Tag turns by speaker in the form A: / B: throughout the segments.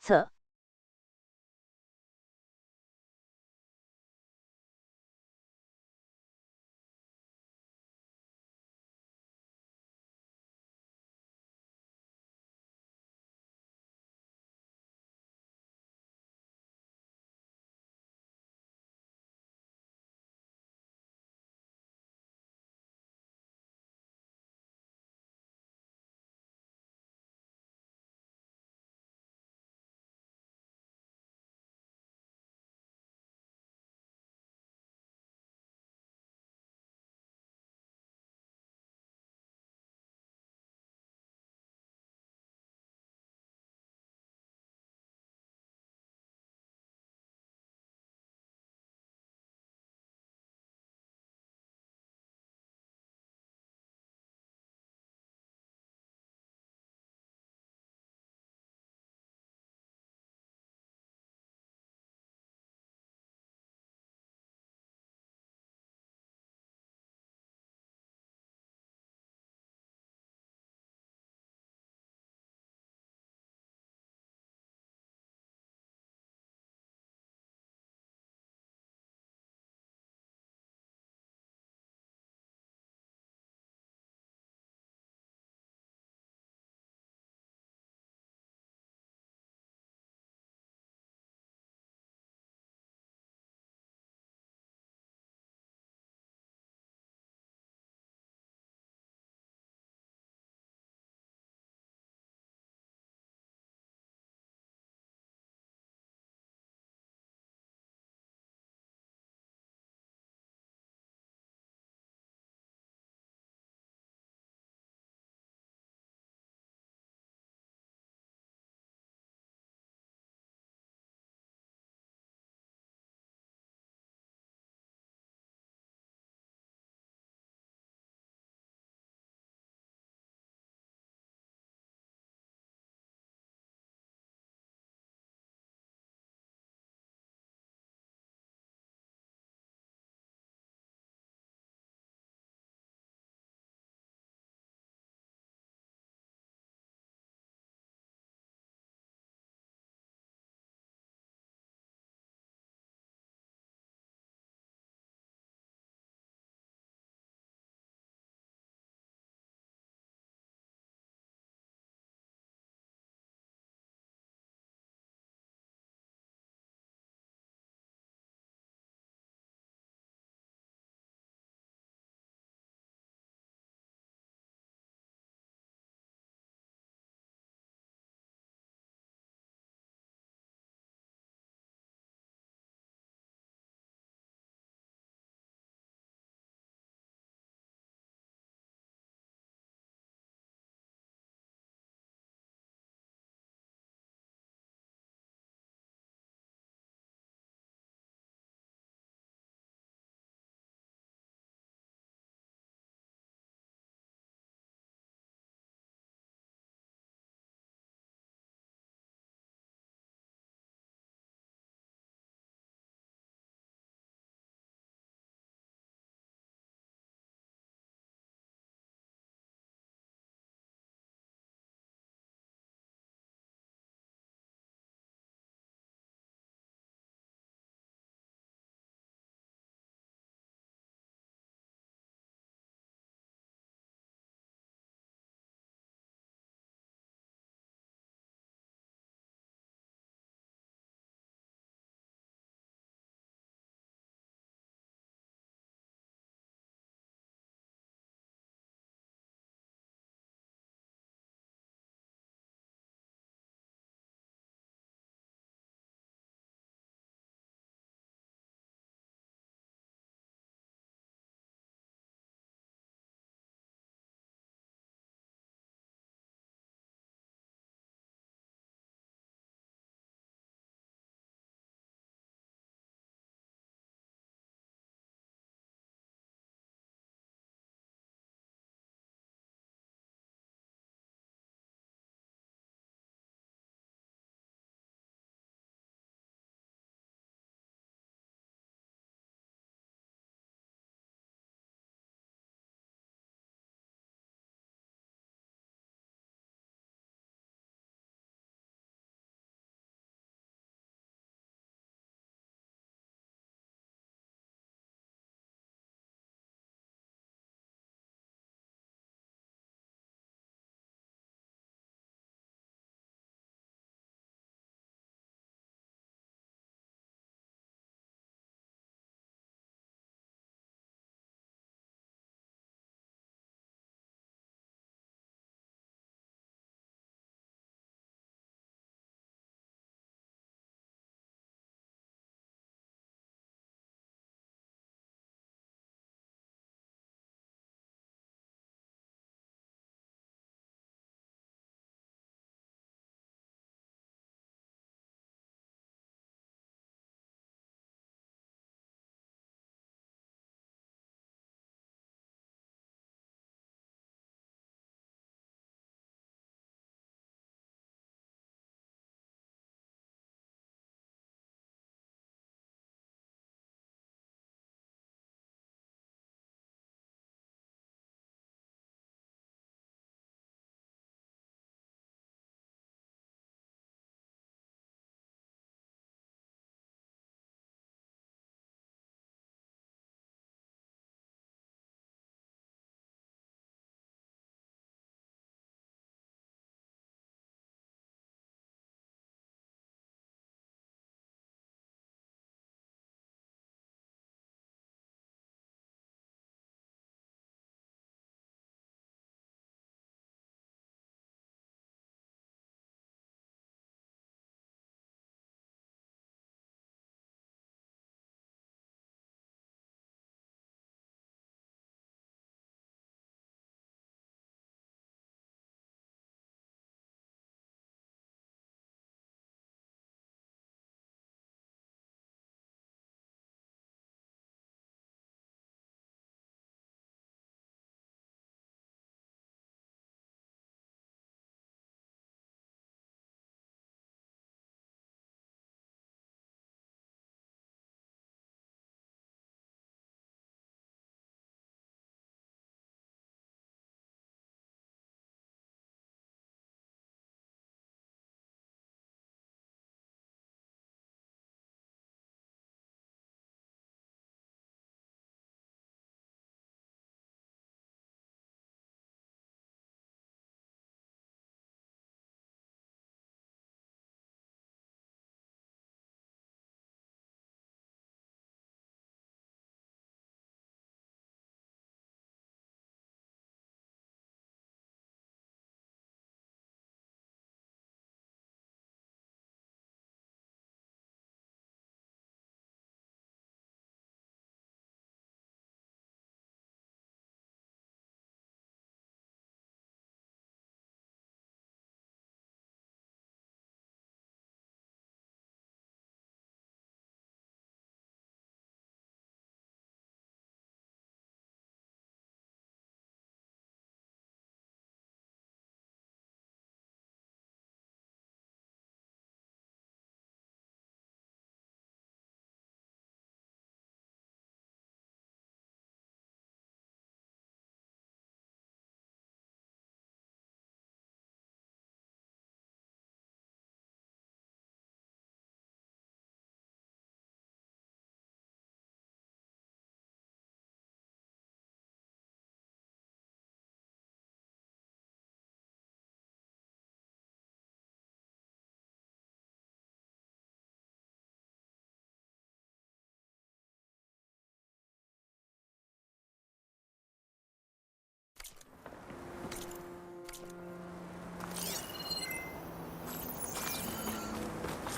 A: 策。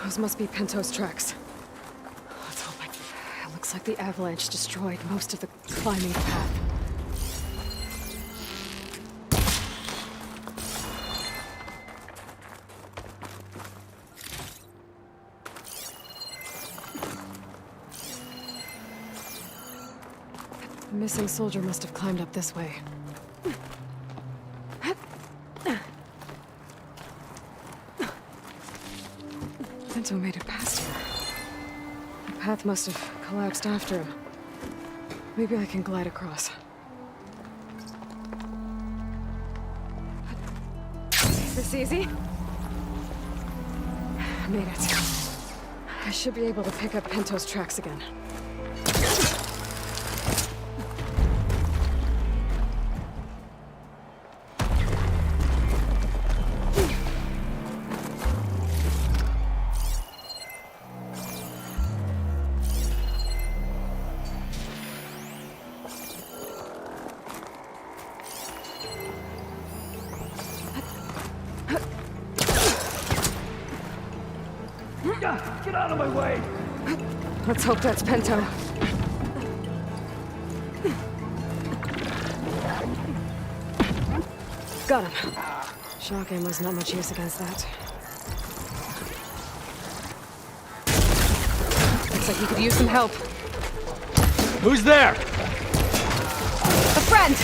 A: Those must be Pento's tracks. Let's hope it looks like the avalanche destroyed most of the climbing path. The missing soldier must have climbed up this way. Pento made it past here. The path must have collapsed after him. Maybe I can glide across. This easy? Made it. I should be able to pick up Pento's tracks again.
B: Get out of my way!
A: Let's hope that's Pento. Got him. Shock ammo's not much use against that. Looks like you could use some help.
B: Who's there?
A: A friend!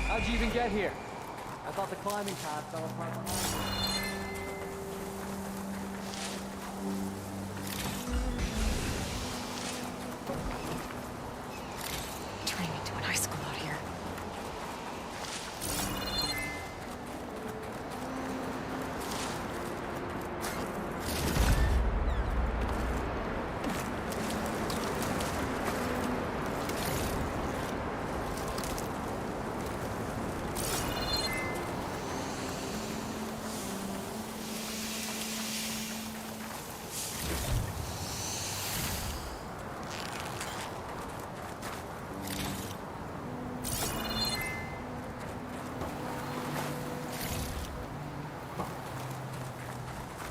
B: How'd you even get here? I thought the climbing path fell apart behind you.
A: Turning into an high school out here.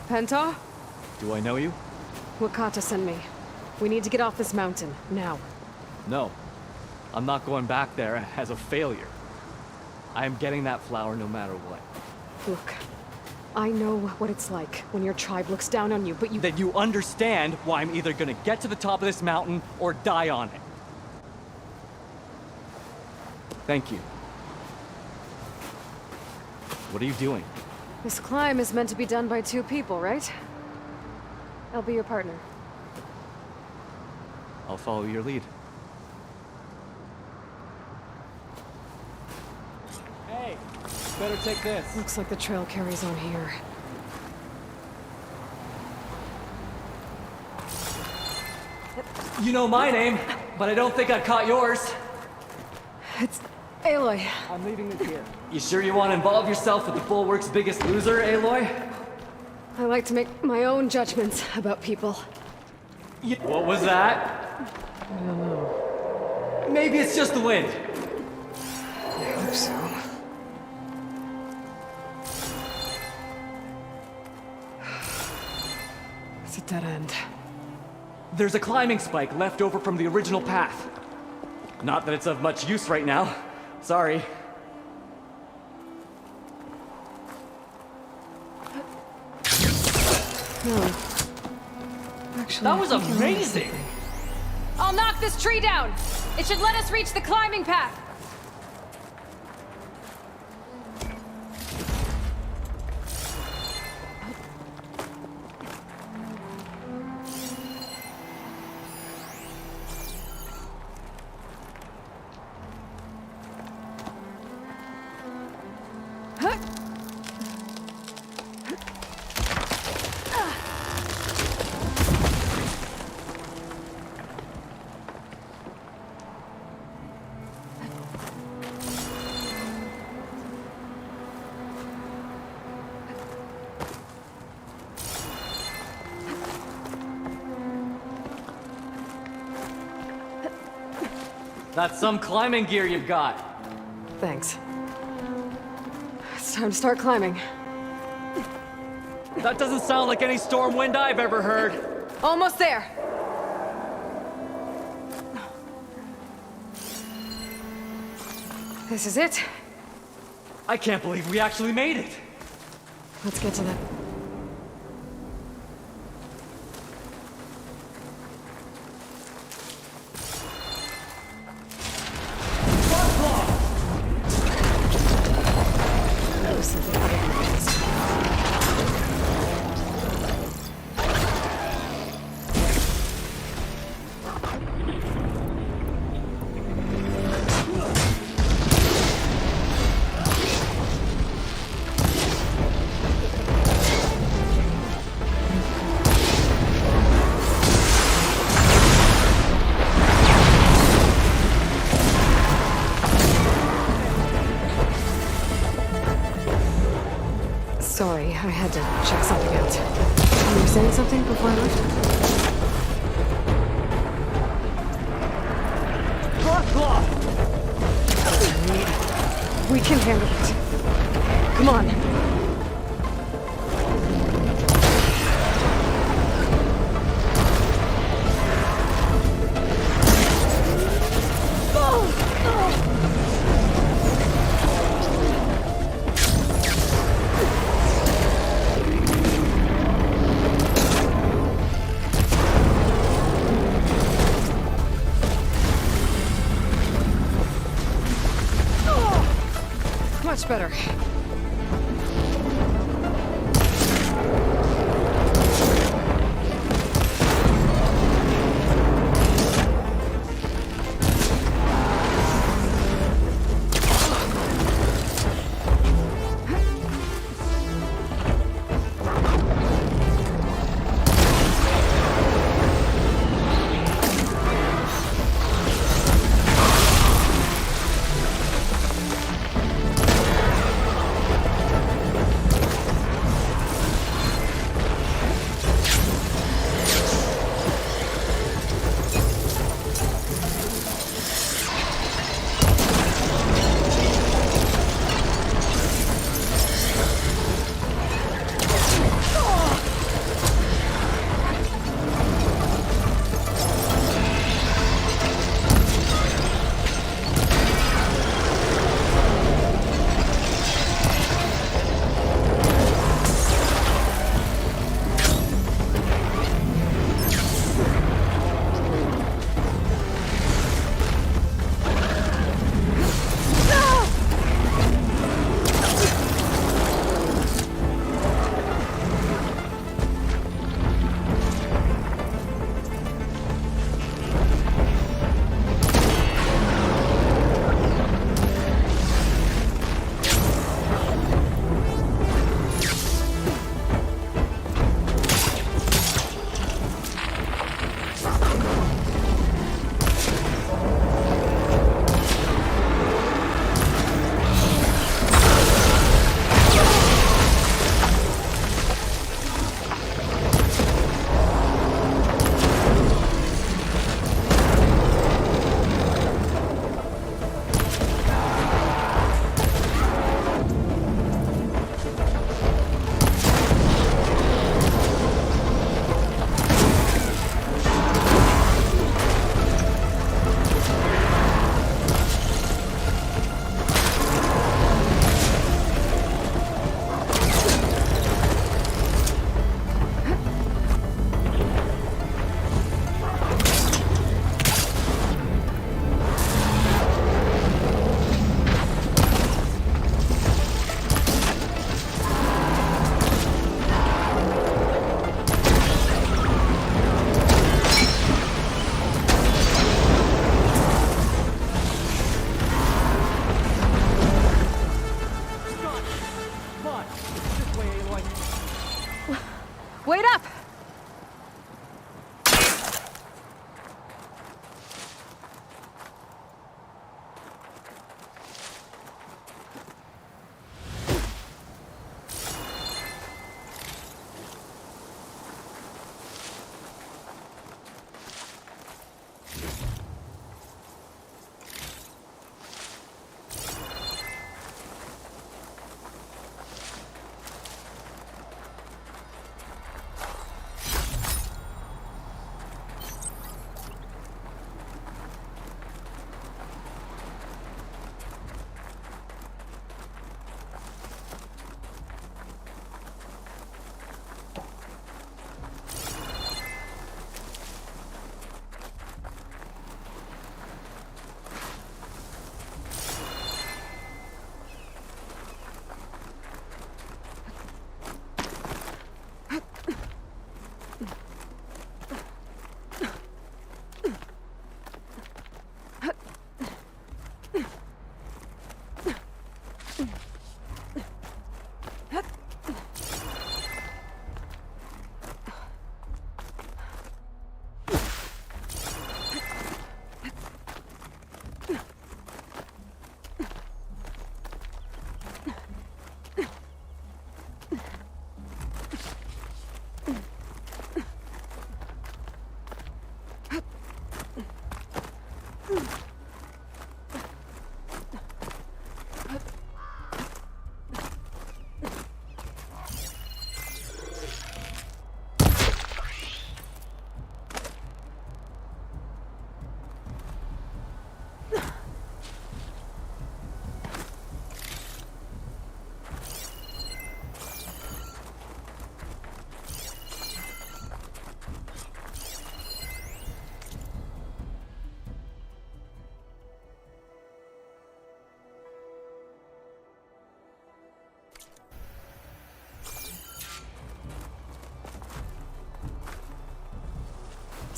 A: Pento?
B: Do I know you?
A: Wakata sent me. We need to get off this mountain, now.
B: No. I'm not going back there as a failure. I am getting that flower no matter what.
A: Look, I know what it's like when your tribe looks down on you, but you—
B: That you understand why I'm either gonna get to the top of this mountain or die on it. Thank you. What are you doing?
A: This climb is meant to be done by two people, right? I'll be your partner.
B: I'll follow your lead. Hey, better take this.
A: Looks like the trail carries on here.
B: You know my name, but I don't think I've caught yours.
A: It's Aloy.
B: I'm leaving this here. You sure you want to involve yourself with the Bulwark's biggest loser, Aloy?
A: I like to make my own judgments about people.
B: What was that?
A: I don't know.
B: Maybe it's just the wind.
A: I hope so. It's a dead end.
B: There's a climbing spike left over from the original path. Not that it's of much use right now. Sorry.
A: No. Actually,
B: That
A: I
B: was
A: think you're onto
B: amazing!
A: something.
C: I'll knock this tree down! It should let us reach the climbing path!
B: That's some climbing gear you've got.
A: Thanks. It's time to start climbing.
B: That doesn't sound like any storm wind I've ever heard.
A: Almost there. This is it.
B: I can't believe we actually made it.
A: Let's get to that. That was something other than just. Sorry, I had to check something out. You were saying something before I left? We can handle it. Come on. Much better.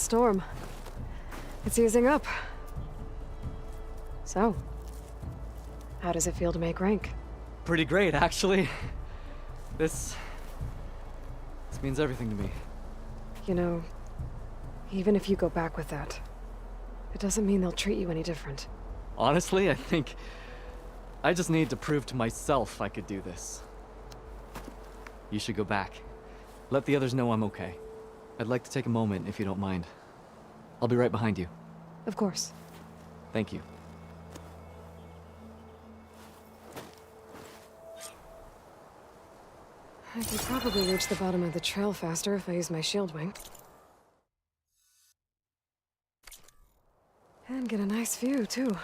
A: storm. It's easing up. So, how does it feel to make rank?
B: Pretty great, actually. This means everything to me.
A: You know, even if you go back with that, it doesn't mean they'll treat you any different.
B: Honestly, I think I just need to prove to myself I could do this. You should go back. Let the others know I'm okay. I'd like to take a moment, if you don't mind. I'll be right behind you.
A: Of course.
B: Thank you.
A: I could probably reach the bottom of the trail faster if I use my shield wing. And get a nice view, too.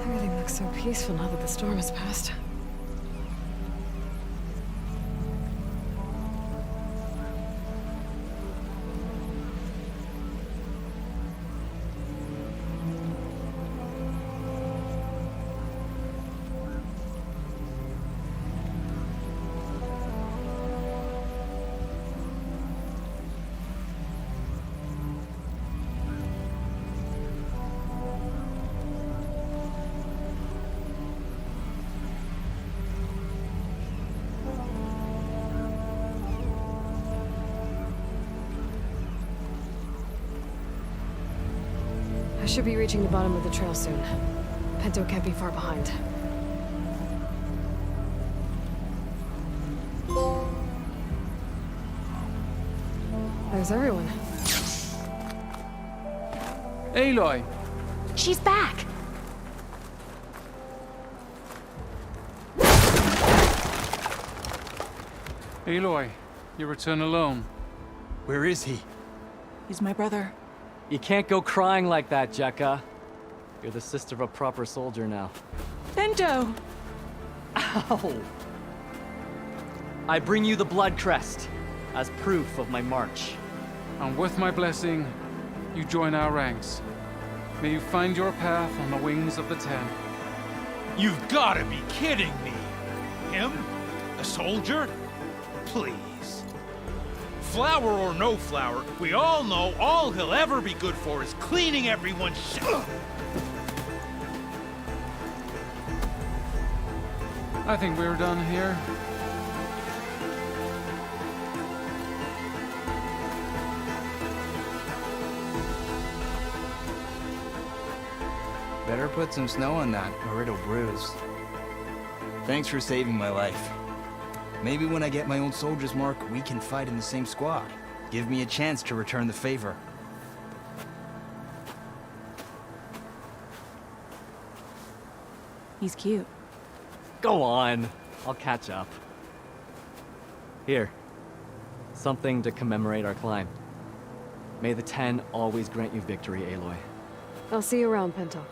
A: Everything looks so peaceful now that the storm has passed. I should be reaching the bottom of the trail soon. Pinto can't be far behind. There's everyone.
D: Aloy!
C: She's back!
D: Aloy, you return alone.
E: Where is he?
F: He's my brother.
B: You can't go crying like that, Jekka. You're the sister of a proper soldier now.
F: Bento!
B: Ow! I bring you the blood crest as proof of my march.
D: And with my blessing, you join our ranks. May you find your path on the wings of the Ten.
E: You've gotta be kidding me! Him? A soldier? Please. Flower or no flower, we all know all he'll ever be good for is cleaning everyone's shit.
D: I think we're done here.
G: Better put some snow on that, or it'll bruise. Thanks for saving my life. Maybe when I get my old soldier's mark, we can fight in the same squad. Give me a chance to return the favor.
F: He's cute.
B: Go on. I'll catch up. Here. Something to commemorate our climb. May the Ten always grant you victory, Aloy.
A: I'll see you around, Pinto.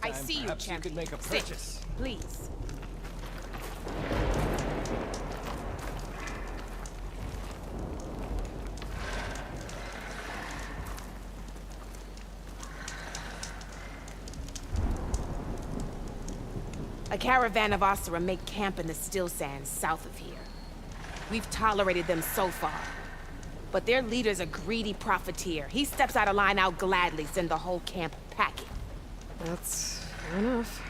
H: I see you, champion. You could make a purchase. Sit, please. A caravan of Asura make camp in the still sands south of here. We've tolerated them so far. But their leader's a greedy profiteer. He steps out of line, I'll gladly send the whole camp packing.
A: That's fair enough.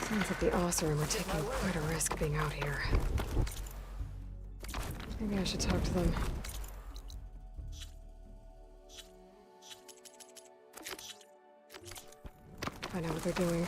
A: Sounds like the Oseram are taking quite a risk being out here. Maybe I should talk to them. Find out what they're doing.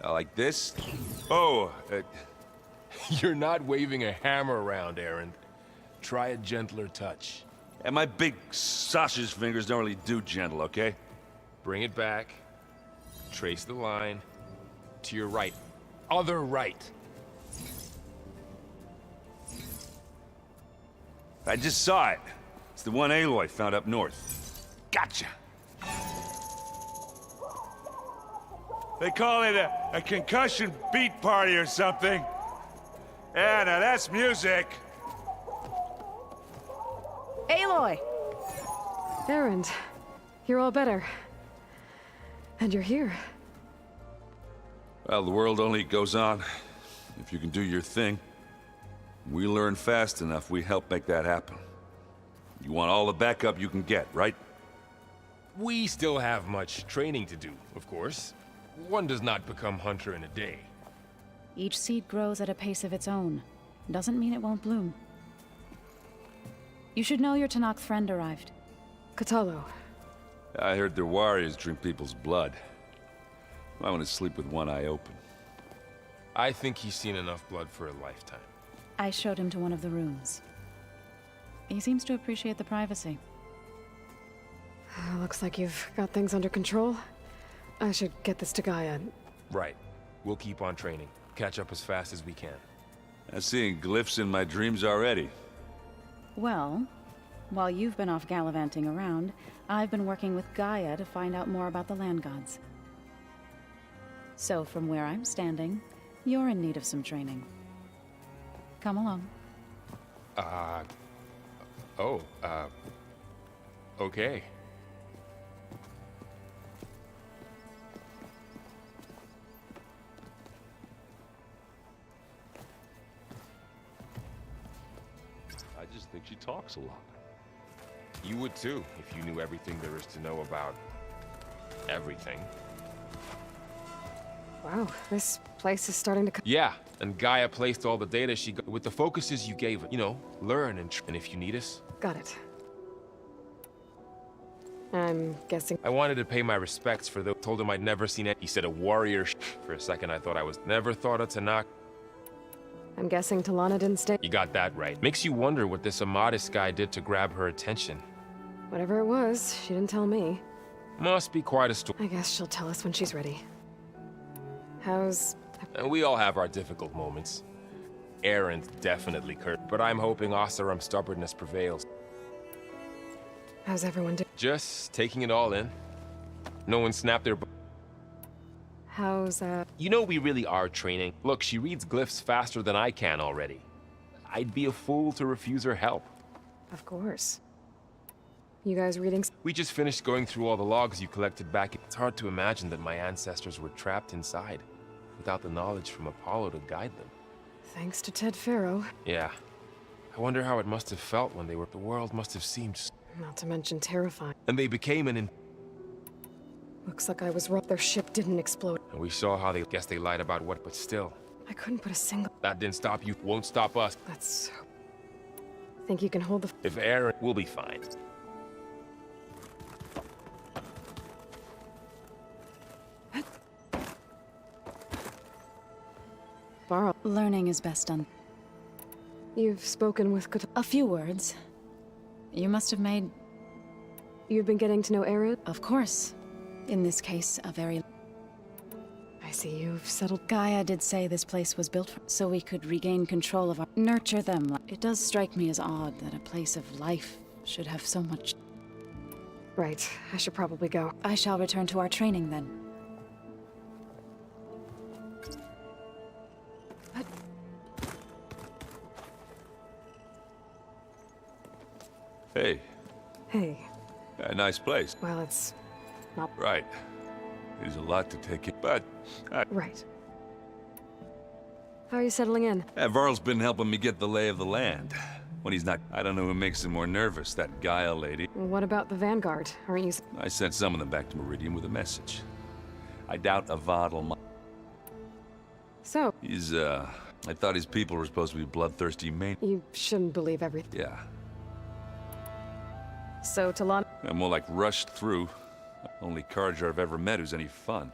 I: Like this? Oh,
J: You're not waving a hammer around, Aaron. Try a gentler touch.
I: and my big sausage fingers don't really do gentle, okay?
J: Bring it back. Trace the line. To your right. Other right.
I: I just saw it. It's the one Aloy found up north. Gotcha! They call it a concussion beat party or something. Yeah, now that's music.
C: Aloy!
A: Erend, you're all better. And you're here.
I: Well, the world only goes on if you can do your thing. We learn fast enough, we help make that happen. You want all the backup you can get, right?
J: We still have much training to do, of course. One does not become hunter in a day.
K: Each seed grows at a pace of its own. Doesn't mean it won't bloom. You should know your Tanakh friend arrived.
A: Katalo.
I: I heard their warriors drink people's blood. I want to sleep with one eye open.
J: I think he's seen enough blood for a lifetime.
K: I showed him to one of the rooms. He seems to appreciate the privacy.
A: Looks like you've got things under control. I should get this to Gaia.
J: Right. We'll keep on training. Catch up as fast as we can.
I: I'm seeing glyphs in my dreams already.
K: Well, while you've been off gallivanting around, I've been working with Gaia to find out more about the land gods. So from where I'm standing, you're in need of some training. Come along.
J: Okay.
I: I just think she talks a lot.
J: You would too, if you knew everything there is to know about everything.
A: Wow, this place is starting to...
J: Yeah, and Gaia placed all the data she got with the focuses you gave it. You know, learn and if you need us.
A: Got it. I'm guessing...
J: I wanted to pay my respects for those. Told him I'd never seen it. He said a warrior. For a second, I thought I was never thought of Tanakh.
A: I'm guessing Talana didn't stay...
J: You got that right. Makes you wonder what this Amadis guy did to grab her attention.
A: Whatever it was, she didn't tell me.
J: Must be quite a story.
A: I guess she'll tell us when she's ready. How's...
J: And we all have our difficult moments. Aaron's definitely Kurt, but I'm hoping Oseram's stubbornness prevails.
A: How's everyone doing?
J: Just taking it all in. No one snapped their...
A: How's,
J: You know we really are training. Look, she reads glyphs faster than I can already. I'd be a fool to refuse her help.
A: Of course. You guys reading...
J: We just finished going through all the logs you collected back. It's hard to imagine that my ancestors were trapped inside, without the knowledge from Apollo to guide them.
A: Thanks to Ted Faro.
J: Yeah. I wonder how it must have felt when they were... The world must have seemed...
A: Not to mention terrifying.
J: And they became an...
A: Looks like I was wrong. Their ship didn't explode.
J: And we saw how they... Guess they lied about what, but still.
A: I couldn't put a single...
J: That didn't stop you, won't stop us.
A: Let's hope. Think you can hold the...
J: If Aaron, we'll be fine.
A: Varl,
K: Learning is best done.
A: you've spoken with
K: A few words. You must have made...
A: You've been getting to know Aaron?
K: Of course. In this case, a very...
A: I see you've settled...
K: Gaia did say this place was built so we could regain control of our... Nurture them. It does strike me as odd that a place of life should have so much...
A: Right, I should probably go.
K: I shall return to our training then.
I: Hey,
A: Hey,
I: a nice place.
A: well, it's not...
I: Right. It is a lot to take in, but...
A: Right. How are you settling in?
I: Varl's been helping me get the lay of the land. When he's not... I don't know who makes him more nervous, that Gaia lady.
A: What about the Vanguard? Aren't you...
I: I sent some of them back to Meridian with a message. I doubt Avad'll...
A: So,
I: He's, I thought his people were supposed to be bloodthirsty
A: you shouldn't believe everything.
I: Yeah.
A: So, Talon...
I: I'm more like rushed through. Only Carja I've ever met who's any fun.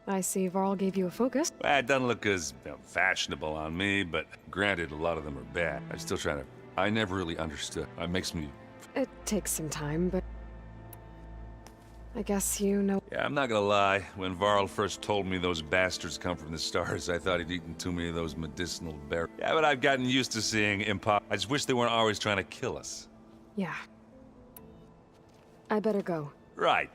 A: I see Varl gave you a focus.
I: It doesn't look as fashionable on me, but granted, a lot of them are bad. I'm still trying to... I never really understood. It makes me...
A: It takes some time, but... I guess you know...
I: Yeah, I'm not gonna lie. When Varl first told me those bastards come from the stars, I thought he'd eaten too many of those medicinal berries. Yeah, but I've gotten used to seeing I just wish they weren't always trying to kill us.
A: Yeah. I better go.
I: Right.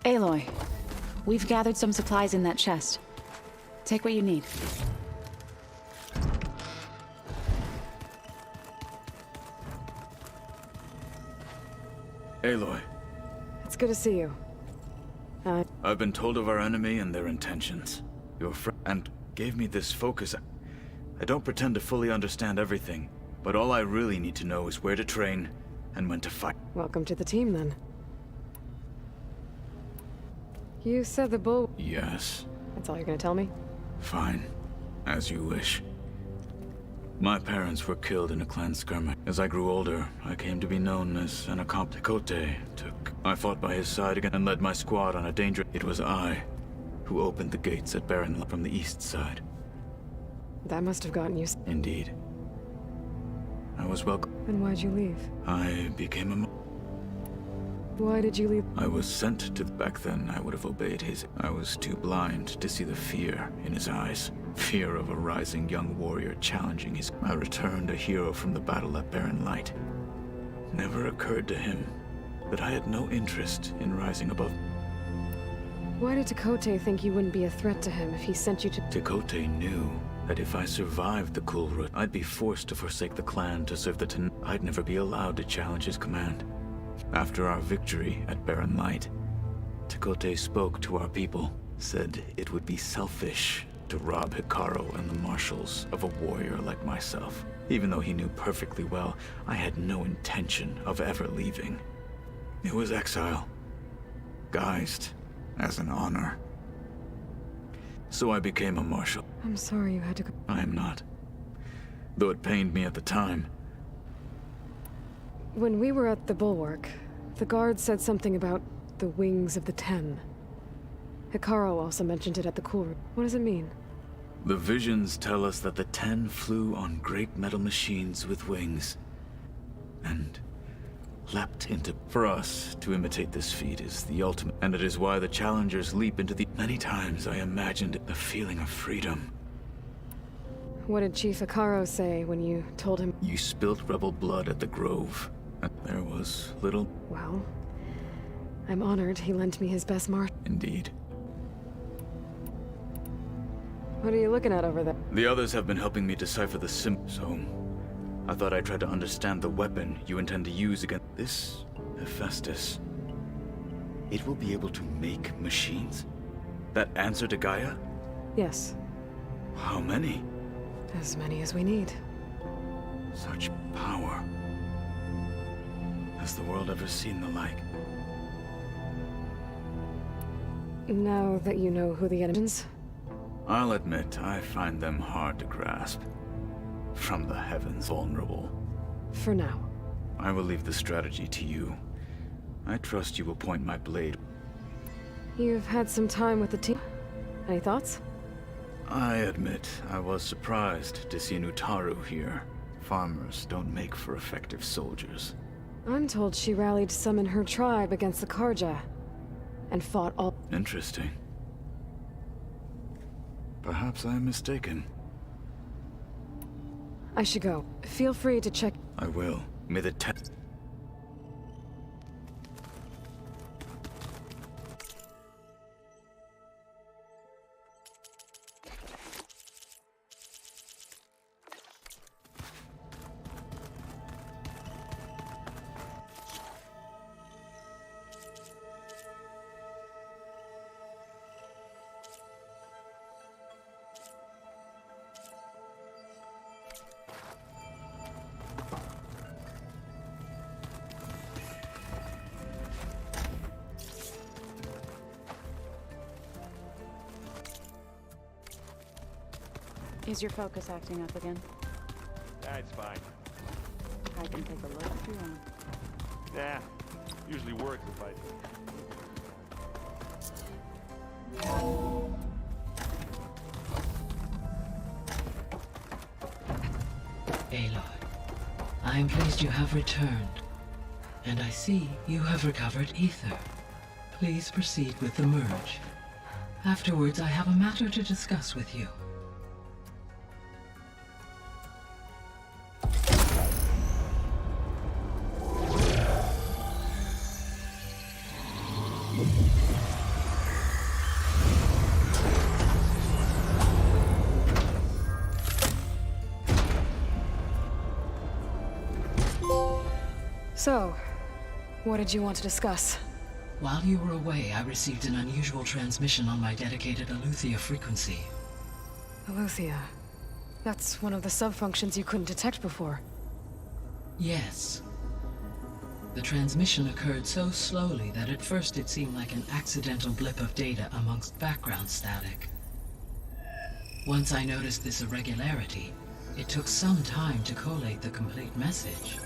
K: Aloy, we've gathered some supplies in that chest. Take what you need.
L: Aloy,
A: It's good to see you.
L: I've been told of our enemy and their intentions. Your friend and gave me this focus. I don't pretend to fully understand everything, but all I really need to know is where to train and when to fight.
A: Welcome to the team, then. You said the bull...
L: Yes.
A: That's all you're gonna tell me?
L: Fine. As you wish. My parents were killed in a clan skirmish. As I grew older, I came to be known as an accomplice. Kote took. I fought by his side again and led my squad on a danger. It was I who opened the gates at Barren from the east side.
A: That must have gotten you...
L: Indeed. I was welcome.
A: Then why'd you leave?
L: I became a...
A: Why did you leave?
L: I was sent to... Back then, I would have obeyed his... I was too blind to see the fear in his eyes. Fear of a rising young warrior challenging his... I returned a hero from the battle at Barren Light. Never occurred to him that I had no interest in rising above.
A: Why did Tekote think you wouldn't be a threat to him if he sent you to...
L: Tekote knew that if I survived the Kulrut, I'd be forced to forsake the clan to serve the Ten. I'd never be allowed to challenge his command. After our victory at Barren Light, Tekote spoke to our people, said it would be selfish to rob Hikaru and the marshals of a warrior like myself. Even though he knew perfectly well, I had no intention of ever leaving. It was exile, guised as an honor. So I became a marshal.
A: I'm sorry you had to go...
L: I am not. Though it pained me at the time.
A: When we were at the Bulwark, the guard said something about the Wings of the Ten. Hikaru also mentioned it at the Coolroom. What does it mean?
L: The visions tell us that the Ten flew on great metal machines with wings, and leapt into... For us, to imitate this feat is the ultimate, and it is why the challengers leap into the... Many times I imagined the feeling of freedom.
A: What did Chief Hikaru say when you told him...
L: You spilt rebel blood at the Grove, and there was little...
A: Well, I'm honored he lent me his best mark.
L: Indeed.
A: What are you looking at over there?
L: The others have been helping me decipher the so I thought I'd try to understand the weapon you intend to use against this Hephaestus. It will be able to make machines that answer to Gaia?
A: Yes.
L: How many?
A: As many as we need.
L: Such power. Has the world ever seen the like?
A: Now that you know who the enemies...
L: I'll admit, I find them hard to grasp. From the heavens vulnerable.
A: For now.
L: I will leave the strategy to you. I trust you will point my blade.
A: You've had some time with the team. Any thoughts?
L: I admit, I was surprised to see an Utaru here. Farmers don't make for effective soldiers.
A: I'm told she rallied some in her tribe against the Karja. And fought all...
L: Interesting. Perhaps I am mistaken.
A: I should go. Feel free to check...
L: I will. May the test...
K: Is your focus acting up again?
M: That's fine.
K: I can take a look if you want.
M: Nah, usually works if I do.
N: Aloy, I am pleased you have returned. And I see you have recovered ether. Please proceed with the merge. Afterwards, I have a matter to discuss with you.
A: So, what did you want to discuss?
N: While you were away, I received an unusual transmission on my dedicated Aletheia frequency.
A: Aletheia. That's one of the sub-functions you couldn't detect before.
N: Yes. The transmission occurred so slowly that at first it seemed like an accidental blip of data amongst background static. Once I noticed this irregularity, it took some time to collate the complete message.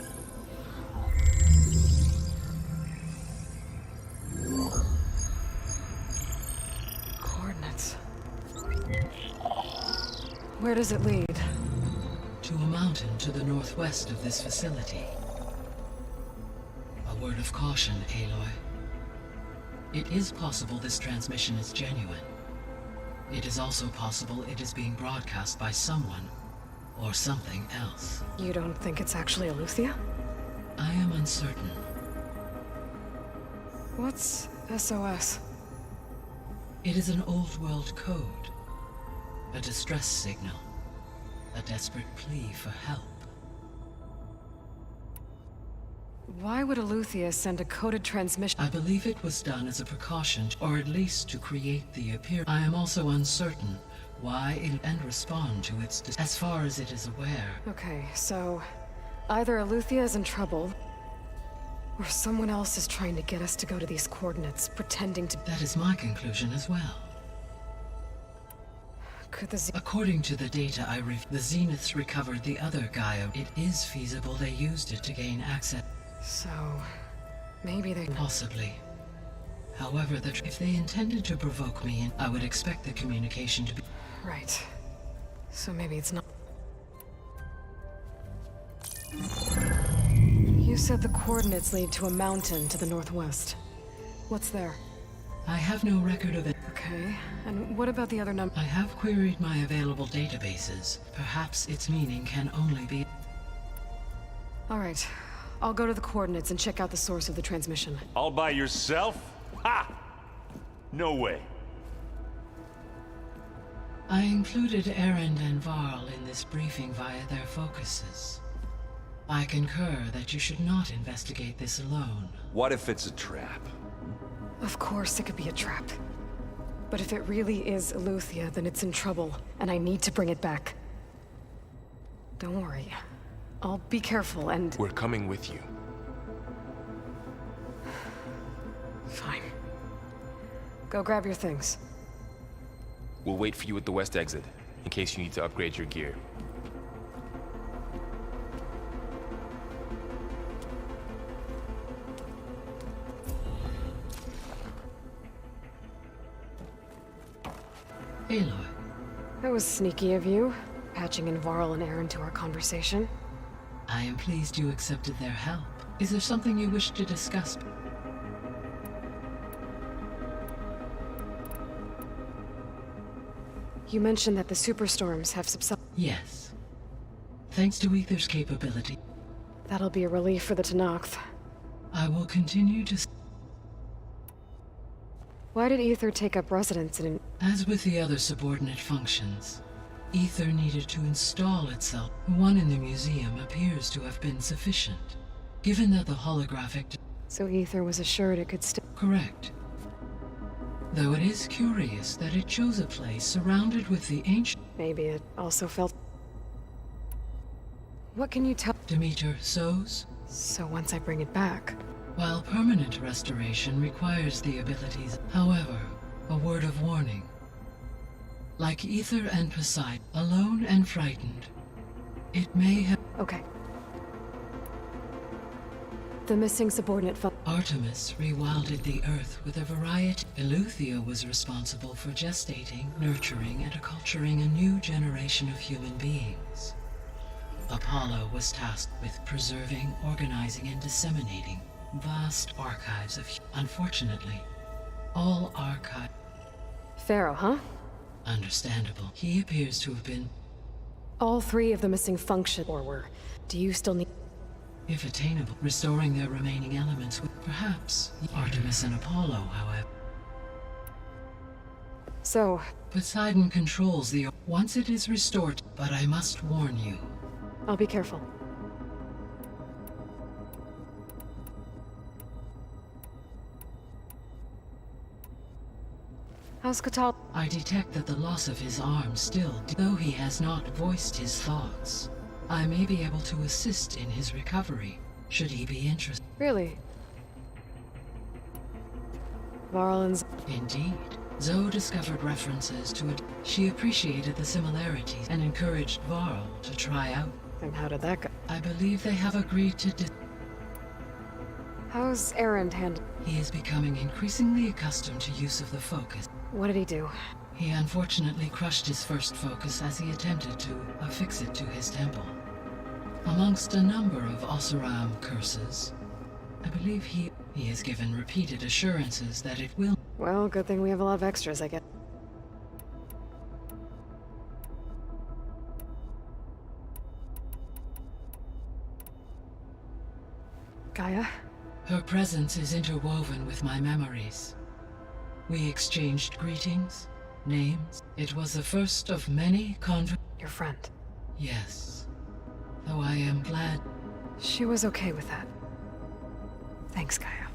A: Coordinates. Where does it lead?
N: To a mountain to the northwest of this facility. A word of caution, Aloy. It is possible this transmission is genuine. It is also possible it is being broadcast by someone or something else.
A: You don't think it's actually Aletheia?
N: I am uncertain.
A: What's SOS?
N: It is an old world code. A distress signal. A desperate plea for help.
A: Why would Aletheia send a coded transmission?
N: I believe it was done as a precaution, or at least to create the appearance. I am also uncertain why it and respond to its as far as it is aware.
A: Okay, so either Aletheia is in trouble, or someone else is trying to get us to go to these coordinates, pretending to...
N: That is my conclusion as well.
A: Could the
N: According to the data the Zeniths recovered the other Gaia. It is feasible they used it to gain access.
A: So, maybe they...
N: Possibly. However, if they intended to provoke me, I would expect the communication to be...
A: Right. So maybe it's not... You said the coordinates lead to a mountain to the northwest. What's there?
N: I have no record of it.
A: Okay, and what about the other number?
N: I have queried my available databases. Perhaps its meaning can only be...
A: All right. I'll go to the coordinates and check out the source of the transmission.
M: All by yourself? Ha! No way.
N: I included Erend and Varl in this briefing via their focuses. I concur that you should not investigate this alone.
I: What if it's a trap?
A: Of course it could be a trap. But if it really is Aletheia, then it's in trouble, and I need to bring it back. Don't worry. I'll be careful and...
J: We're coming with you.
A: Fine. Go grab your things.
J: We'll wait for you at the west exit, in case you need to upgrade your gear.
N: Aloy,
A: That was sneaky of you, patching in Varl and Aaron to our conversation.
N: I am pleased you accepted their help. Is there something you wish to discuss?
A: You mentioned that the superstorms have subsided.
N: Yes. Thanks to Aether's capability,
A: That'll be a relief for the Tenakth.
N: I will continue to...
A: Why did Aether take up residence in an...
N: As with the other subordinate functions, Aether needed to install itself. One in the museum appears to have been sufficient, given that the holographic...
A: So Aether was assured it could stay...
N: Correct. Though it is curious that it chose a place surrounded with the ancient...
A: Maybe it also felt... What can you tell...
N: Demeter sows?
A: So once I bring it back...
N: While permanent restoration requires the abilities, however, a word of warning. Like Aether and Poseidon, alone and frightened, it may have...
A: Okay. The missing subordinate
N: Artemis rewilded the Earth with a variety. Eleuthia was responsible for gestating, nurturing, and acculturating a new generation of human beings. Apollo was tasked with preserving, organizing, and disseminating vast archives of... Unfortunately, all archive...
A: Pharaoh, huh?
N: Understandable. He appears to have been...
A: All three of the missing function, or were... Do you still need...
N: If attainable, restoring their remaining elements would... Perhaps Artemis and Apollo, however.
A: So...
N: Poseidon controls the... Once it is restored, but I must warn you.
A: I'll be careful. How's Katal?
N: I detect that the loss of his arm still, though he has not voiced his thoughts. I may be able to assist in his recovery, should he be interested.
A: Really? Varl and...
N: Indeed. Zoe discovered references to it. She appreciated the similarities and encouraged Varl to try out.
A: And how did that go?
N: I believe they have agreed to
A: How's Aaron handled?
N: He is becoming increasingly accustomed to use of the focus.
A: What did he do?
N: He unfortunately crushed his first focus as he attempted to affix it to his temple. Amongst a number of Oseram curses, I believe he has given repeated assurances that it will...
A: Well, good thing we have a lot of extras, I guess. Gaia?
N: Her presence is interwoven with my memories. We exchanged greetings, names. It was the first of many
A: Your friend?
N: Yes. Though I am glad...
A: She was okay with that. Thanks, Gaia.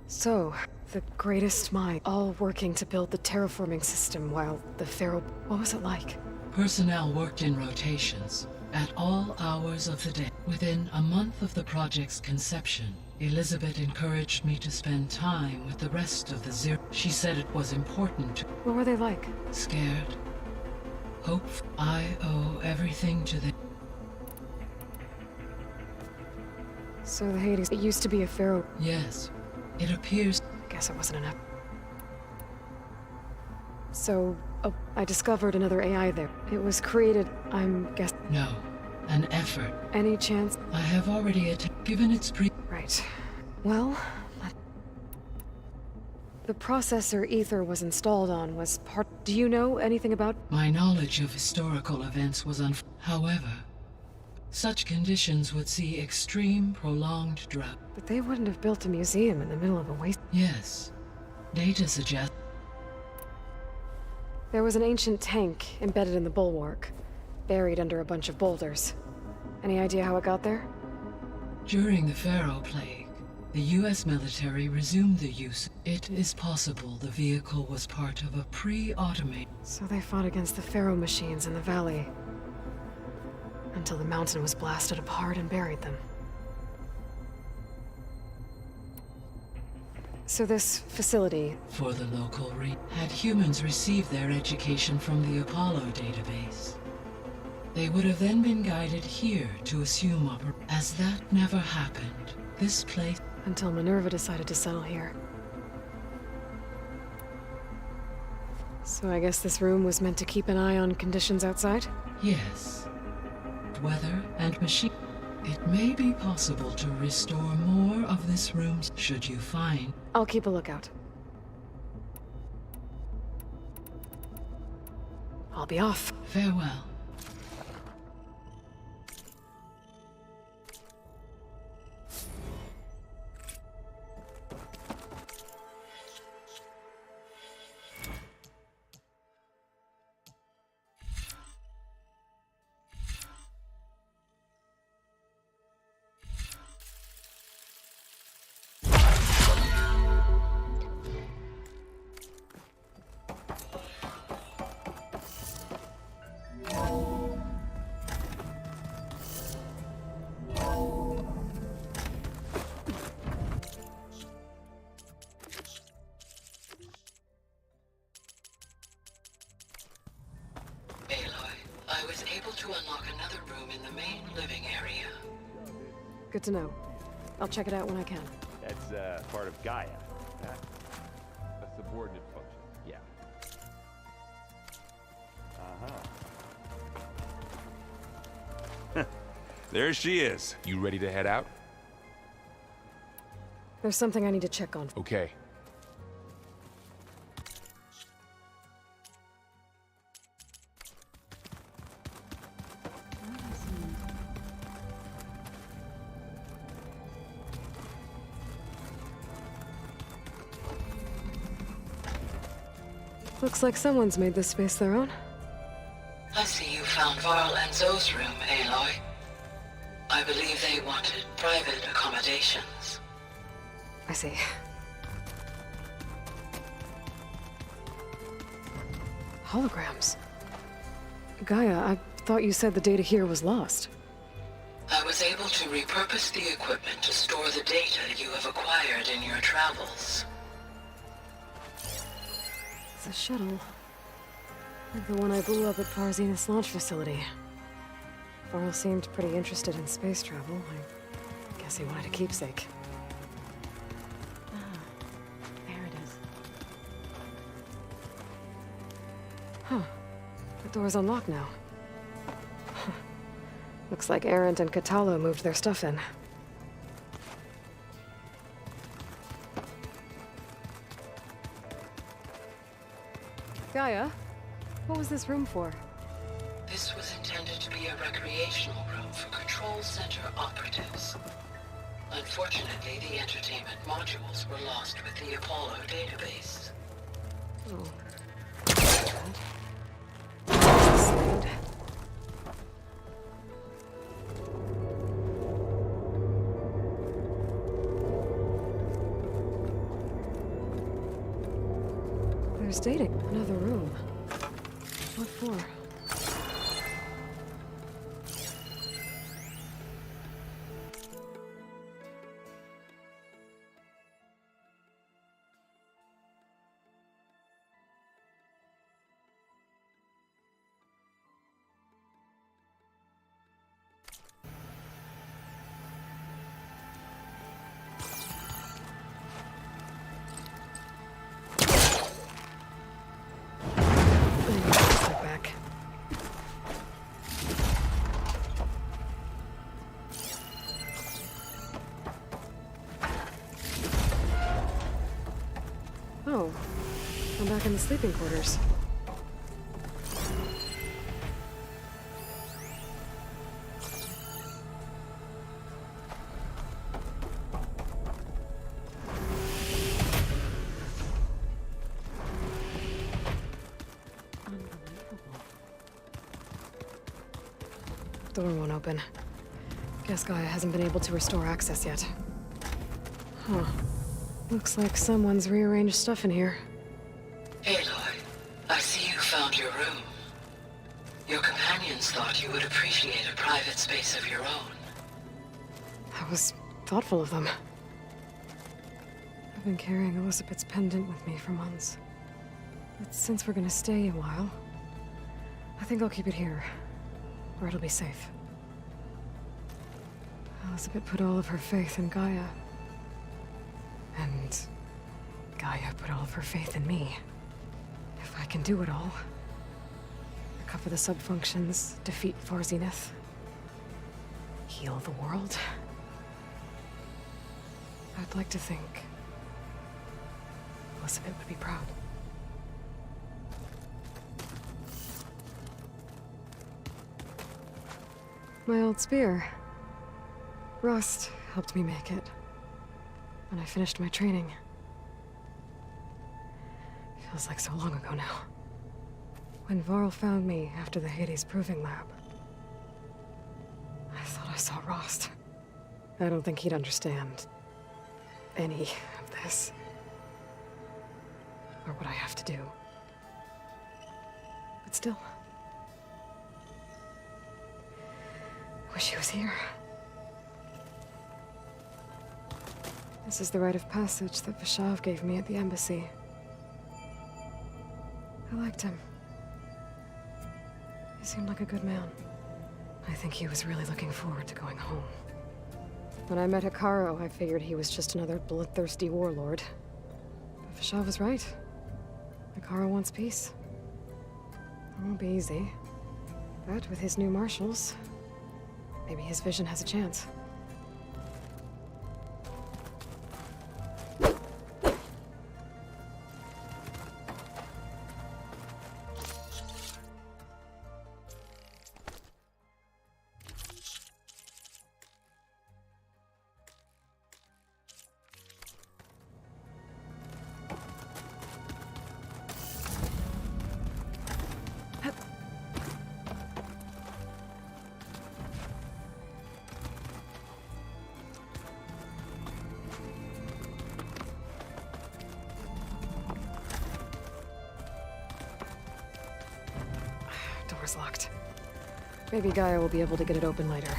A: So, the greatest mind, all working to build the terraforming system while the Pharaoh... What was it like?
N: Personnel worked in rotations, at all hours of the day. Within a month of the project's conception, Elizabeth encouraged me to spend time with the rest of the Zero. She said it was important to...
A: What were they like?
N: Scared. Hopeful. I owe everything to them.
A: So the Hades... It used to be a Pharaoh...
N: Yes. It appears...
A: Guess it wasn't enough. So, I discovered another AI there. It was created, I'm guessing...
N: No. An effort.
A: Any chance?
N: I have already given its
A: Right. Well... The processor Aether was installed on was part... Do you know anything about...
N: My knowledge of historical events was However, such conditions would see extreme, prolonged drought.
A: But they wouldn't have built a museum in the middle of a waste...
N: Yes. Data suggests...
A: There was an ancient tank embedded in the bulwark, buried under a bunch of boulders. Any idea how it got there?
N: During the Pharaoh Plague, the U.S. military resumed the use. It is possible the vehicle was part of a pre-automated...
A: So they fought against the Pharaoh machines in the valley, until the mountain was blasted apart and buried them. So this facility...
N: For the local had humans received their education from the Apollo database. They would have then been guided here to assume As that never happened, this place...
A: Until Minerva decided to settle here. So I guess this room was meant to keep an eye on conditions outside?
N: Yes. Weather and machine... It may be possible to restore more of this room should you find...
A: I'll keep a lookout. I'll be off.
N: Farewell. I was able to unlock another room in the main living area.
A: Good to know. I'll check it out when I can.
M: That's part of Gaia. A subordinate function. Yeah.
I: There she is.
J: You ready to head out?
A: There's something I need to check on.
J: Okay.
A: Looks like someone's made this space their own.
N: I see you found Varl and Zoe's room, Aloy. I believe they wanted private accommodations.
A: I see. Holograms. Gaia, I thought you said the data here was lost.
N: I was able to repurpose the equipment to store the data you have acquired in your travels.
A: It's a shuttle. Like the one I blew up at Parzinus launch facility. Varl seemed pretty interested in space travel. I guess he wanted a keepsake.
K: Ah, there it is.
A: Huh. The door's unlocked now. Looks like Arendt and Catalo moved their stuff in. Gaia, what was this room for?
N: This was intended to be a recreational room for Control Center operatives. Unfortunately, the entertainment modules were lost with the Apollo database.
A: Oh. There's dating. Another room. What for? Oh, I'm back in the sleeping quarters. Door won't open. Guess Gaia hasn't been able to restore access yet. Huh. Looks like someone's rearranged stuff in here.
N: Aloy, I see you found your room. Your companions thought you would appreciate a private space of your own.
A: That was thoughtful of them. I've been carrying Elizabeth's pendant with me for months. But since we're gonna stay a while, I think I'll keep it here, where it'll be safe. Elizabeth put all of her faith in Gaia. And Gaia put all of her faith in me. If I can do it all, recover the subfunctions, defeat for Zenith, heal the world, I'd like to think Elizabeth would be proud. My old spear. Rust helped me make it when I finished my training. Feels like so long ago now. When Varl found me after the Hades Proving Lab, I thought I saw Rost. I don't think he'd understand any of this. Or what I have to do. But still, I wish he was here. This is the rite of passage that Vashav gave me at the embassy. I liked him. He seemed like a good man. I think he was really looking forward to going home. When I met Hikaru, I figured he was just another bloodthirsty warlord. But Vashav was right. Hikaru wants peace. It won't be easy. But with his new marshals, maybe his vision has a chance. Door's locked. Maybe Gaia will be able to get it open later.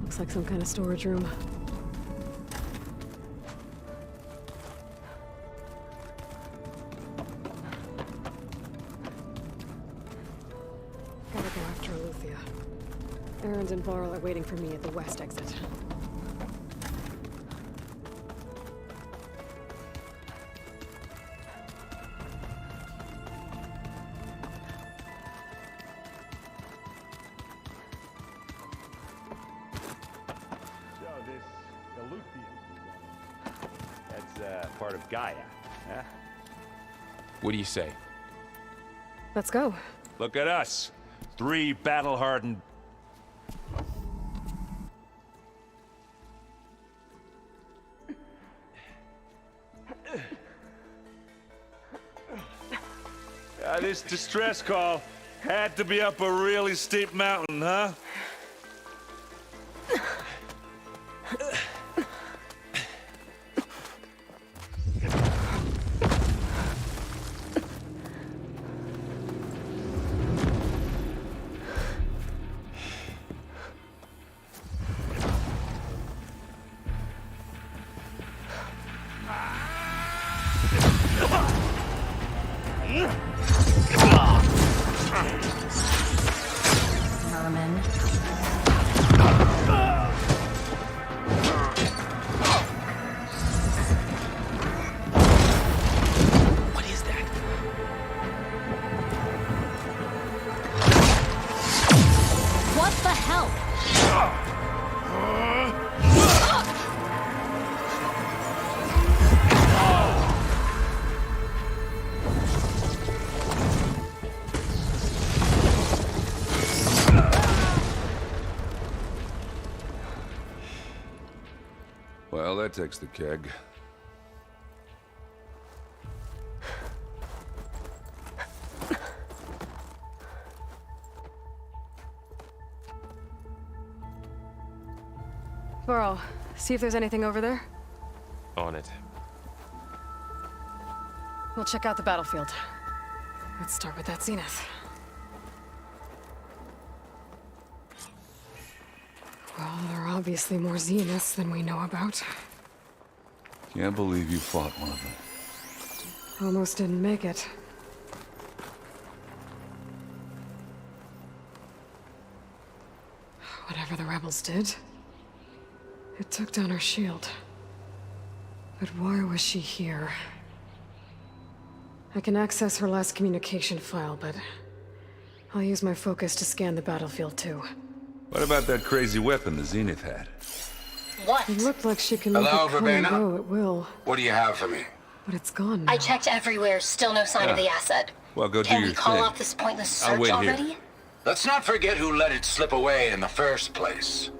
A: Looks like some kind of storage room. Gotta go after Aletheia. Errands and Varl are waiting for me at the west exit.
M: Part of Gaia, huh?
J: What do you say?
A: Let's go.
I: Look at us. 3 battle-hardened... this distress call had to be up a really steep mountain, huh?
O: vermin.
G: What is that?
C: What the hell?
I: Well, that takes the keg.
A: Varl, see if there's anything over there.
J: On it.
A: We'll check out the battlefield. Let's start with that Zenith. Well, there are obviously more Zeniths than we know about.
I: Can't believe you fought one of them.
A: Almost didn't make it. Whatever the rebels did, it took down her shield. But why was she here? I can access her last communication file, but I'll use my focus to scan the battlefield too.
I: What about that crazy weapon the Zenith had?
P: What?
A: It looked like she can make
P: Hello,
A: it come and
P: Verbena?
A: go at will,
P: What do you have for me?
A: but it's gone now.
P: I checked everywhere, still no sign of the asset.
I: Well, go
P: Can
I: do
P: we
I: your
P: call
I: thing.
P: off this pointless
I: I'll
P: search
I: wait here.
P: already?
Q: Let's not forget who let it slip away in the first place.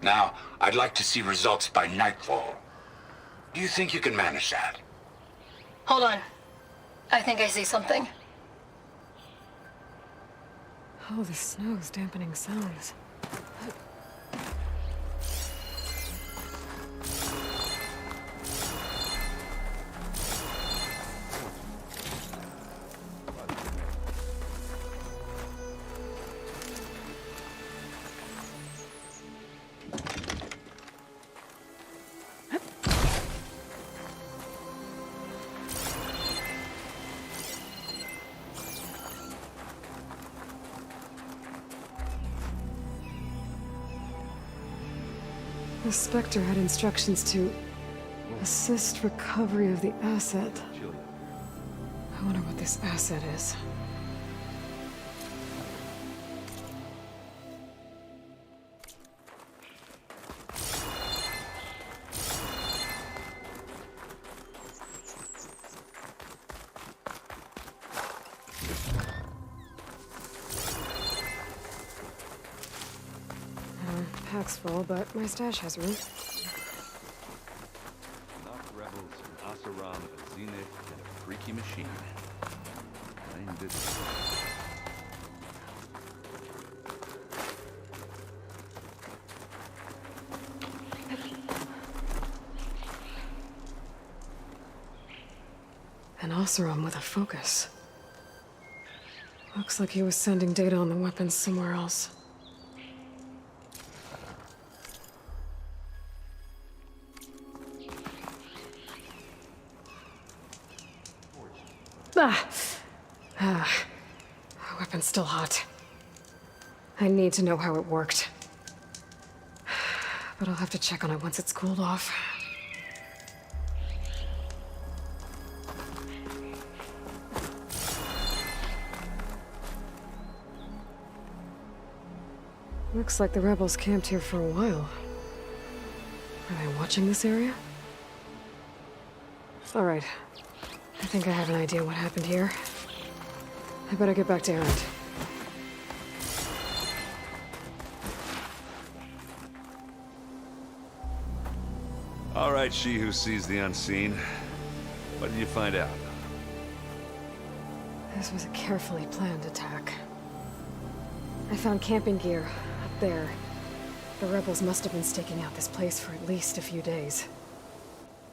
Q: Now, I'd like to see results by nightfall. Do you think you can manage that?
P: Hold on. I think I see something.
A: Oh, the snow's dampening sounds. The Spectre had instructions to assist recovery of the asset. I wonder what this asset is. Pack's full, but my stash has room.
M: Knock rebels from Asaran of a Zenith and a freaky machine. Plain business.
A: An Oseram with a focus. Looks like he was sending data on the weapons somewhere else. Weapon's still hot. I need to know how it worked. But I'll have to check on it once it's cooled off. Looks like the rebels camped here for a while. Are they watching this area? All right. I think I have an idea what happened here. I better get back to Erend.
I: All right, she who sees the unseen. What did you find out?
A: This was a carefully planned attack. I found camping gear up there. The rebels must have been staking out this place for at least a few days.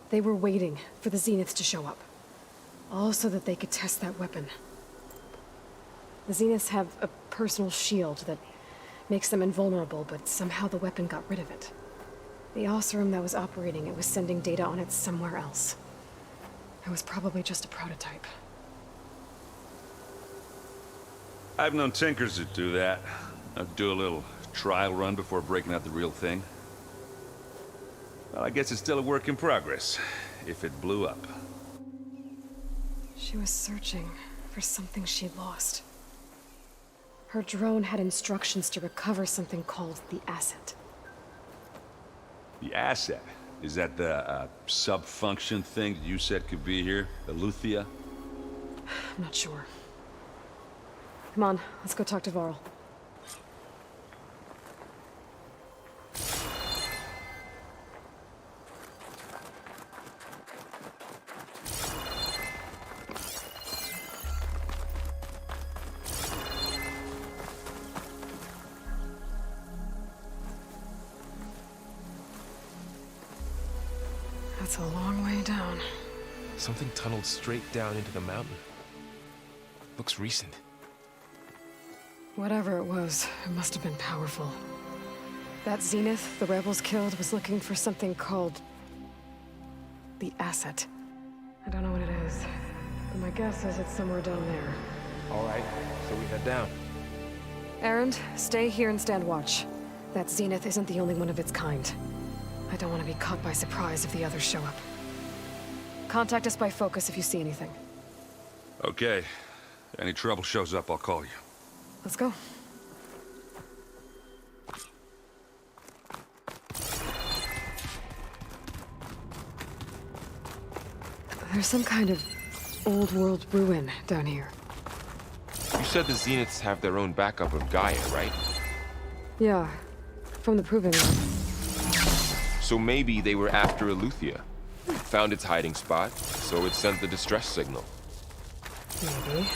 A: They were waiting for the Zeniths to show up. All so that they could test that weapon. The Zeniths have a personal shield that makes them invulnerable, but somehow the weapon got rid of it. The Oseram that was operating it was sending data on it somewhere else. It was probably just a prototype.
I: I've known tinkers that do that. I'll do a little trial run before breaking out the real thing. Well, I guess it's still a work in progress, if it blew up.
A: She was searching for something she lost. Her drone had instructions to recover something called the asset.
I: The asset? Is that the sub-function thing that you said could be here? The Luthia?
A: I'm not sure. Come on, let's go talk to Varl. That's a long way down.
J: Something tunneled straight down into the mountain. Looks recent.
A: Whatever it was, it must have been powerful. That Zenith the rebels killed was looking for something called the asset. I don't know what it is, but my guess is it's somewhere down there.
J: All right, so we head down.
A: Erend, stay here and stand watch. That Zenith isn't the only one of its kind. I don't want to be caught by surprise if the others show up. Contact us by focus if you see anything.
I: Okay. Any trouble shows up, I'll call you.
A: Let's go. There's some kind of old world ruin down here.
J: You said the Zeniths have their own backup of Gaia, right?
A: Yeah, from the Proving Ground.
J: So maybe they were after Eleuthia. Found its hiding spot, so it sent the distress signal.
A: Maybe.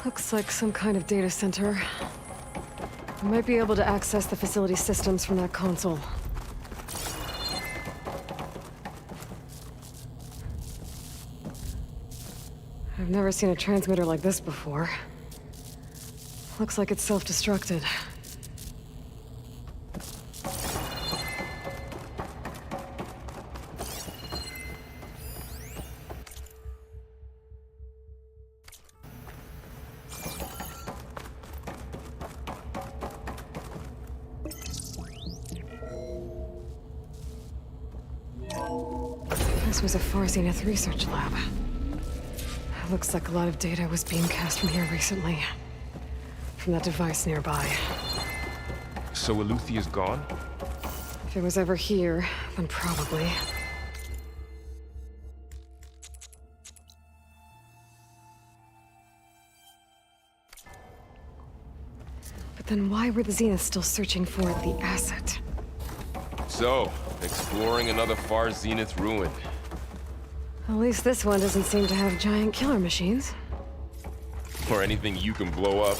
A: Looks like some kind of data center. We might be able to access the facility systems from that console. I've never seen a transmitter like this before. Looks like it's self-destructed. This was a Far Zenith research lab. Looks like a lot of data was beamcast from here recently. From that device nearby.
J: So Eleuthia's gone?
A: If it was ever here, then probably. But then why were the Zeniths still searching for the asset?
J: So, exploring another Far Zenith ruin.
A: At least this one doesn't seem to have giant killer machines.
J: Or anything you can blow up.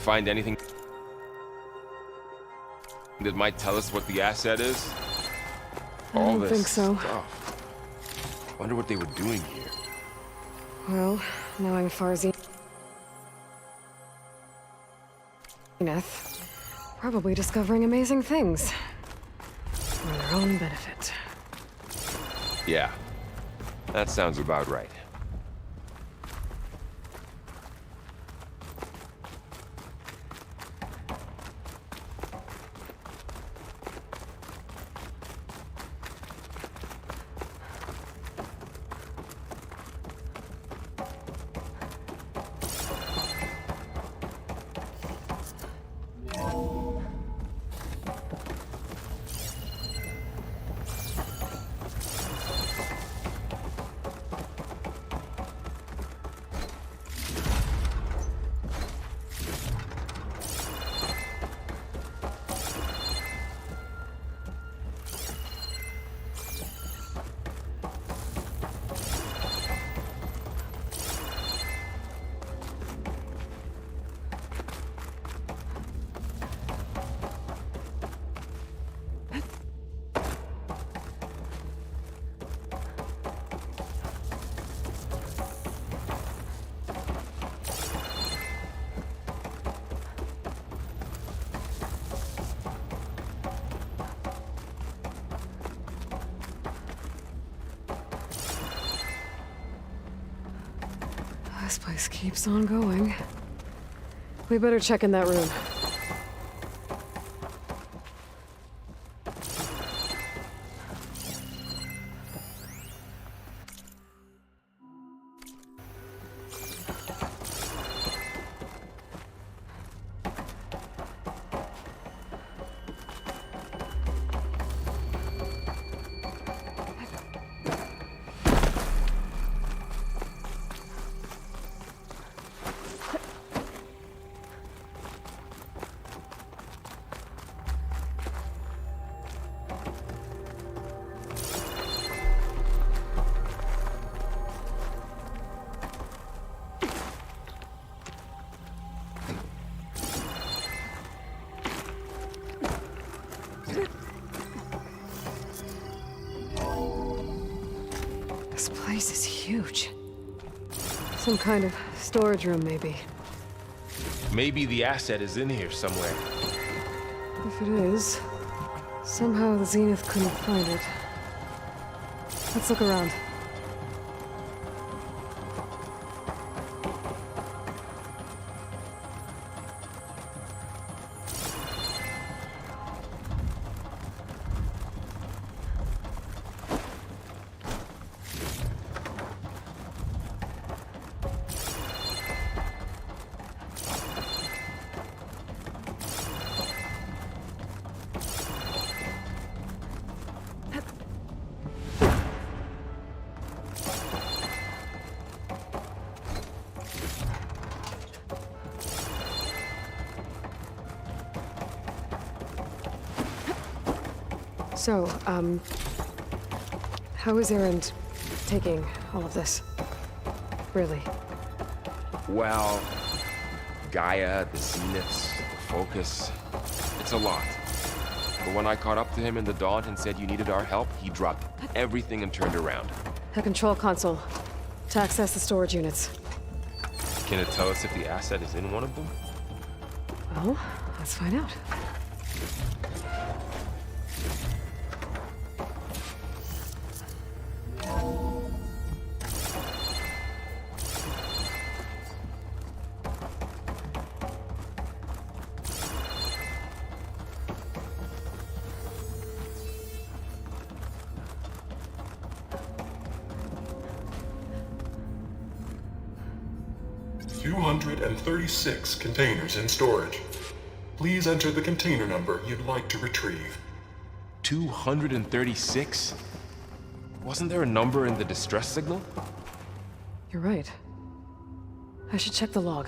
J: Find anything that might tell us what the asset is?
A: I don't think so.
J: Stuff. Wonder what they were doing here.
A: Well, knowing Farzi... probably discovering amazing things. For their own benefit.
J: Yeah, that sounds about right.
A: This place keeps on going. We better check in that room. This place is huge. Some kind of storage room, maybe.
J: Maybe the asset is in here somewhere.
A: If it is, somehow the Zenith couldn't find it. Let's look around. So, how is Erend taking all of this? Really?
J: Well, Gaia, the Zeniths, the Focus, it's a lot. But when I caught up to him in the Daunt and said you needed our help, he dropped everything and turned around.
A: A control console. To access the storage units.
J: Can it tell us if the asset is in one of them?
A: Well, let's find out.
O: $236 containers in storage. Please enter the container number you'd like to retrieve.
J: 236? Wasn't there a number in the distress signal?
A: You're right. I should check the log.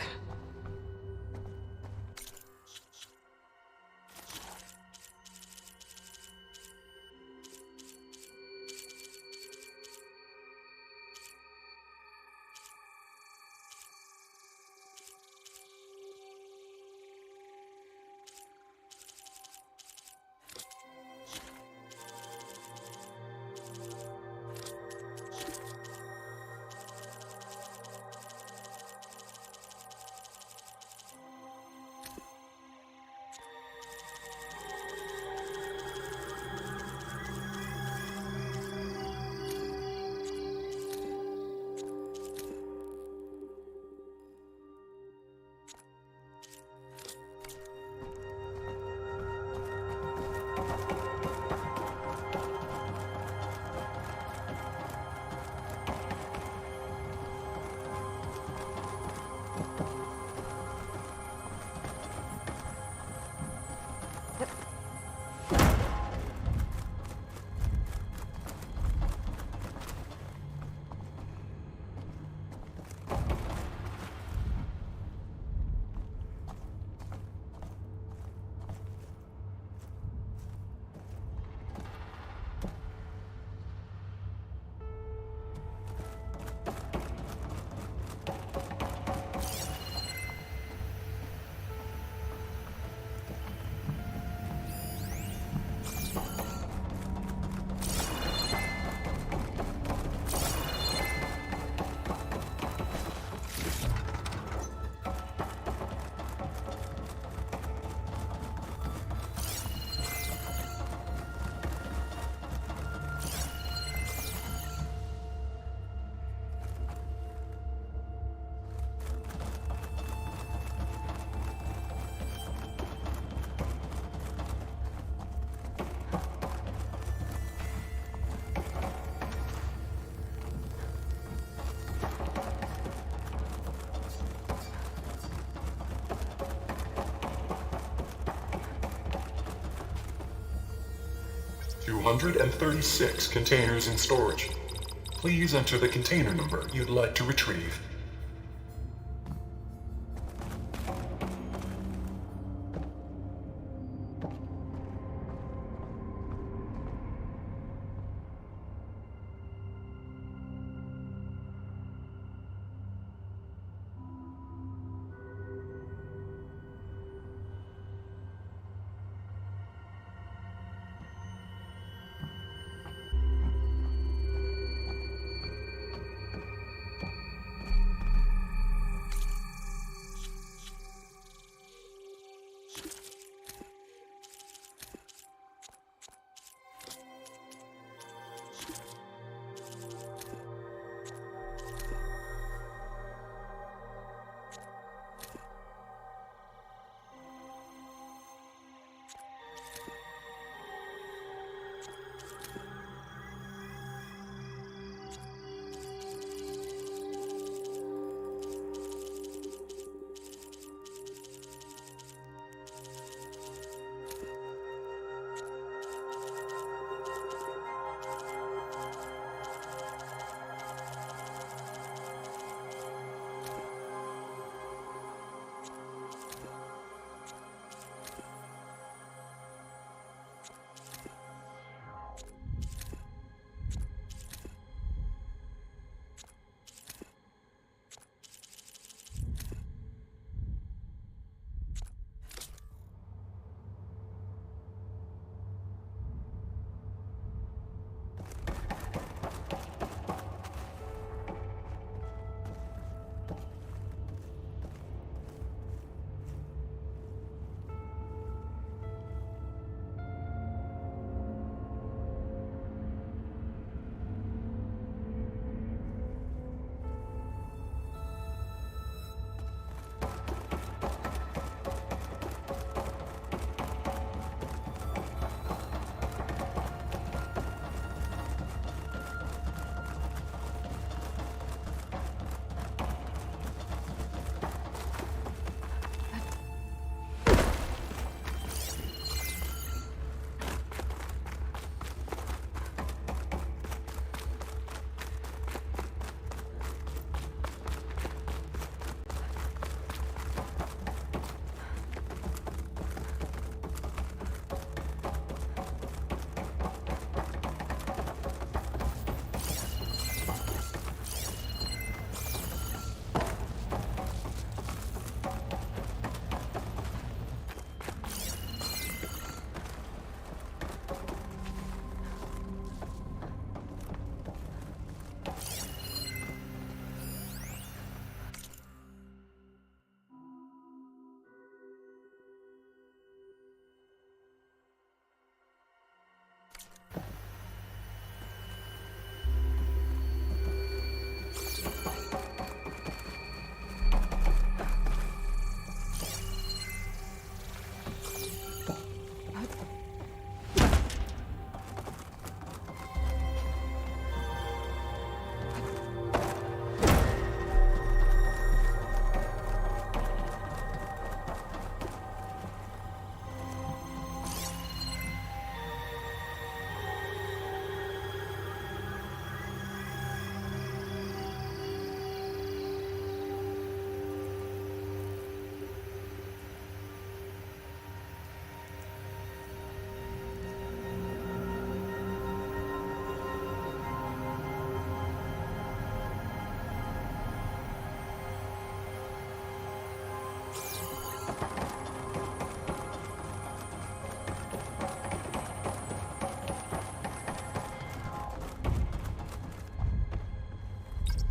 O: 236 containers in storage. Please enter the container number you'd like to retrieve.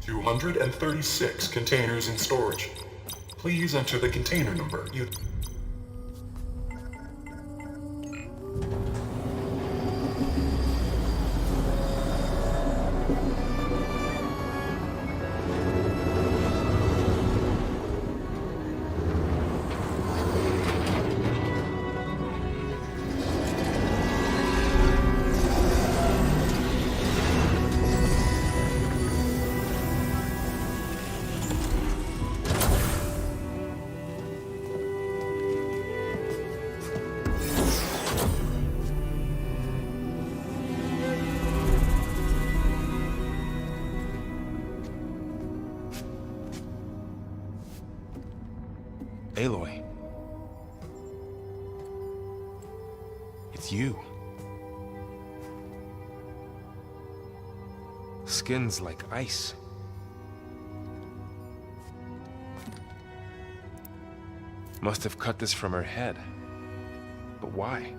O: Two 236 containers in storage. Please enter the container number you...
G: Aloy. It's you. Skin's like ice. Must have cut this from her head. But why?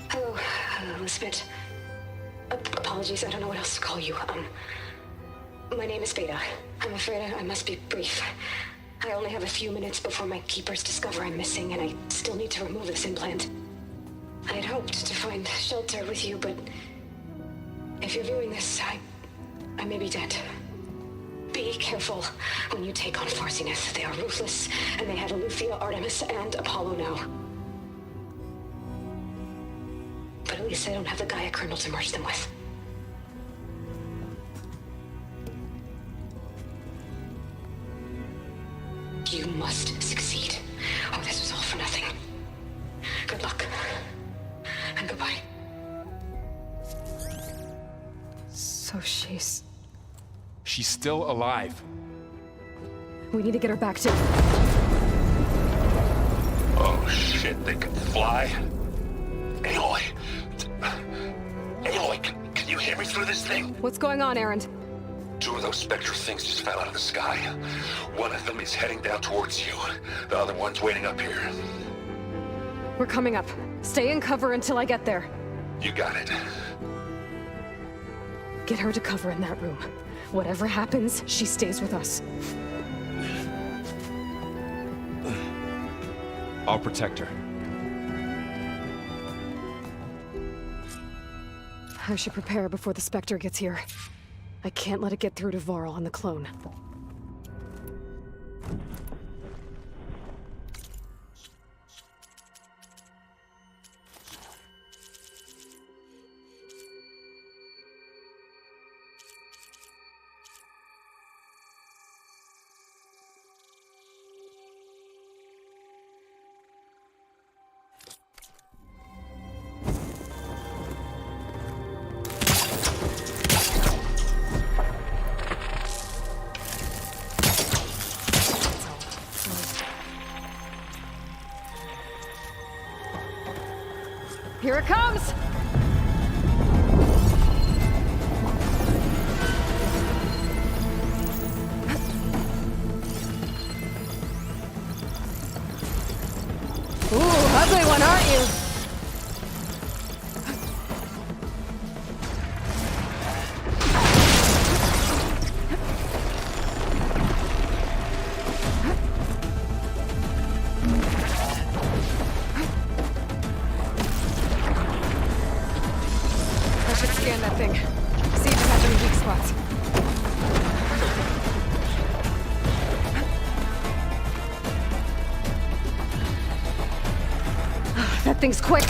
A: Hello, Elizabeth. Apologies, I don't know what else to call you. My name is Beta. I'm afraid I must be brief. I only have a few minutes before my keepers discover I'm missing, and I still need to remove this implant. I had hoped to find shelter with you, but if you're viewing this, I may be dead. Be careful when you take on Far Zenith. They are ruthless, and they have Eleuthia, Artemis, and Apollo now. But at least I don't have the Gaia kernel to merge them with. You must succeed, or this was all for nothing. Good luck. And goodbye. So she's
G: still alive.
A: We need to get her back to...
Q: Oh shit, they can fly? Aloy! Aloy, can you hear me through this thing?
A: What's going on, Erend?
Q: 2 of those Spectre things just fell out of the sky. One of them is heading down towards you. The other one's waiting up here.
A: We're coming up. Stay in cover until I get there.
Q: You got it.
A: Get her to cover in that room. Whatever happens, she stays with us.
G: I'll protect her.
A: I should prepare before the Spectre gets here. I can't let it get through to Varl and the clone. Here it comes! Ooh, ugly one, aren't you? Scan that thing. See if it has any weak spots. That thing's quick.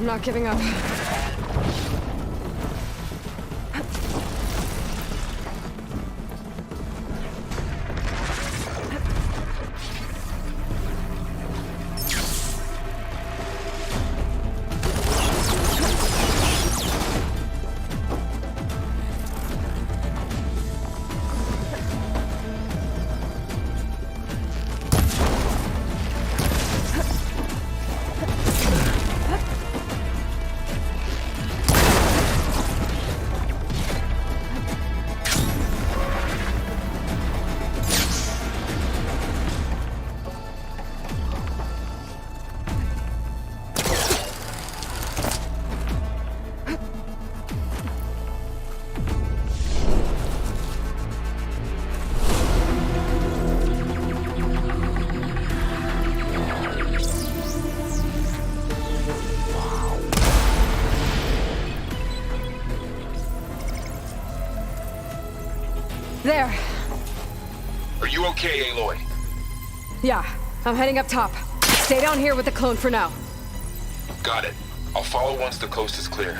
A: I'm not giving up. There.
J: Are you okay, Aloy?
A: Yeah, I'm heading up top. Stay down here with the clone for now.
J: Got it. I'll follow once the coast is clear.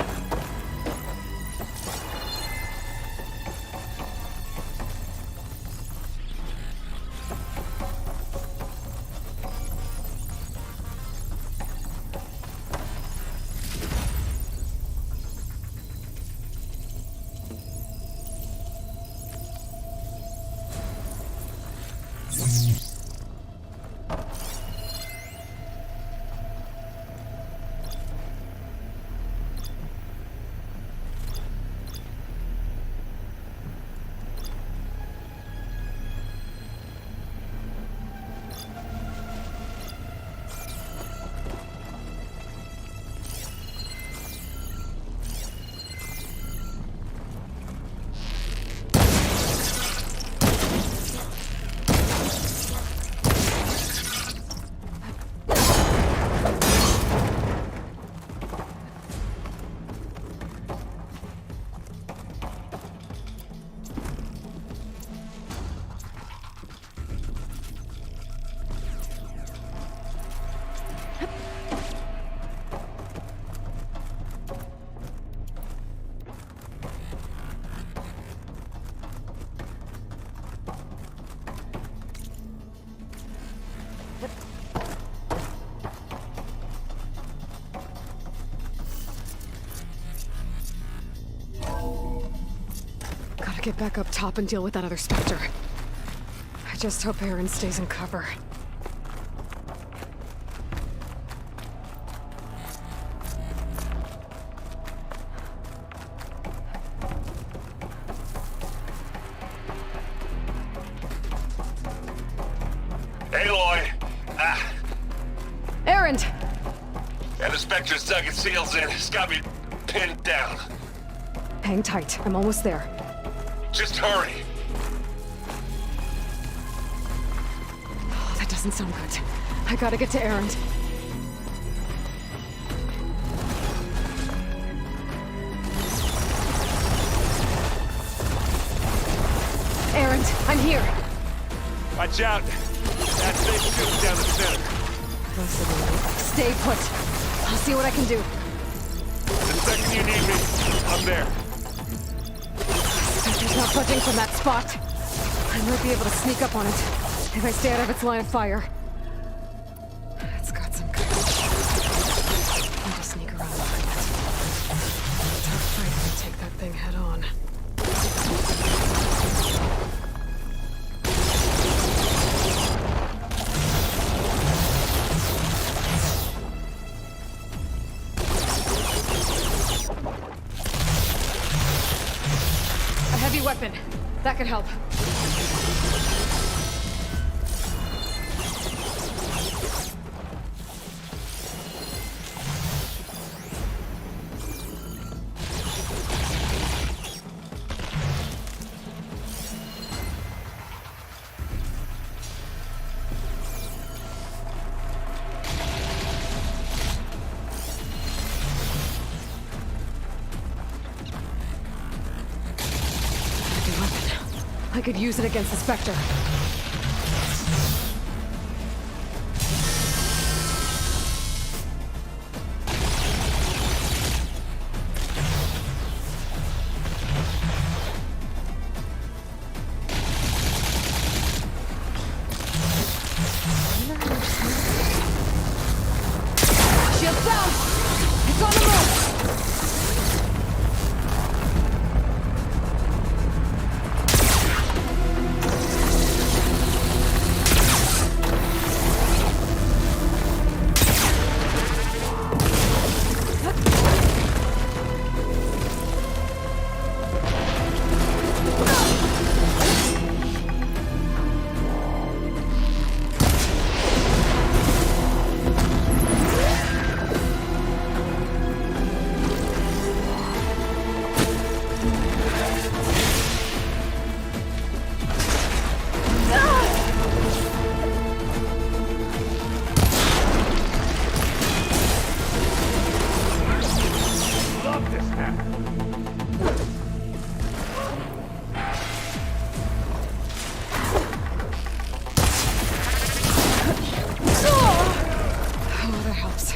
A: Gotta get back up top and deal with that other Spectre. I just hope Aaron stays in cover.
J: Aloy!
A: Aaron!
J: And the Spectre's dug its heels in. It's got me pinned down.
A: Hang tight. I'm almost there.
J: Just hurry.
A: Oh, that doesn't sound good. I gotta get to Aaron. Aaron, I'm here.
J: Watch out. That thing shoots down the center.
A: Stay put. I'll see what I can do.
J: The second you need me, I'm there.
A: Spectre's not budging from that spot. I might be able to sneak up on it if I stay out of its line of fire. It's got some good. Need to sneak around behind it. Tough fight if I take that thing head on. A heavy weapon. That could help. I could use it against the Spectre.
C: It's on the move!
A: Oh, that helps.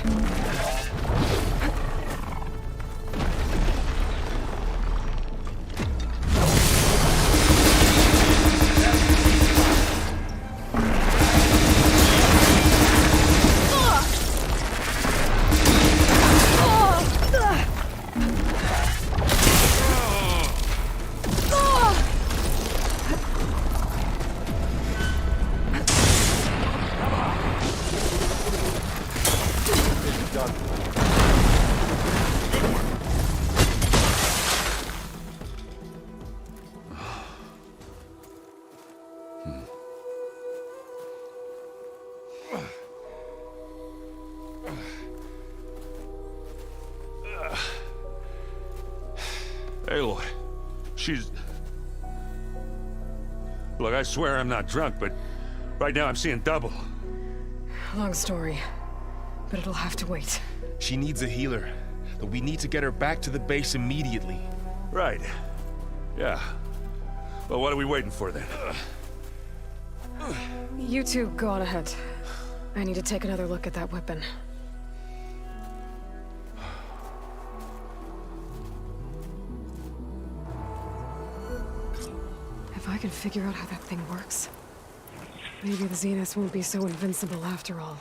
I: Aloy, she's... Look, I swear I'm not drunk, but right now I'm seeing double.
A: Long story, but it'll have to wait.
R: She needs a healer, but we need to get her back to the base immediately.
I: Right. Yeah. Well, what are we waiting for then?
A: You two go on ahead. I need to take another look at that weapon. If I can figure out how that thing works, maybe the Zeniths won't be so invincible after all.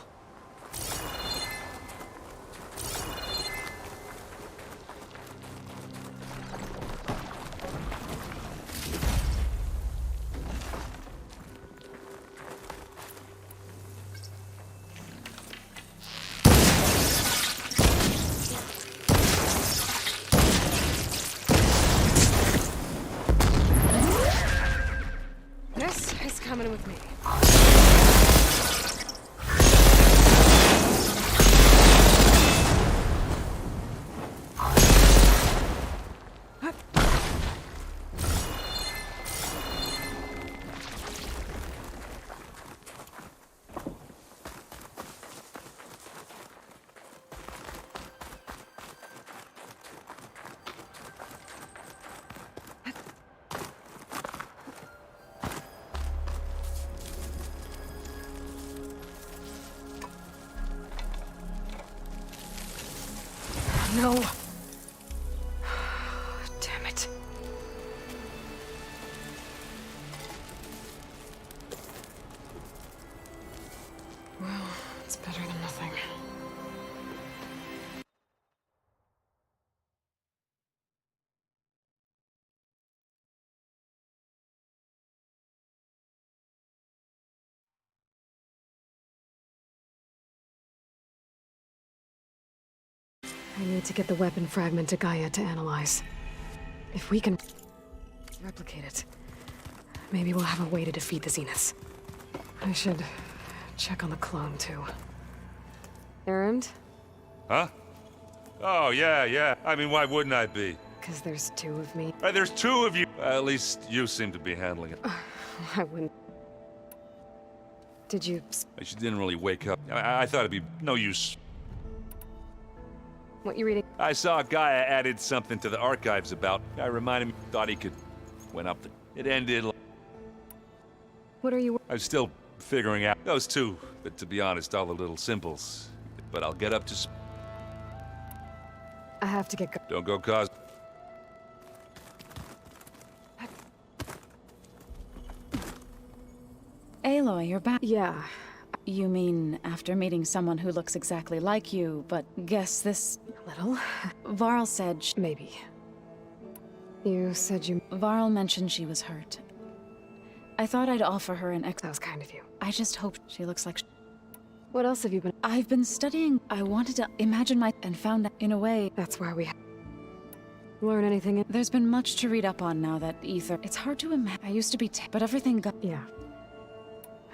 A: This is coming with me. No. Damn it. Well, it's better than nothing. I need to get the weapon fragment to Gaia to analyze. If we can replicate it, maybe we'll have a way to defeat the Zeniths. I should check on the clone, too. Errand?
I: Huh? Oh, yeah. I mean, why wouldn't I be?
A: Because there's two of me.
I: There's two of you! At least you seem to be handling it.
A: I wouldn't... Did you...
I: She didn't really wake up. I thought it'd be no use.
A: What you reading?
I: I saw Gaia added something to the archives about... I reminded me, thought he could... Went up the... It ended...
A: What are you...
I: I'm still figuring out those two, but to be honest, all the little symbols. But I'll get up to...
A: I have to get...
I: Don't go cause...
K: Aloy, you're back.
A: Yeah.
K: You mean after meeting someone who looks exactly like you, but guess this...
A: Little?
K: Varl said
A: Maybe. You said you...
K: Varl mentioned she was hurt. I thought I'd offer her an
A: That was kind of you.
K: I just hoped she looks like...
A: What else have you been...
K: I've been studying. I wanted to imagine and found out, in a way...
A: That's why we... Learn anything...
K: There's been much to read up on now that Ether... It's hard to imagine. I used to be but everything got...
A: Yeah.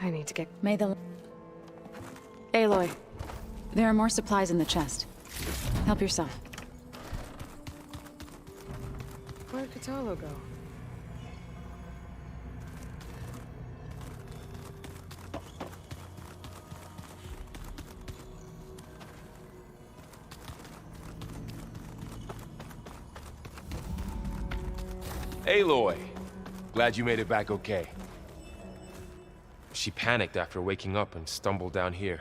A: I need to get...
K: May the... Aloy, there are more supplies in the chest. Help yourself.
A: Where'd Katalo go?
R: Aloy! Glad you made it back okay. She panicked after waking up and stumbled down here.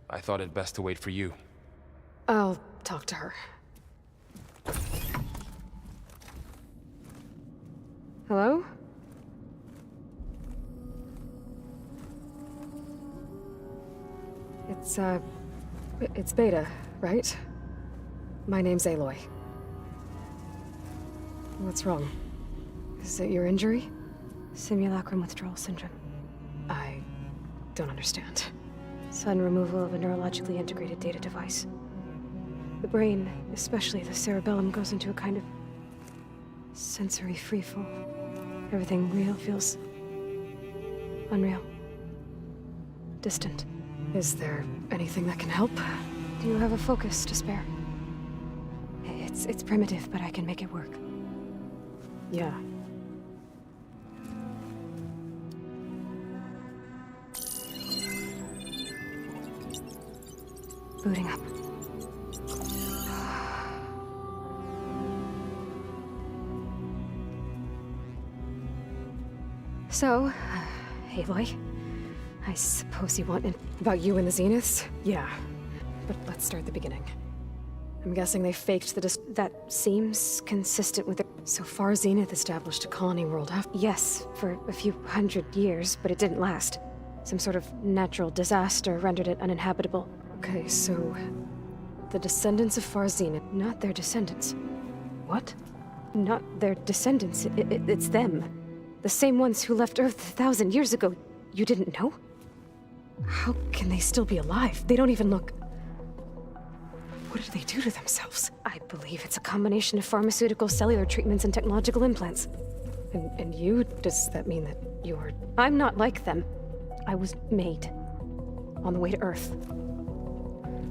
R: I thought it best to wait for you.
A: I'll talk to her. Hello? It's Beta, right? My name's Aloy. What's wrong? Is it your injury?
S: Simulacrum withdrawal syndrome.
A: I don't understand.
S: Sudden removal of a neurologically integrated data device. The brain, especially the cerebellum, goes into a kind of sensory freefall. Everything real feels unreal. Distant.
A: Is there anything that can help?
S: Do you have a focus to spare? It's primitive, but I can make it work.
A: Yeah.
S: Booting up. So, Aloy, I suppose you want
A: about you and the Zeniths? Yeah. But let's start at the beginning. I'm guessing they faked the
S: that seems consistent with it.
A: So far, Zenith established a colony world after.
S: Yes, for a few hundred years, but it didn't last. Some sort of natural disaster rendered it uninhabitable.
A: Okay, so the descendants of Far Zenith,
S: not their descendants.
A: What?
S: Not their descendants. It's them. The same ones who left Earth 1,000 years ago. You didn't know?
A: How can they still be alive? They don't even look... What did they do to themselves?
S: I believe it's a combination of pharmaceutical, cellular treatments, and technological implants.
A: And you? Does that mean that you're...
S: I'm not like them. I was made.
A: On the way to Earth.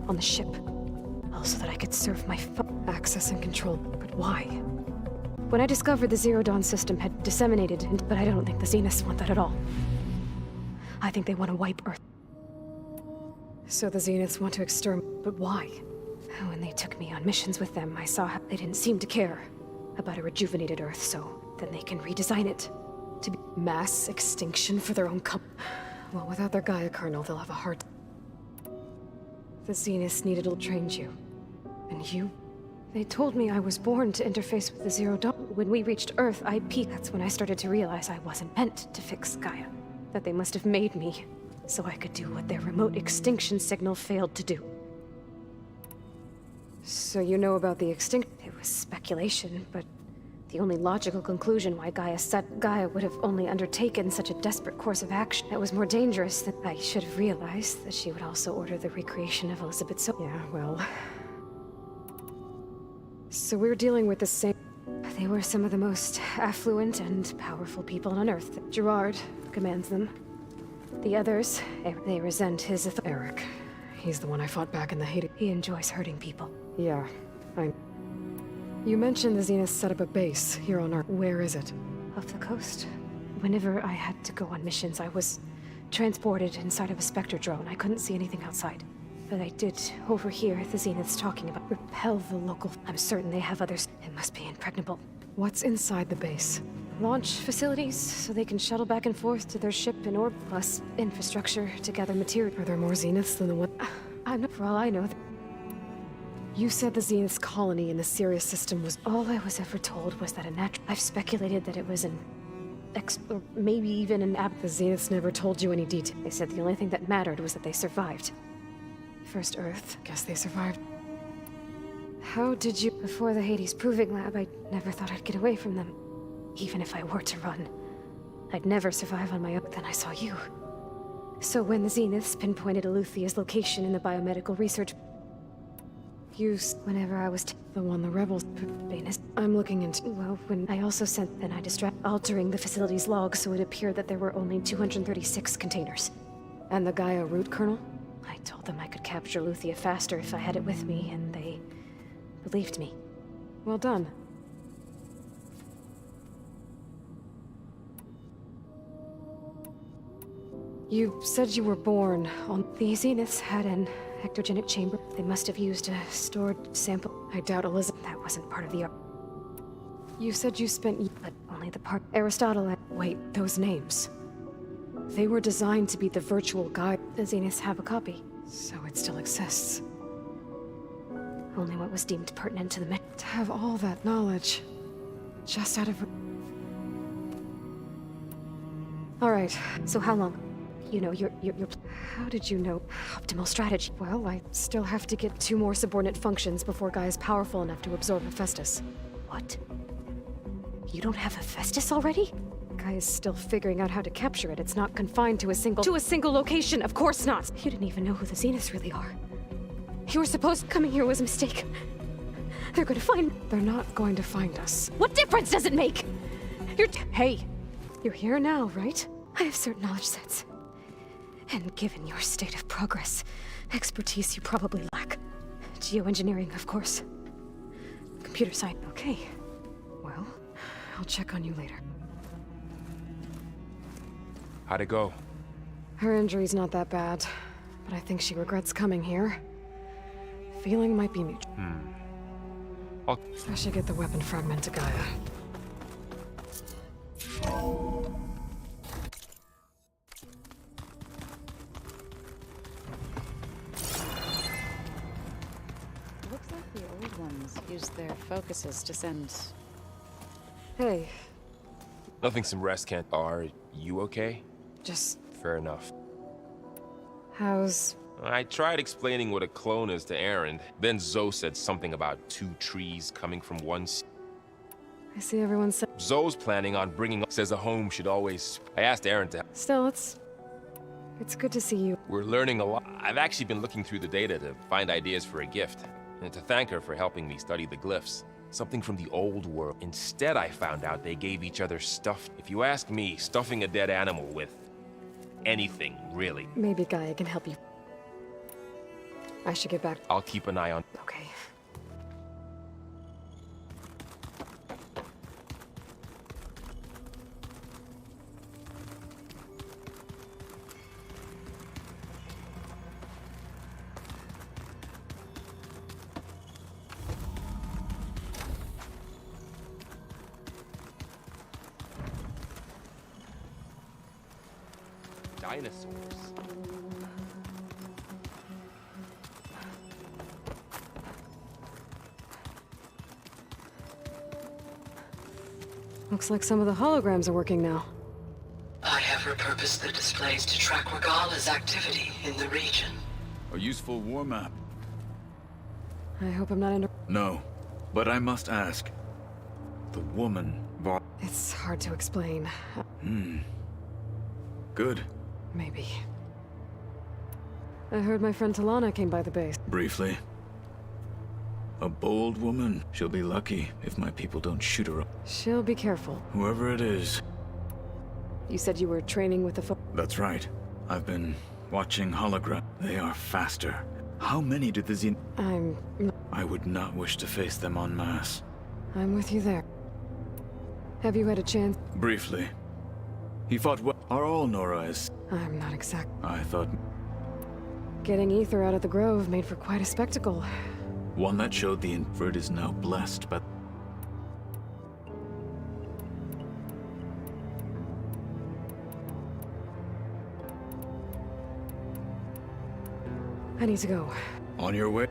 S: On the ship. All so that I could serve my
A: access and control. But why?
S: When I discovered the Zero Dawn system had disseminated, but I don't think the Zeniths want that at all. I think they want to wipe Earth.
A: So the Zeniths want to exterminate, but why?
S: When they took me on missions with them, I saw how they didn't seem to care about a rejuvenated Earth, so then they can redesign it to be
A: mass extinction for their own Well, without their Gaia kernel, they'll have a hard... The Zeniths needed to train you. And you?
S: They told me I was born to interface with the Zero Dawn. When we reached Earth, I peaked. That's when I started to realize I wasn't meant to fix Gaia. That they must have made me so I could do what their remote extinction signal failed to do.
A: So you know about the extinction?
S: It was speculation, but the only logical conclusion why Gaia would have only undertaken such a desperate course of action that was more dangerous than I should have realized that she would also order the recreation of Elizabeth so.
A: Yeah, well... So we're dealing with the same...
S: They were some of the most affluent and powerful people on Earth. Gerard commands them. The others, they resent his authority.
A: Eric. He's the one I fought back in the Haiti.
S: He enjoys hurting people.
A: Yeah, You mentioned the Zeniths set up a base here on Earth. Where is it?
S: Off the coast. Whenever I had to go on missions, I was transported inside of a Spectre drone. I couldn't see anything outside. But I did overhear the Zeniths talking about repel the local... I'm certain they have others. It must be impregnable.
A: What's inside the base?
S: Launch facilities, so they can shuttle back and forth to their ship in orbit, plus infrastructure to gather material.
A: Are there more Zeniths than the one...
S: I'm not... For all I know...
A: You said the Zeniths colony in the Sirius system was...
S: All I was ever told was that a natural... I've speculated that it was an or maybe even an The Zeniths never told you any detail. They said the only thing that mattered was that they survived. First Earth, guess they survived. How did you... Before the Hades Proving Lab, I never thought I'd get away from them. Even if I were to run. I'd never survive on my own. Then I saw you. So when the Zeniths pinpointed Eluthia's location in the biomedical research... used whenever I was the one the rebels... I'm looking into... Well, when I also sent... Then I altering the facility's log so it appeared that there were only 236 containers. And the Gaia root kernel? I told them I could capture Luthia faster if I had it with me, and they... believed me. Well done. You said you were born on... The Zeniths had an ectogenic chamber. They must have used a stored sample. I doubt Elizabeth... That wasn't part of the... You said you spent... But only the part... Aristotle and... Wait, those names. They were designed to be the virtual guide. The Zeniths have a copy, so it still exists. Only what was deemed pertinent to the mission. To have all that knowledge, just out of... All right, so how long? You know, your... How did you know? Optimal strategy. Well, I still have to get 2 more subordinate functions before Gaia's powerful enough to absorb Hephaestus. What? You don't have Hephaestus already? Gaia's still figuring out how to capture it. It's not confined to a single location. Of course not. You didn't even know who the Zeniths really are. You were supposed coming here was a mistake. They're gonna find... They're not going to find us. What difference does it make? Hey, you're here now, right? I have certain knowledge sets. And given your state of progress, expertise you probably lack. Geoengineering, of course. Computer science. Okay. Well, I'll check on you later.
J: How'd it go?
A: Her injury's not that bad, but I think she regrets coming here. Feeling might be mutual. I should get the weapon fragment to Gaia.
K: Looks like the old ones used their focuses to send...
A: Hey.
J: Nothing some rest can't... Are you okay?
A: Just...
J: Fair enough.
A: How's...
J: I tried explaining what a clone is to Aaron. Then Zoe said something about 2 trees coming from one...
A: I see everyone said...
J: Zoe's planning on bringing... Says a home should always... I asked Aaron to...
A: Still, it's good to see you.
J: We're learning a lot. I've actually been looking through the data to find ideas for a gift. And to thank her for helping me study the glyphs. Something from the old world. Instead, I found out they gave each other stuff. If you ask me, stuffing a dead animal with... anything, really.
A: Maybe Gaia can help you. I should get back.
J: I'll keep an eye on...
A: Okay.
J: Dinosaurs.
A: Looks like some of the holograms are working now.
N: I have repurposed the displays to track Regala's activity in the region.
L: A useful war map.
A: I hope I'm not
L: No, but I must ask. The woman...
A: It's hard to explain.
L: Good.
A: Maybe. I heard my friend Talana came by the base.
L: Briefly. A bold woman. She'll be lucky if my people don't shoot her up.
A: She'll be careful.
L: Whoever it is.
A: You said you were training with the
L: That's right. I've been watching hologram. They are faster. How many do the Zen... I would not wish to face them en masse.
A: I'm with you there. Have you had a chance?
L: Briefly. He fought well. Are all Norais?
A: I'm not exact.
L: I thought...
A: Getting Ether out of the grove made for quite a spectacle.
L: One that showed the invert is now blessed, but...
A: I need to go.
L: On your way?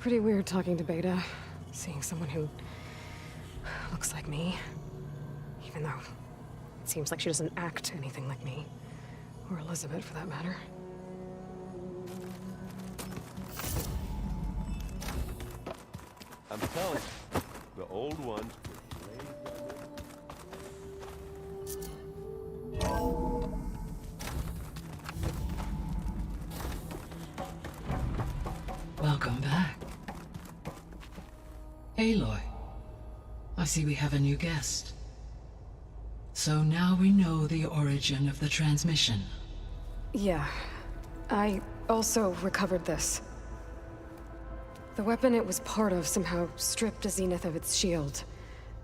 A: Pretty weird talking to Beta, seeing someone who looks like me. Even though it seems like she doesn't act anything like me. Or Elizabeth, for that matter.
M: I'm telling you, the old ones
N: Welcome back. Aloy, I see we have a new guest. So now we know the origin of the transmission.
A: Yeah. I also recovered this. The weapon it was part of somehow stripped a Zenith of its shield,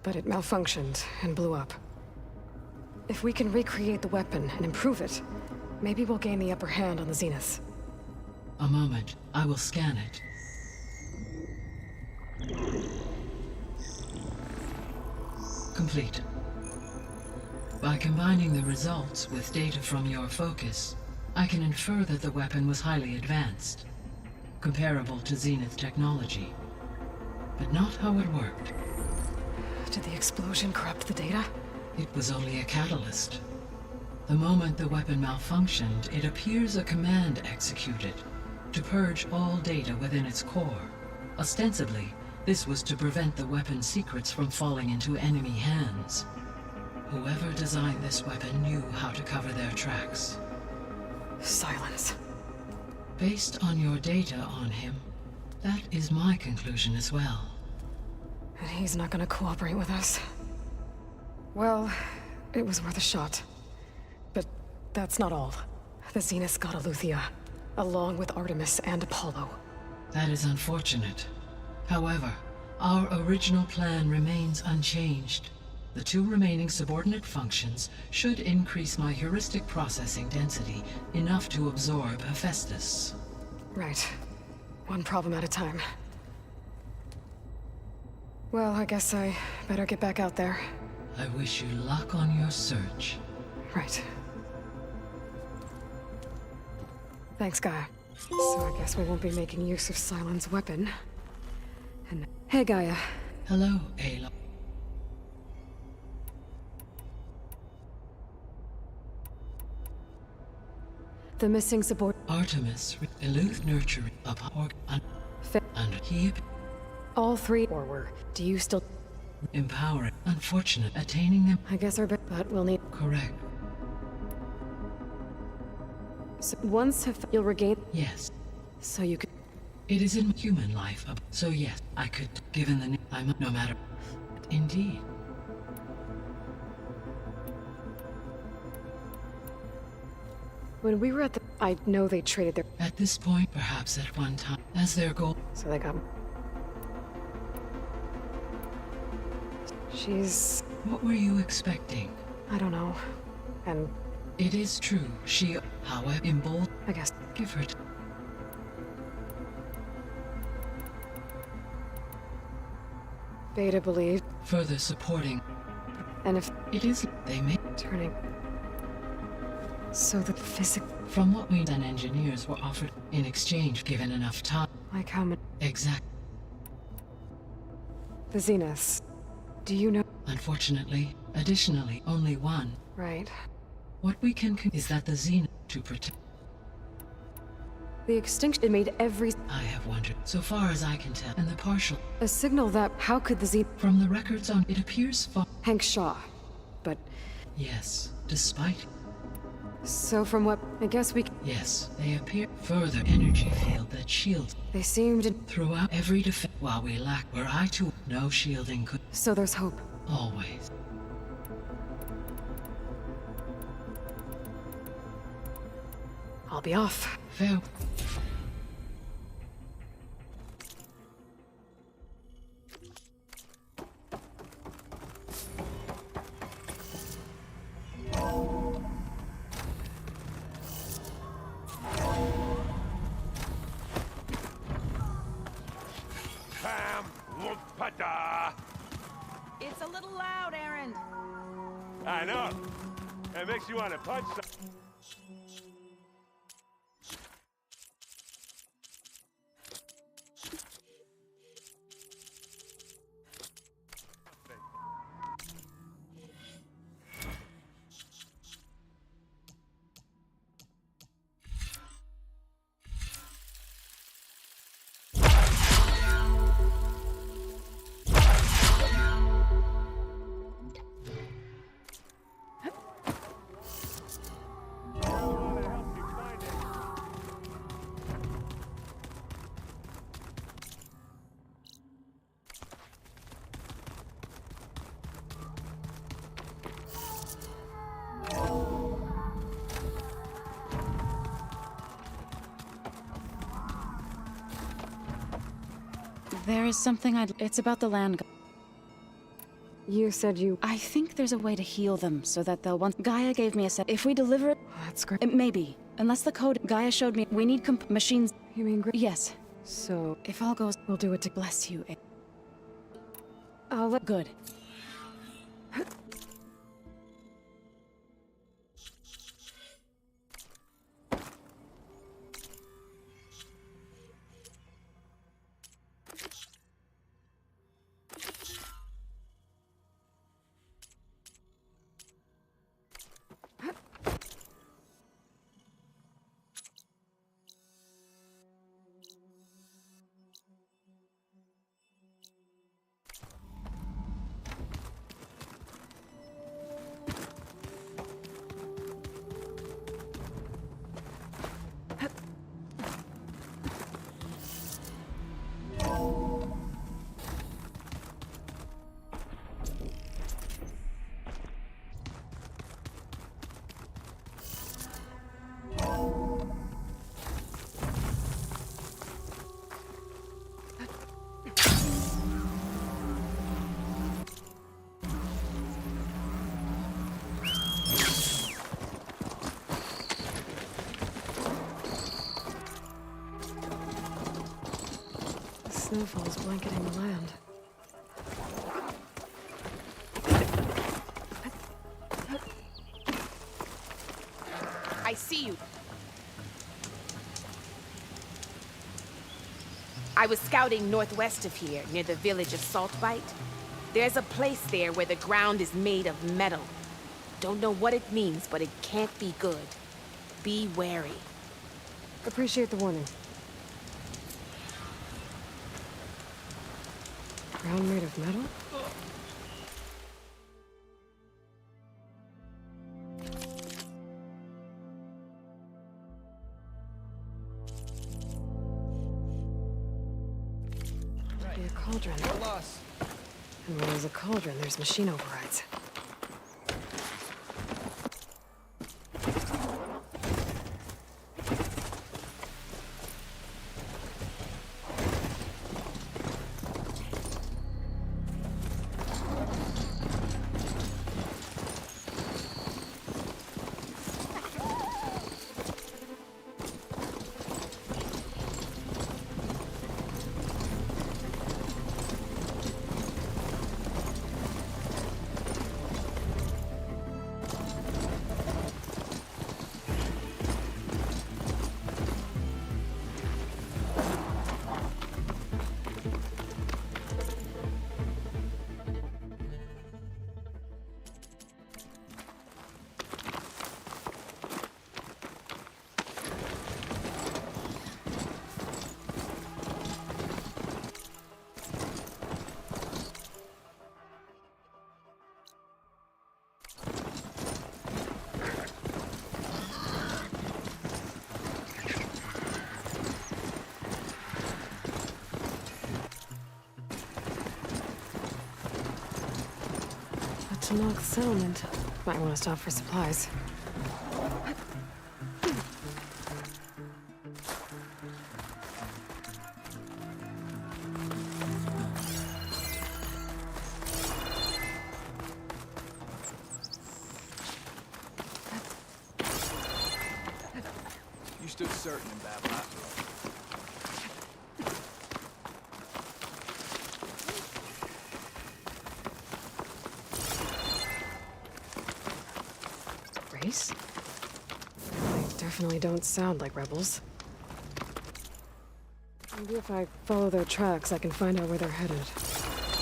A: but it malfunctioned and blew up. If we can recreate the weapon and improve it, maybe we'll gain the upper hand on the Zeniths.
N: A moment, I will scan it. Complete. By combining the results with data from your focus, I can infer that the weapon was highly advanced, comparable to Zenith technology, but not how it worked.
A: Did the explosion corrupt the data?
N: It was only a catalyst. The moment the weapon malfunctioned, it appears a command executed to purge all data within its core. Ostensibly, this was to prevent the weapon's secrets from falling into enemy hands. Whoever designed this weapon knew how to cover their tracks.
A: Silence.
N: Based on your data on him, that is my conclusion as well.
A: And he's not gonna cooperate with us. Well, it was worth a shot. But that's not all. The Zeniths got Eleuthia, along with Artemis and Apollo.
N: That is unfortunate. However, our original plan remains unchanged. The 2 remaining subordinate functions should increase my heuristic processing density enough to absorb Hephaestus.
A: Right. One problem at a time. Well, I guess I better get back out there.
N: I wish you luck on your search.
A: Right. Thanks, Gaia. So I guess we won't be making use of Sylens' weapon. And hey, Gaia.
N: Hello, Aloy.
A: The missing
N: Artemis, Eluth nurturing upon and he
A: all 3 or were. Do you still
N: empowering? Unfortunate attaining them.
A: I guess our but we'll need
N: correct.
A: So once you'll regain.
N: Yes.
A: So you could.
N: It is in human life. So yes, I could. Given the I'm no matter. Indeed.
A: When we were at the, I know they traded their.
N: At this point, perhaps at one time, as their goal.
A: So they got. She's.
N: What were you expecting?
A: I don't know. And.
N: It is true. She, however, emboldened.
A: I guess.
N: Give her.
A: Beta believed.
N: Further supporting.
A: And if
N: it is, they may
A: turning. So the physics.
N: From what we and engineers were offered in exchange, given enough time.
A: Like how many?
N: Exact.
A: The Zeniths. Do you know?
N: Unfortunately, additionally, only 1.
A: Right.
N: What we can is that the Zenith to protect.
A: The extinction made every.
N: I have wondered, so far as I can tell, and the partial.
A: A signal that how could the Zenith?
N: From the records on, it appears far.
A: Hank Shaw, but.
N: Yes, despite.
A: So from what I guess we.
N: Yes, they appear further energy field that shields.
A: They seemed
N: throughout every defense. While we lack, were I to no shielding could.
A: So there's hope.
N: Always.
A: I'll be off.
N: Fair.
H: It's a little loud, Aaron.
R: I know. It makes you want to punch some.
K: There is something It's about the land.
S: You said you...
K: I think there's a way to heal them so that they'll want... Gaia gave me a set. If we deliver it...
S: That's great.
K: Maybe. Unless the code Gaia showed me. We need machines.
S: You mean great?
K: Yes.
S: So...
K: If all goes...
S: We'll do it to...
K: Bless you.
S: I'll let...
K: Good.
S: Snowfall's blanketing the land.
H: I see you. I was scouting northwest of here, near the village of Saltbite. There's a place there where the ground is made of metal. Don't know what it means, but it can't be good. Be wary.
S: Appreciate the warning. Ground made of metal? Might be a cauldron. And where there's a cauldron, there's machine overrides. To knock settlement. Might want to stop for supplies.
T: You stood certain in battle after all.
S: Race? They definitely don't sound like rebels. Maybe if I follow their tracks, I can find out where they're headed.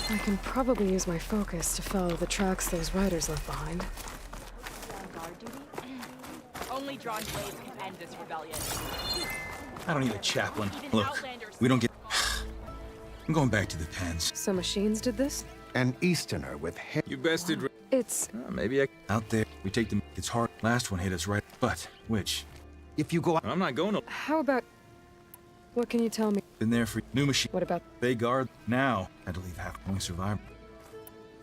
S: I can probably use my focus to follow the tracks those riders left behind.
U: Only drawn blades can end this rebellion.
V: I don't need a chaplain. Look, we don't get... I'm going back to the pens.
S: So machines did this?
W: An Easterner with hair.
V: You bested...
S: It's...
V: maybe I... Out there, we take them... It's hard. Last one hit us right... But, which?
W: If you go...
V: I'm not going to...
S: How about... What can you tell me?
V: Been there for... New machine.
S: What about...
V: They guard... Now. Had to leave half. Only survived.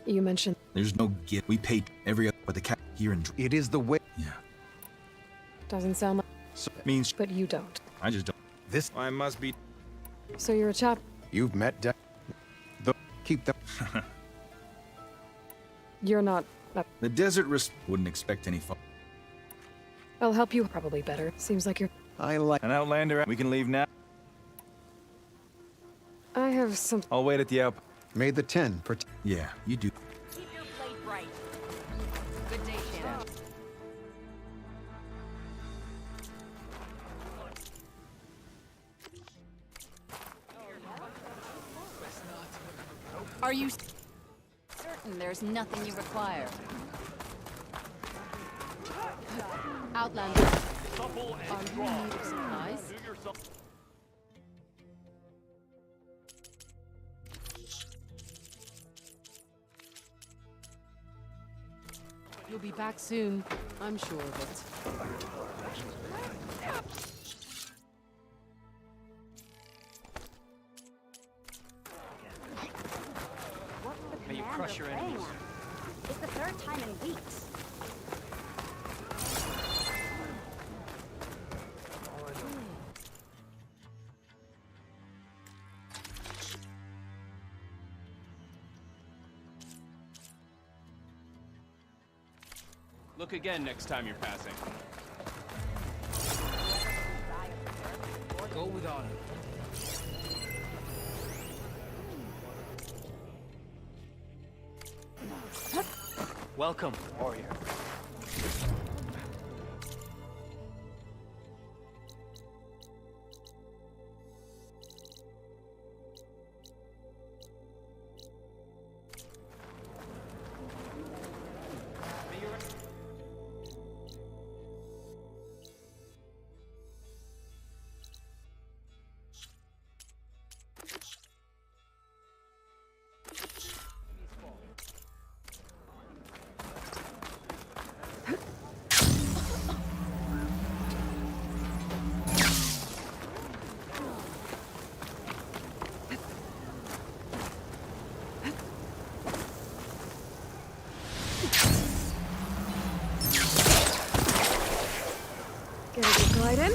S: You mentioned...
V: There's no gift. We paid every other... But the cat here in...
W: It is the way...
V: Yeah.
S: Doesn't sound like...
V: So, means...
S: But you don't.
V: I just don't...
W: This...
V: I must be...
S: So you're a chap...
W: You've met keep them.
A: You're not...
V: The desert wouldn't expect any fun.
A: I'll help you. Probably better. Seems like you're...
V: I like an outlander. We can leave now.
A: I have some...
V: I'll wait at the out.
W: May the 10
V: Yeah, you do.
U: Keep your blade bright. Good day, Shadow.
C: Are you certain there's nothing you require? Outlander. Are you in need of supplies? You'll be back soon. I'm sure of it.
D: May you crush your enemies. It's the third time in weeks.
T: Look again next time you're passing. Go with honor. Welcome, warrior.
A: Get a good glide in.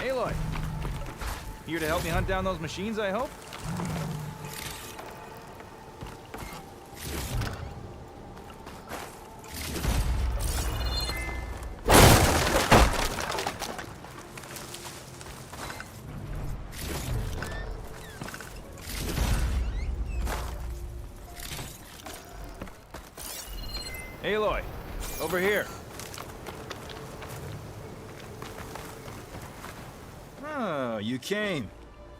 V: Aloy! Here to help me hunt down those machines, I hope? Aloy! Over here! Oh, you came.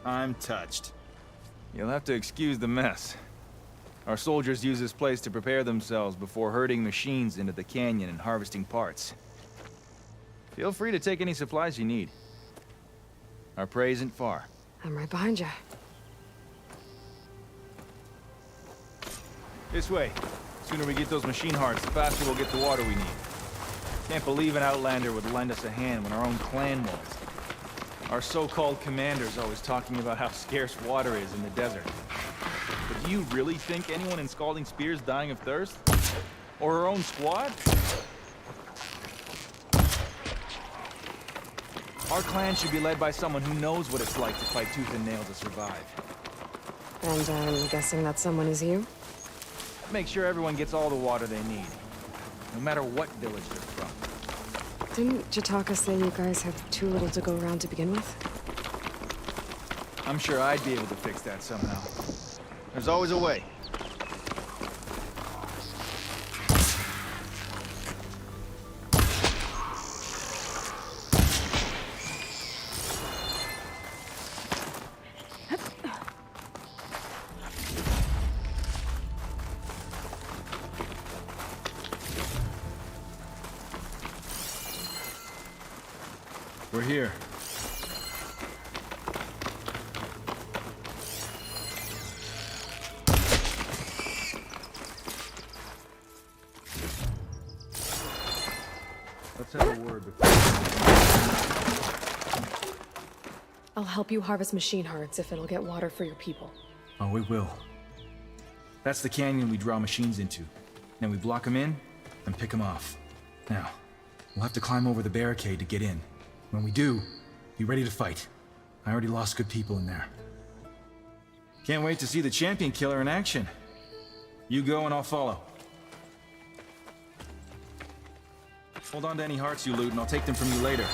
V: I'm touched. You'll have to excuse the mess. Our soldiers use this place to prepare themselves before herding machines into the canyon and harvesting parts. Feel free to take any supplies you need. Our prey isn't far.
A: I'm right behind you.
V: This way. Sooner we get those machine hearts, the faster we'll get the water we need. Can't believe an outlander would lend us a hand when our own clan won't. Our so-called commander's always talking about how scarce water is in the desert. But do you really think anyone in Scalding Spear's dying of thirst? Or her own squad? Our clan should be led by someone who knows what it's like to fight tooth and nail to survive.
A: And I'm guessing that someone is you?
V: Make sure everyone gets all the water they need. no matter what village they're from.
A: Didn't Jataka say you guys have too little to go around to begin with?
V: I'm sure I'd be able to fix that somehow. There's always a way. We're here. Let's have a word before.
A: I'll help you harvest machine hearts if it'll get water for your people.
V: Oh, it will. That's the canyon we draw machines into. Then we block them in and pick them off. Now, we'll have to climb over the barricade to get in. When we do, be ready to fight. I already lost good people in there. Can't wait to see the champion killer in action. You go and I'll follow. Hold on to any hearts you loot and I'll take them from you later.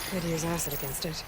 A: Could use acid against it.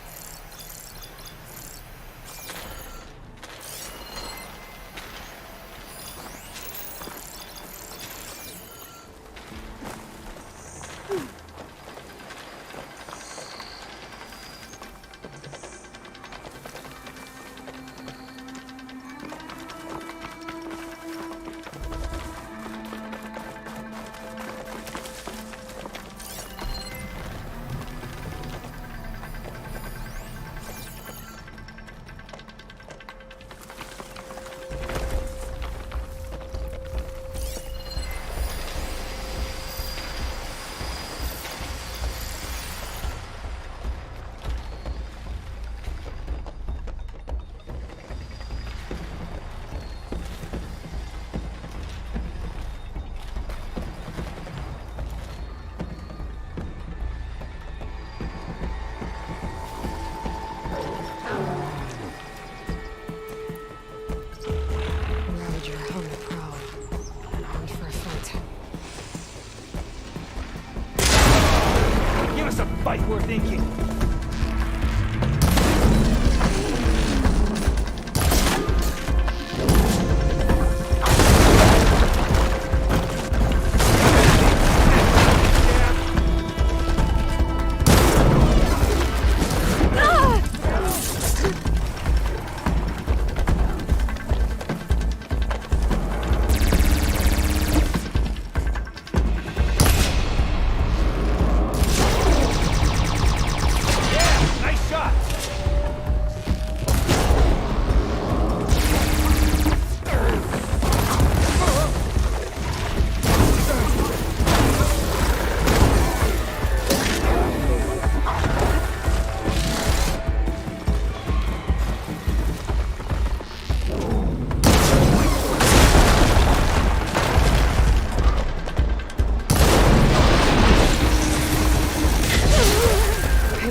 V: Fight worth thinking.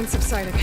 A: Subsided.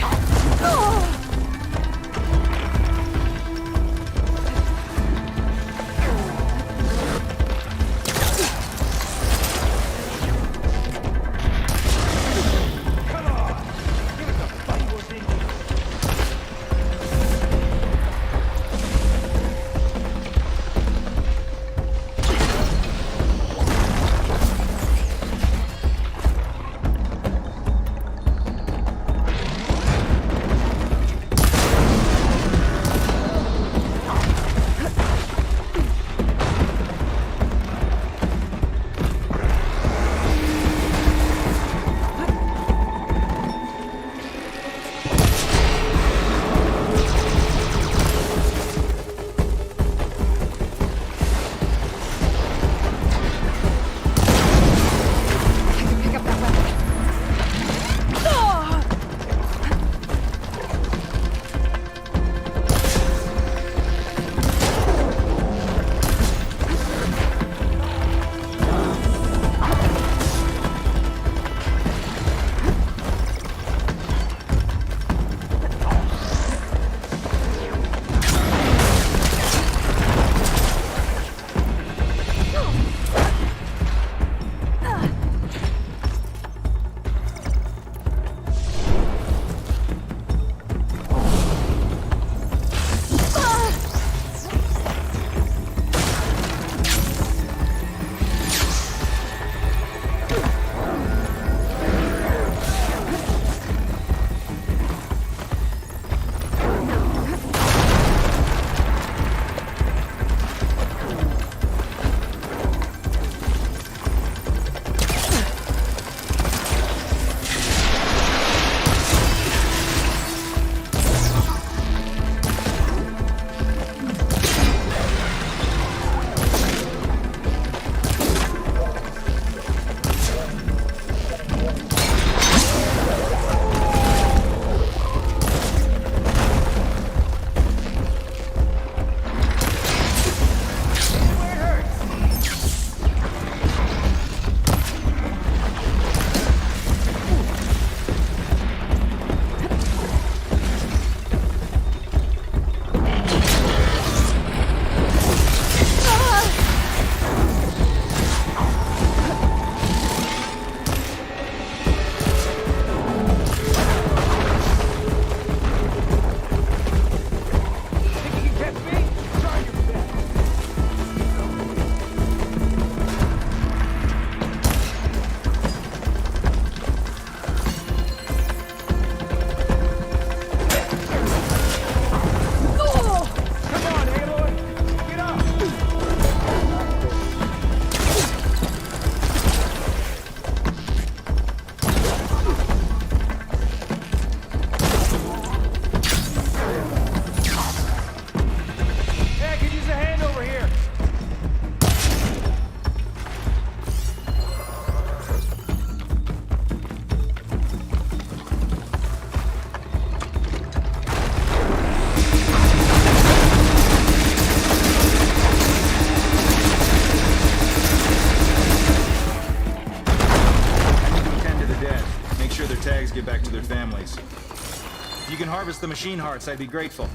V: families. If you can harvest the machine hearts, I'd be grateful.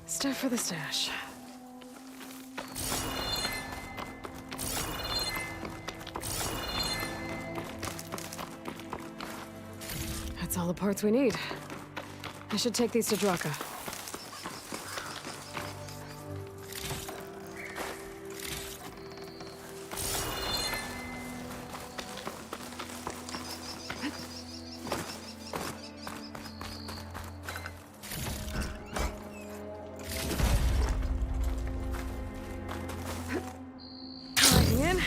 A: Stuff for the stash. That's all the parts we need. I should take these to Draka. In.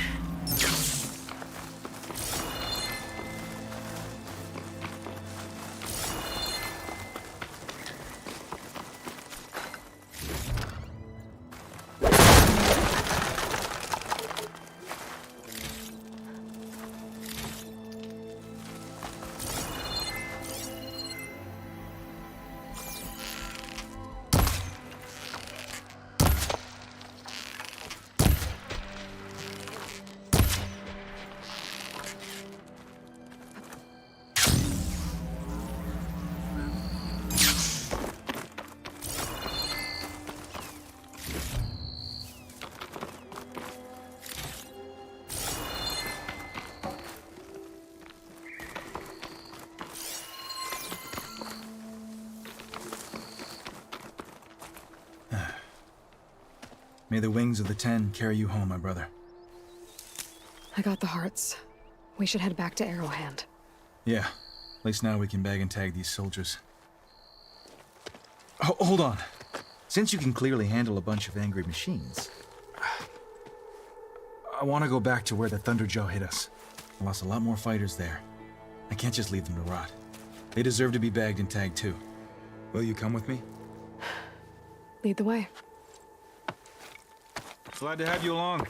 V: May the wings of the Ten carry you home, my brother.
A: I got the hearts. We should head back to Arrowhand.
V: Yeah. At least now we can bag and tag these soldiers. Hold on. Since you can clearly handle a bunch of angry machines, I want to go back to where the Thunderjaw hit us. I lost a lot more fighters there. I can't just leave them to rot. They deserve to be bagged and tagged too. Will you come with me?
A: Lead the way.
V: Glad to have you along.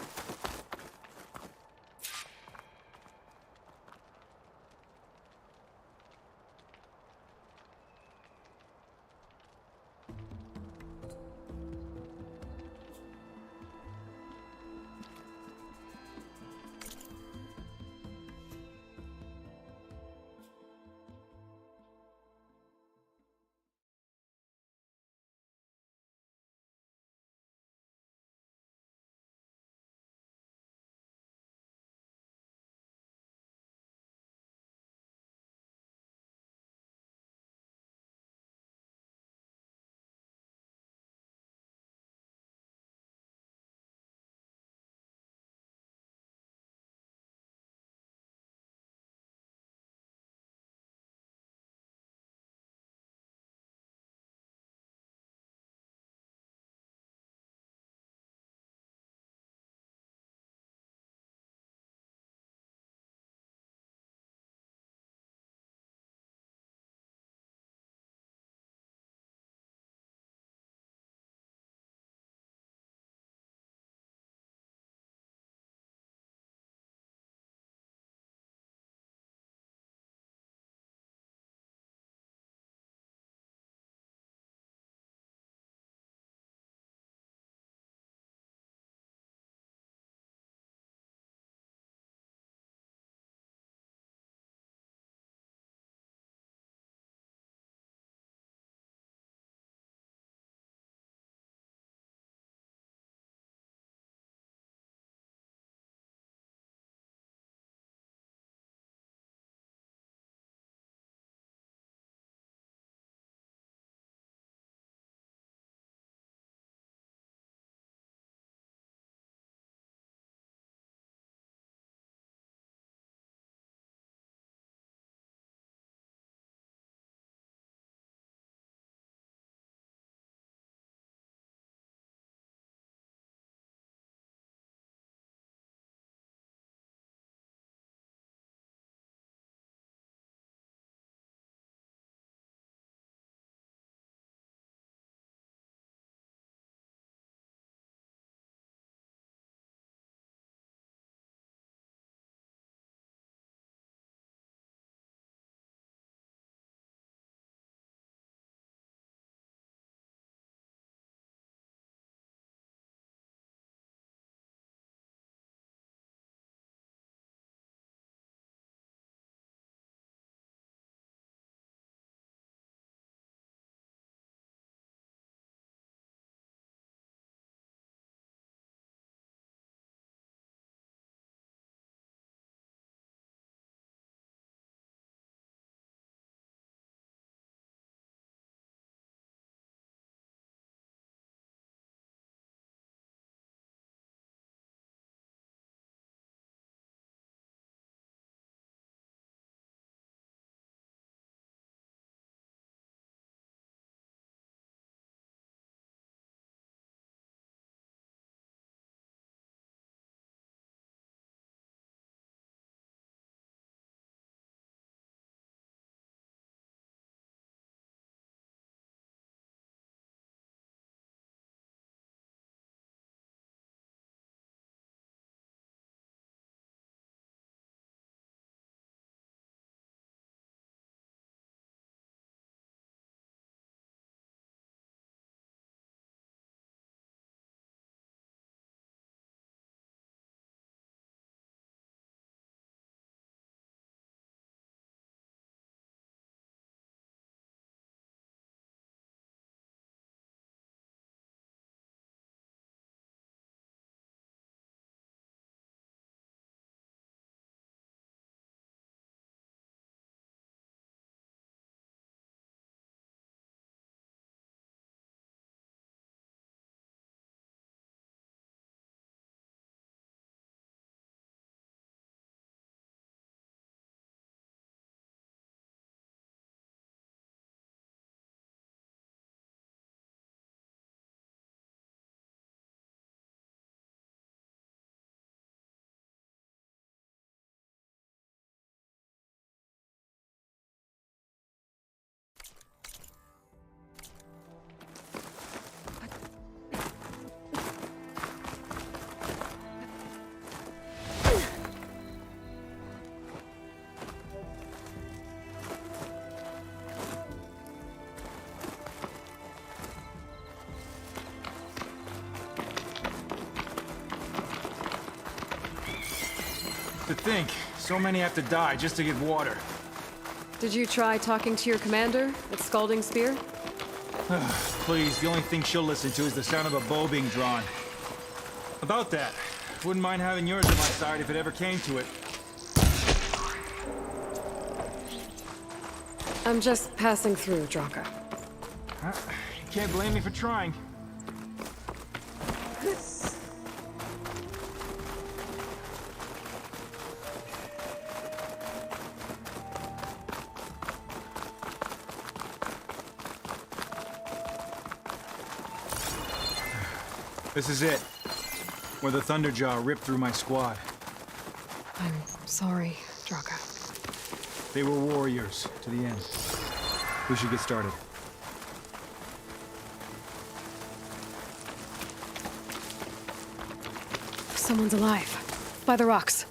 V: To think, so many have to die just to get water.
A: Did you try talking to your commander at Scalding Spear?
V: Please, the only thing she'll listen to is the sound of a bow being drawn. About that, wouldn't mind having yours at my side if it ever came to it.
A: I'm just passing through, Draka.
V: You can't blame me for trying. This is it. Where the Thunderjaw ripped through my squad.
A: I'm sorry, Draka.
V: They were warriors to the end. We should get started.
A: Someone's alive. By the rocks.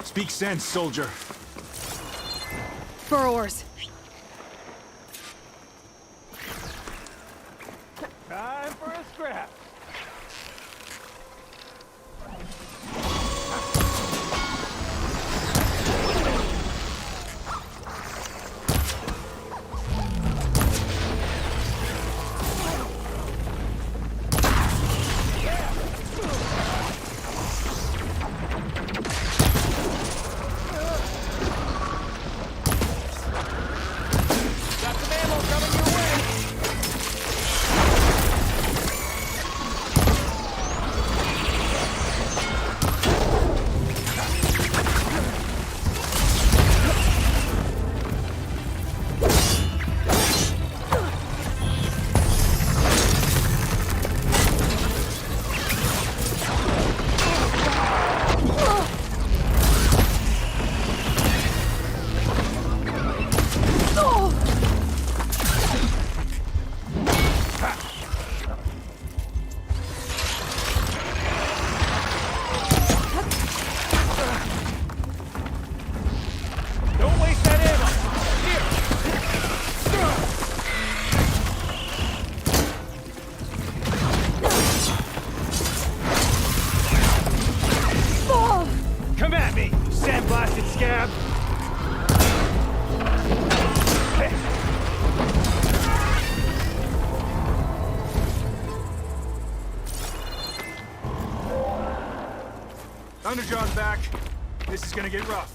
V: Speak sense, soldier.
A: For oars.
V: Time for a scrap. Scab! Thunderjaw's back. This is gonna get rough.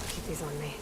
A: Keep these on me.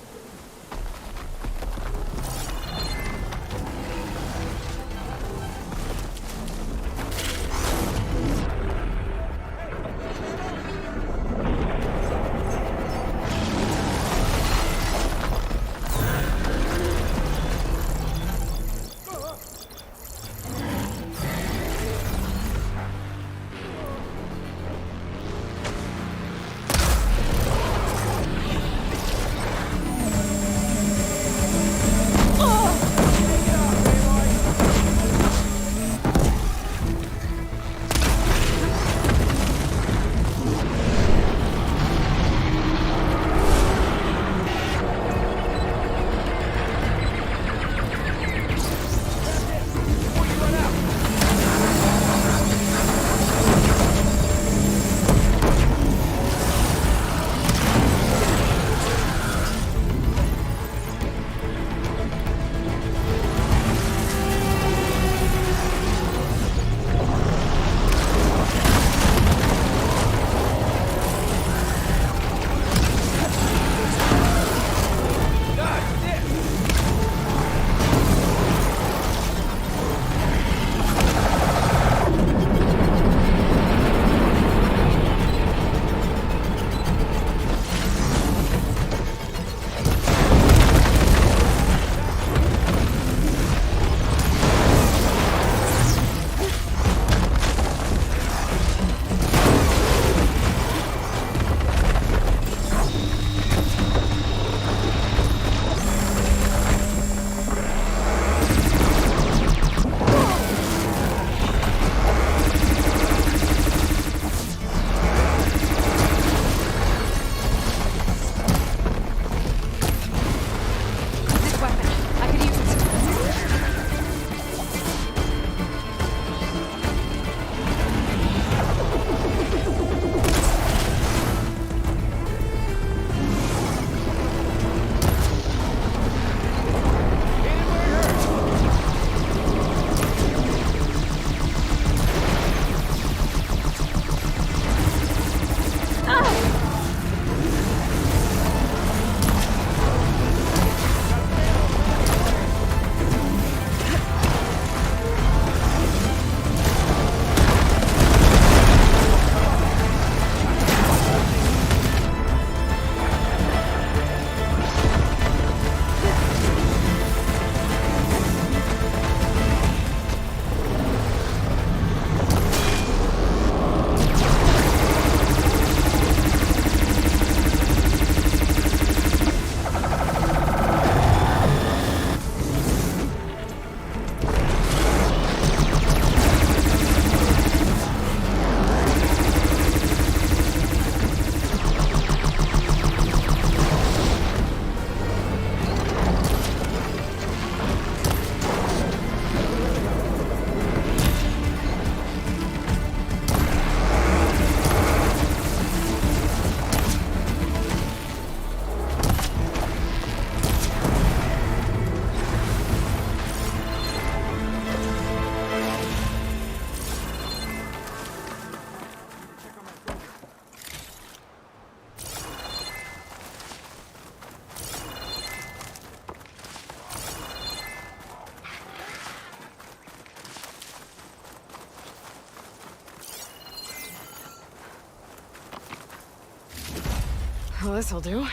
A: Well, this'll do.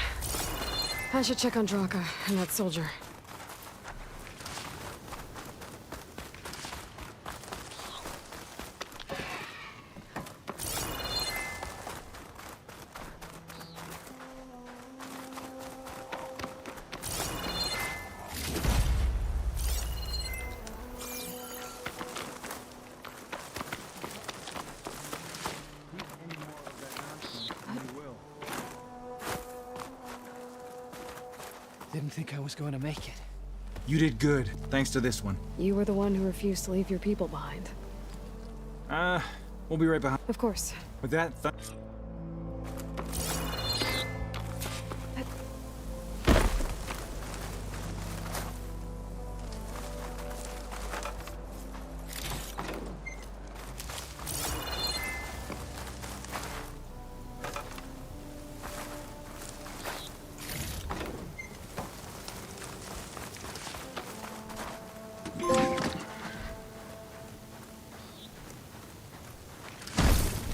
A: I should check on Draka and that soldier.
B: Didn't think I was going to make it.
V: You did good, thanks to this one.
A: You were the one who refused to leave your people behind.
V: We'll be right behind.
A: Of course.
V: With that,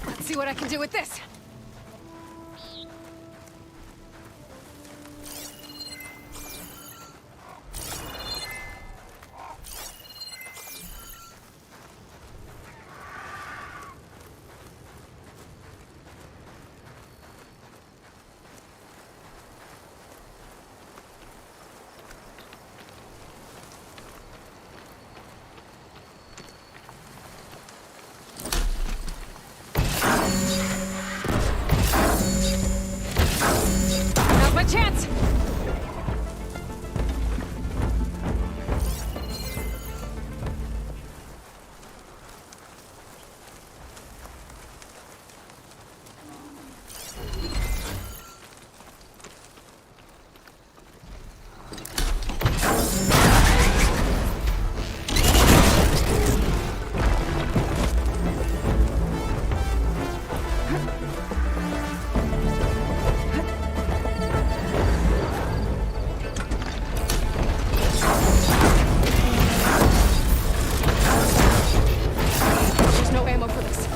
C: Let's see what I can do with this. Now's my chance! There's no ammo for this.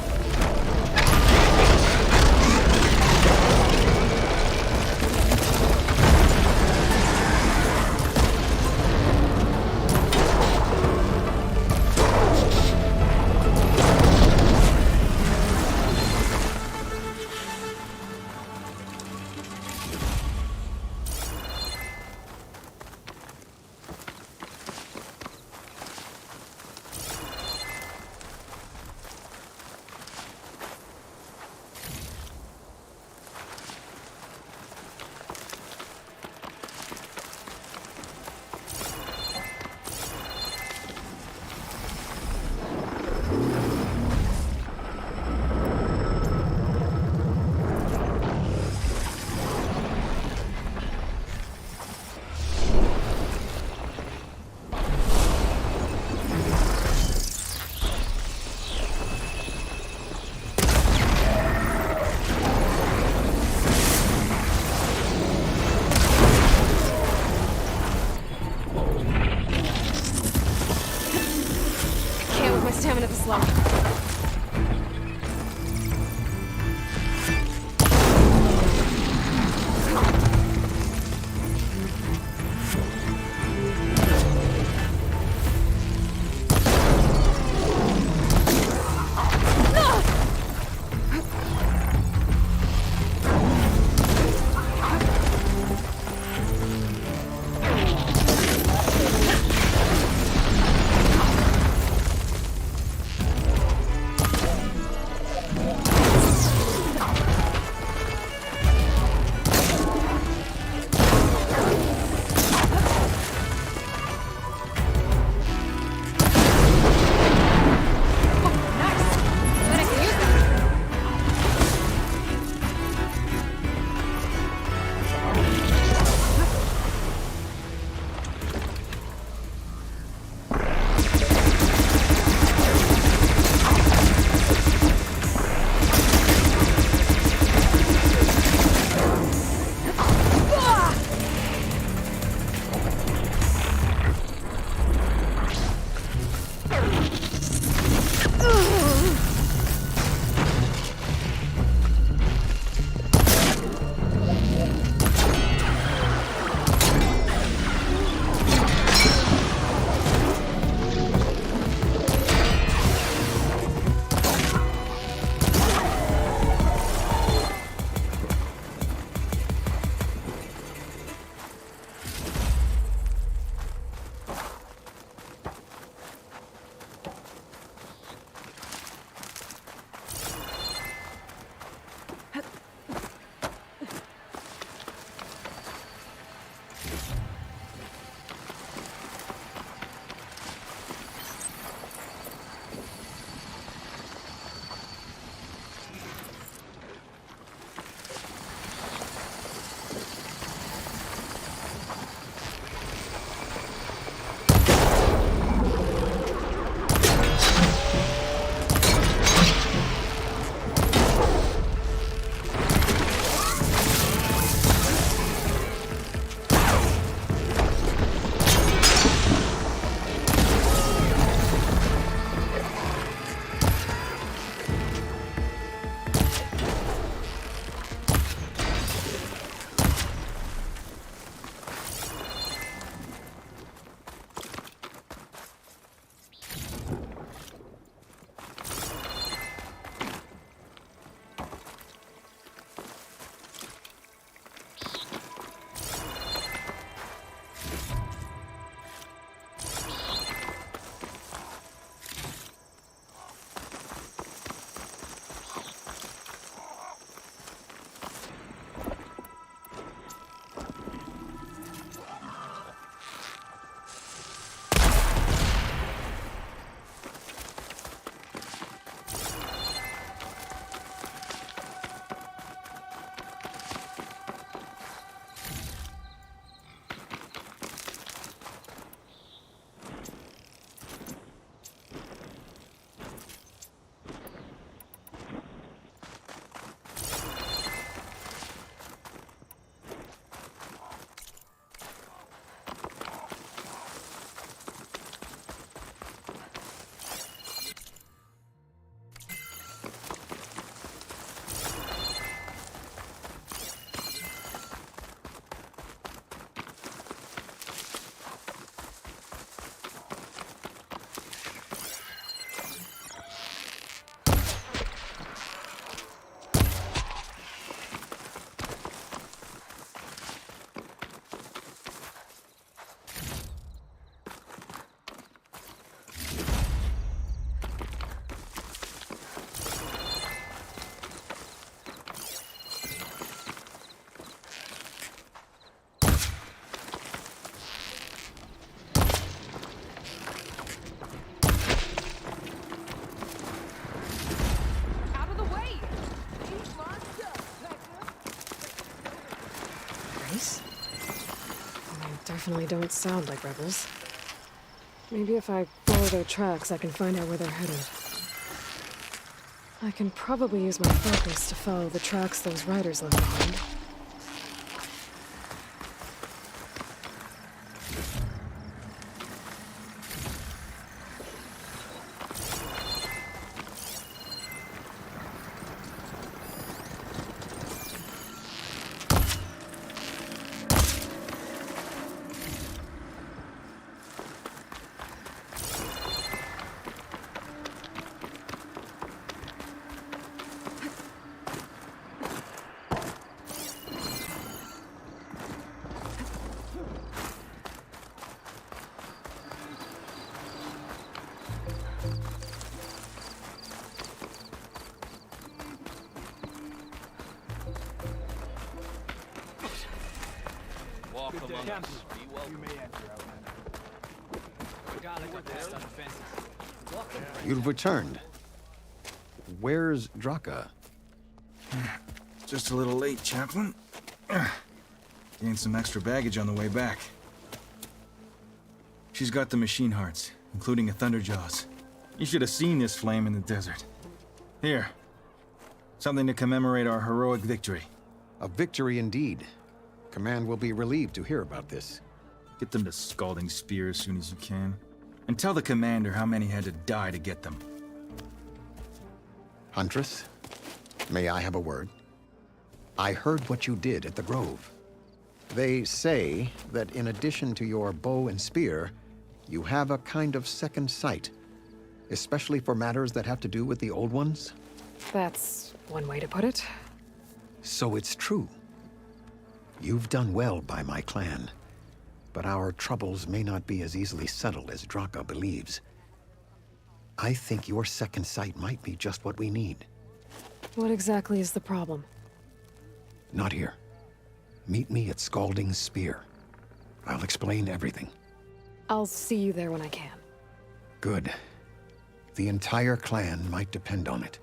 A: definitely don't sound like rebels. Maybe if I follow their tracks, I can find out where they're headed. I can probably use my focus to follow the tracks those riders left behind.
T: Walk
V: Good day.
T: among
V: Captain,
T: us. Be welcome.
V: you may enter, Outlander.
T: Gotta go past on fences. Walk them.
W: You've returned. Where's Draka?
V: Just a little late, Chaplain. Gained some extra baggage on the way back. She's got the machine hearts, including a Thunderjaws. You should have seen this flame in the desert. Here. Something to commemorate our heroic victory.
W: A victory indeed. Command will be relieved to hear about this.
V: Get them to Scalding Spear as soon as you can. And tell the commander how many had to die to get them.
W: Huntress, may I have a word? I heard what you did at the Grove. They say that in addition to your bow and spear, you have a kind of second sight, especially for matters that have to do with the old ones.
A: That's one way to put it.
W: So it's true. You've done well by my clan, but our troubles may not be as easily settled as Draka believes. I think your second sight might be just what we need.
A: What exactly is the problem?
W: Not here. Meet me at Scalding Spear. I'll explain everything.
A: I'll see you there when I can.
W: Good. The entire clan might depend on it.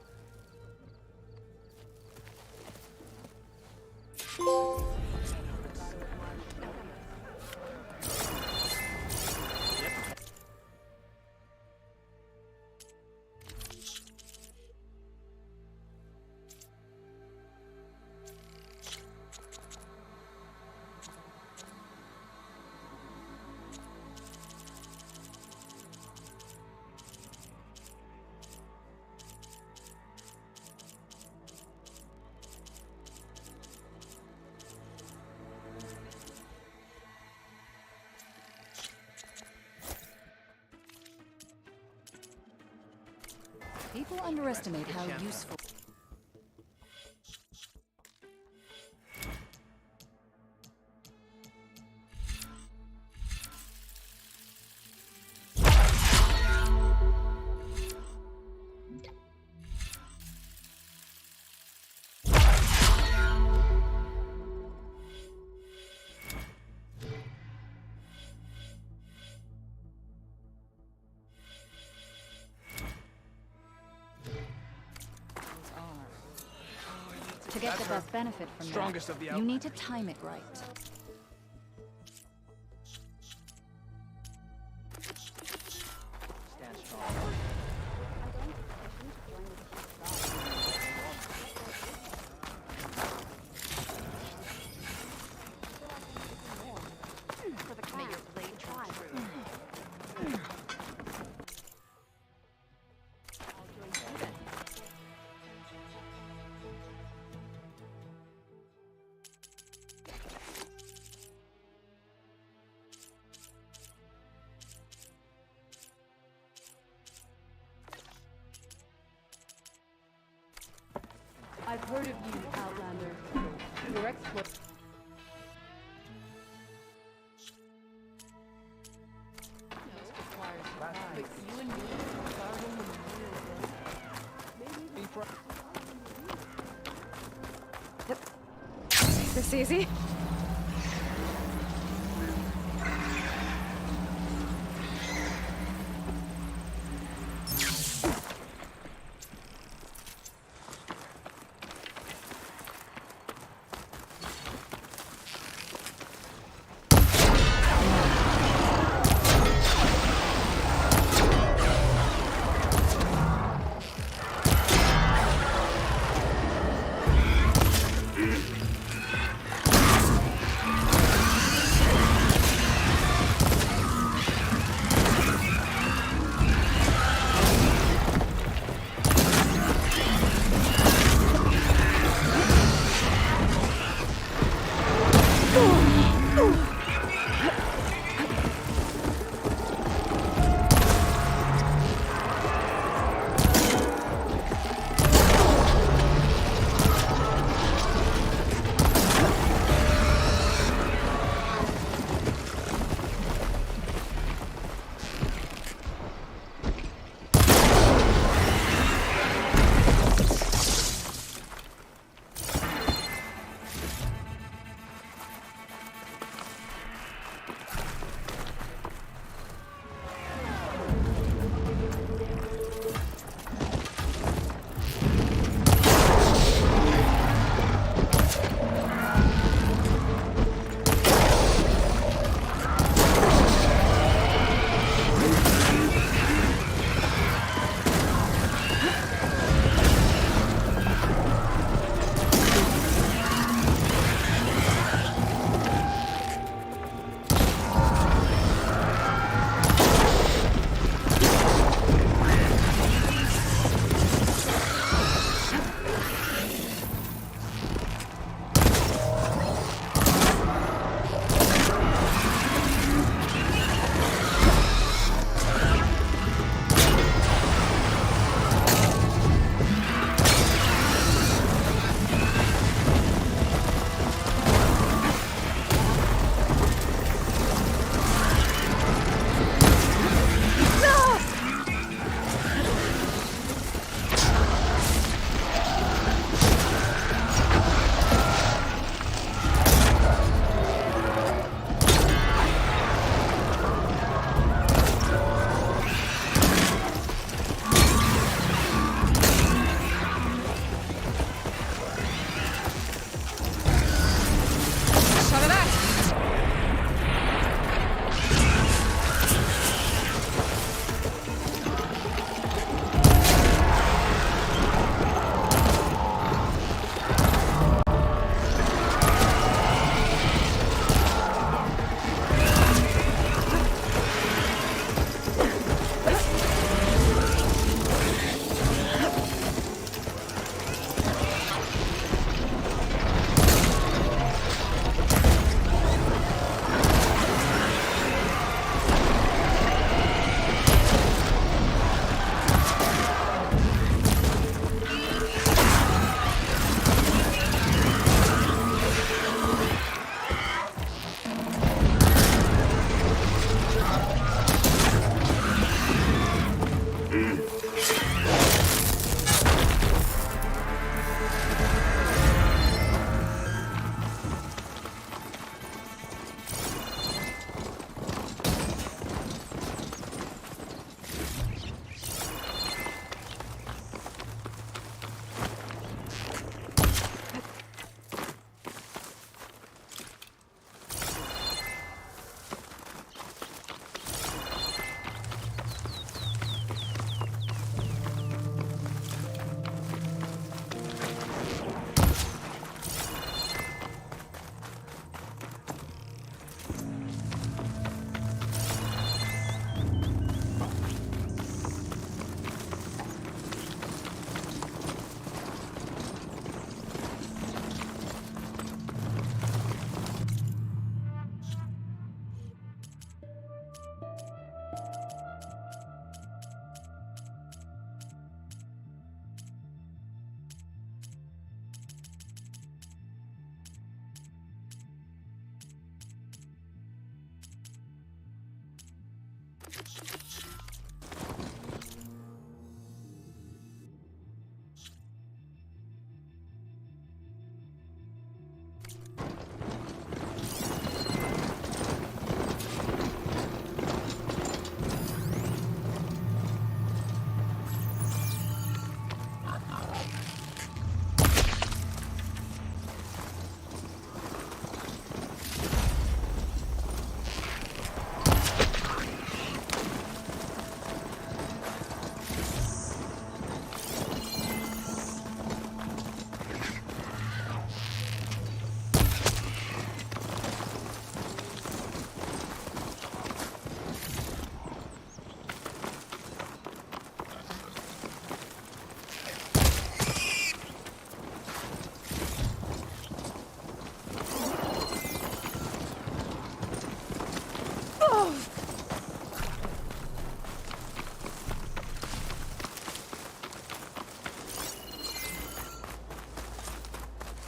E: People underestimate how useful. To get the best benefit from
T: Strongest
E: that,
T: of the
E: you need to time it right.
T: Stand strong.
D: May your blade try.
F: I've heard of you, Outlander. Your exploit. But you and me are starting
A: This easy?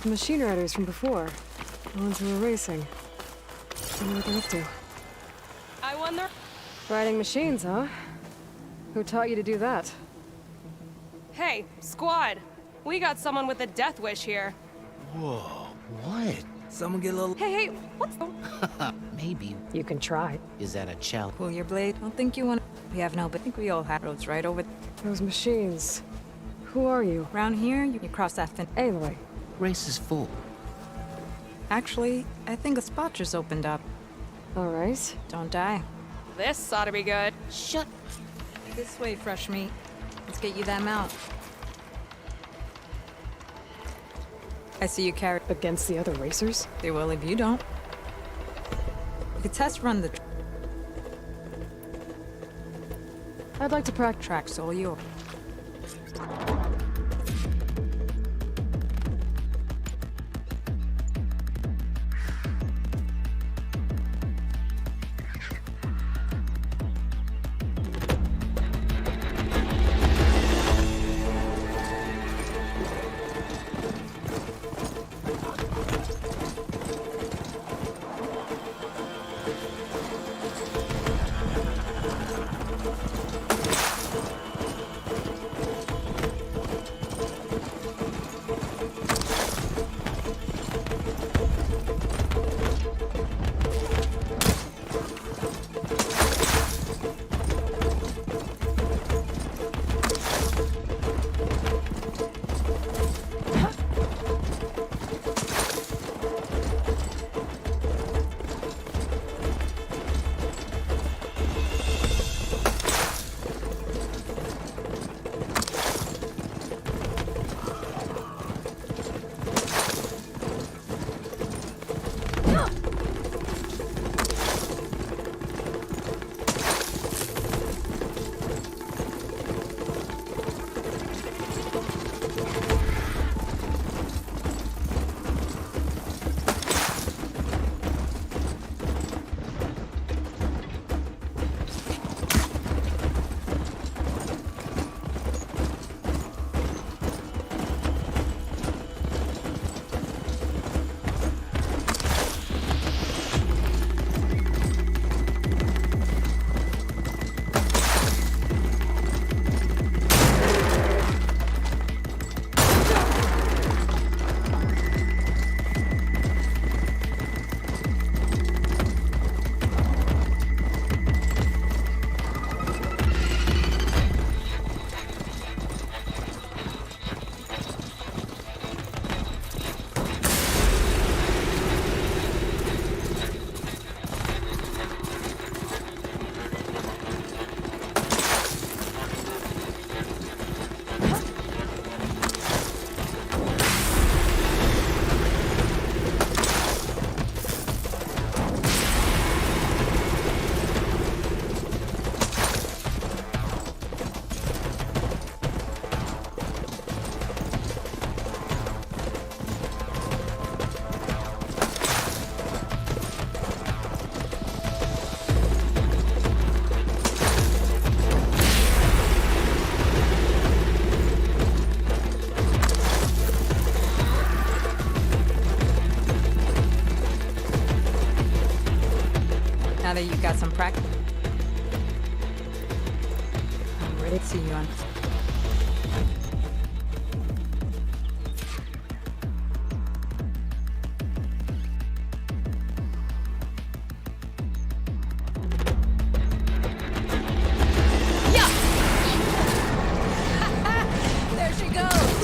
A: The machine riders from before. The ones who were racing. Wonder what they're up to.
C: I wonder.
A: Riding machines, huh? Who taught you to do that?
C: Hey, squad. We got someone with a death wish here.
B: Whoa, what? Someone get a little...
C: Hey, what's...
B: Maybe.
A: You can try.
B: Is that a challenge?
O: Pull your blade. Don't think you want... We have no, but I think we all have roads right over...
A: Those machines. Who are you?
O: Around here, you cross that fin...
A: Aloy.
B: Race is full.
O: Actually, I think a spot just opened up.
A: All right.
O: Don't die.
C: This ought to be good.
O: Shut... This way, fresh meat. Let's get you that mount. I see you carry...
A: Against the other racers?
O: They will if you don't. You could test run the...
A: I'd like to practice.
O: Track's all yours. Now that you've got some practice, I'm ready to see you on.
C: There she goes!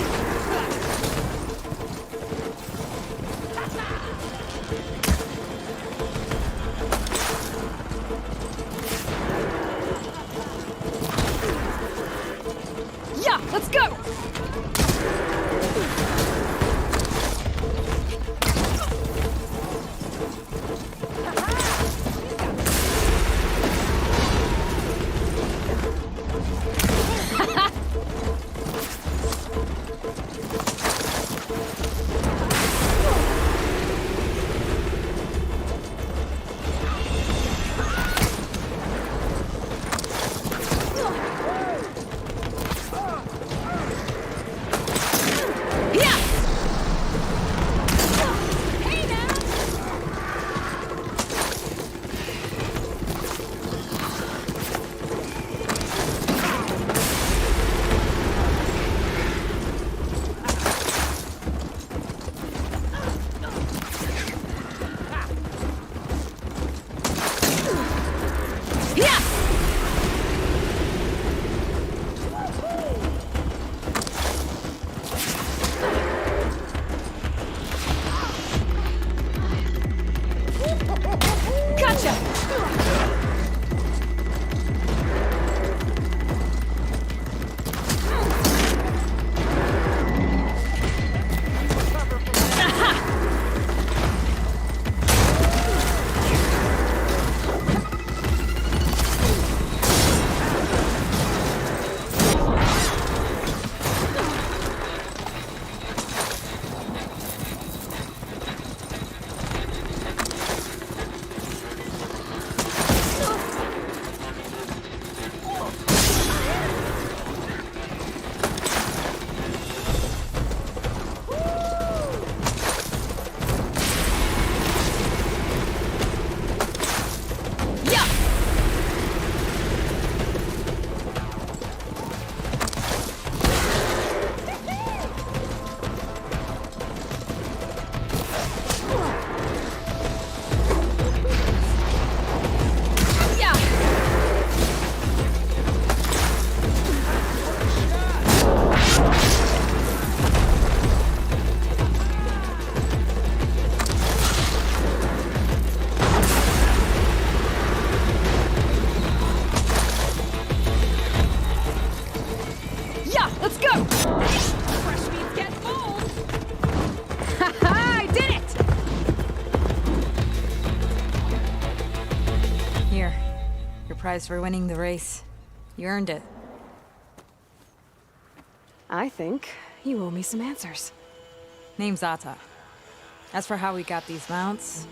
O: prize for winning the race. You earned it.
A: I think you owe me some answers.
O: Name's Ata. As for how we got these mounts,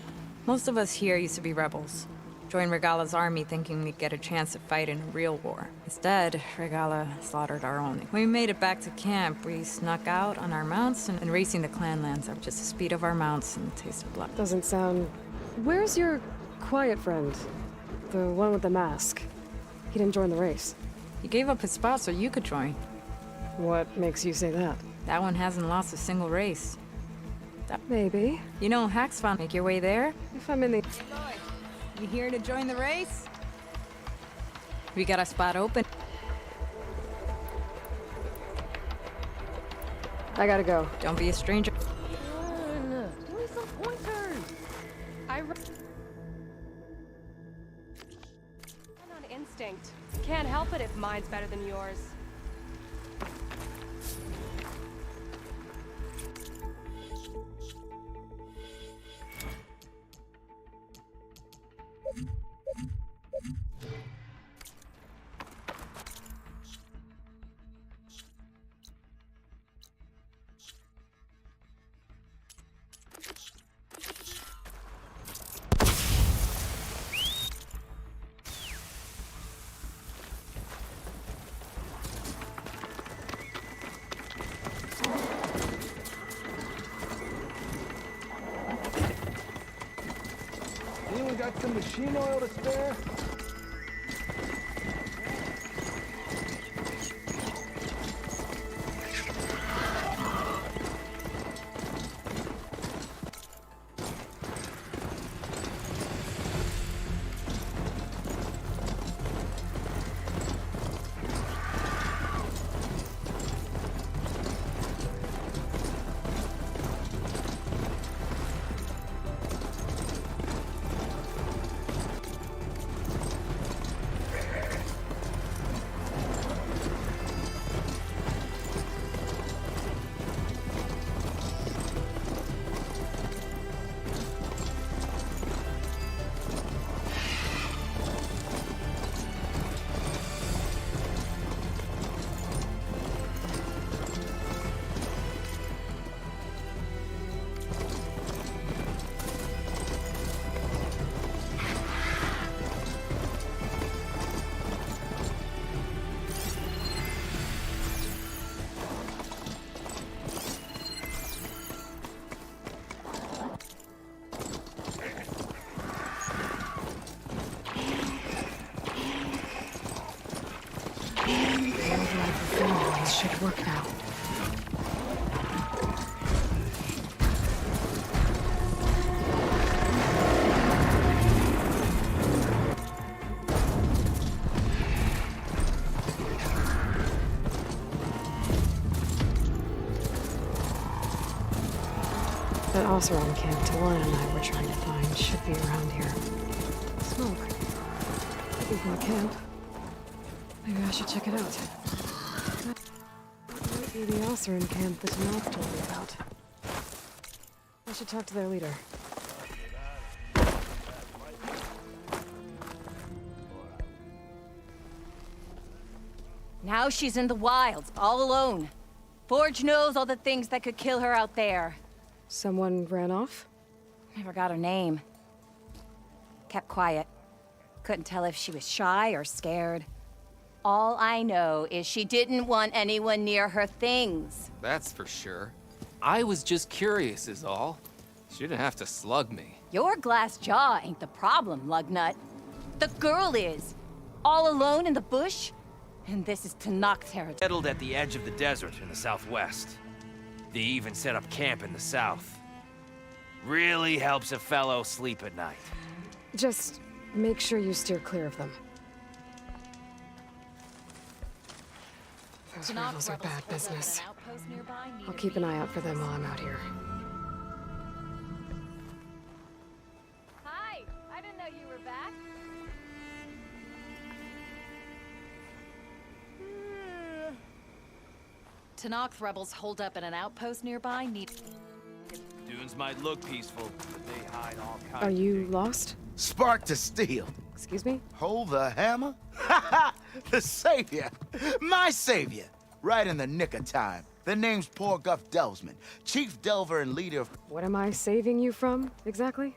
O: most of us here used to be rebels. Joined Regala's army thinking we'd get a chance to fight in a real war. Instead, Regala slaughtered our own. When we made it back to camp, we snuck out on our mounts and racing the clan lands up just the speed of our mounts and the taste of blood.
A: Doesn't sound... Where's your quiet friend? The one with the mask. He didn't join the race.
O: He gave up his spot so you could join.
A: What makes you say that?
O: That one hasn't lost a single race.
A: Maybe.
O: You know, Haxfon, make your way there?
A: If I'm in the...
O: You here to join the race? We got a spot open.
A: I gotta go.
O: Don't be a stranger.
F: Give me some pointers.
C: And on instinct. Can't help it if mine's better than yours.
V: Anyone got some machine oil to spare?
A: This should work now. That Oseram camp Tawana and I were trying to find should be around here. Smoke. Could be from a camp. Maybe I should check it out. That might be the Oseram camp that Mouth told me about. I should talk to their leader.
D: Now she's in the wilds, all alone. Forge knows all the things that could kill her out there.
A: Someone ran off?
D: Never got her name. Kept quiet. Couldn't tell if she was shy or scared. All I know is she didn't want anyone near her things.
G: That's for sure. I was just curious is all. She didn't have to slug me.
D: Your glass jaw ain't the problem, Lugnut. The girl is. All alone in the bush. And this is Tanakh territory.
P: Settled at the edge of the desert in the southwest. They even set up camp in the south. Really helps a fellow sleep at night.
A: Just make sure you steer clear of them. Those rebels are bad business. I'll keep an eye out for them while I'm out here.
C: Hi! I didn't know you were back.
E: Tanakh rebels hold up at an outpost nearby.
P: Dunes might look peaceful, but they hide all kinds
A: Are
P: of
A: you lost?
I: Spark to steel.
A: Excuse me?
I: Hold the hammer? Ha ha! The savior! My savior! Right in the nick of time. The name's Poor Guff Delvesman, chief delver and leader of...
A: What am I saving you from, exactly?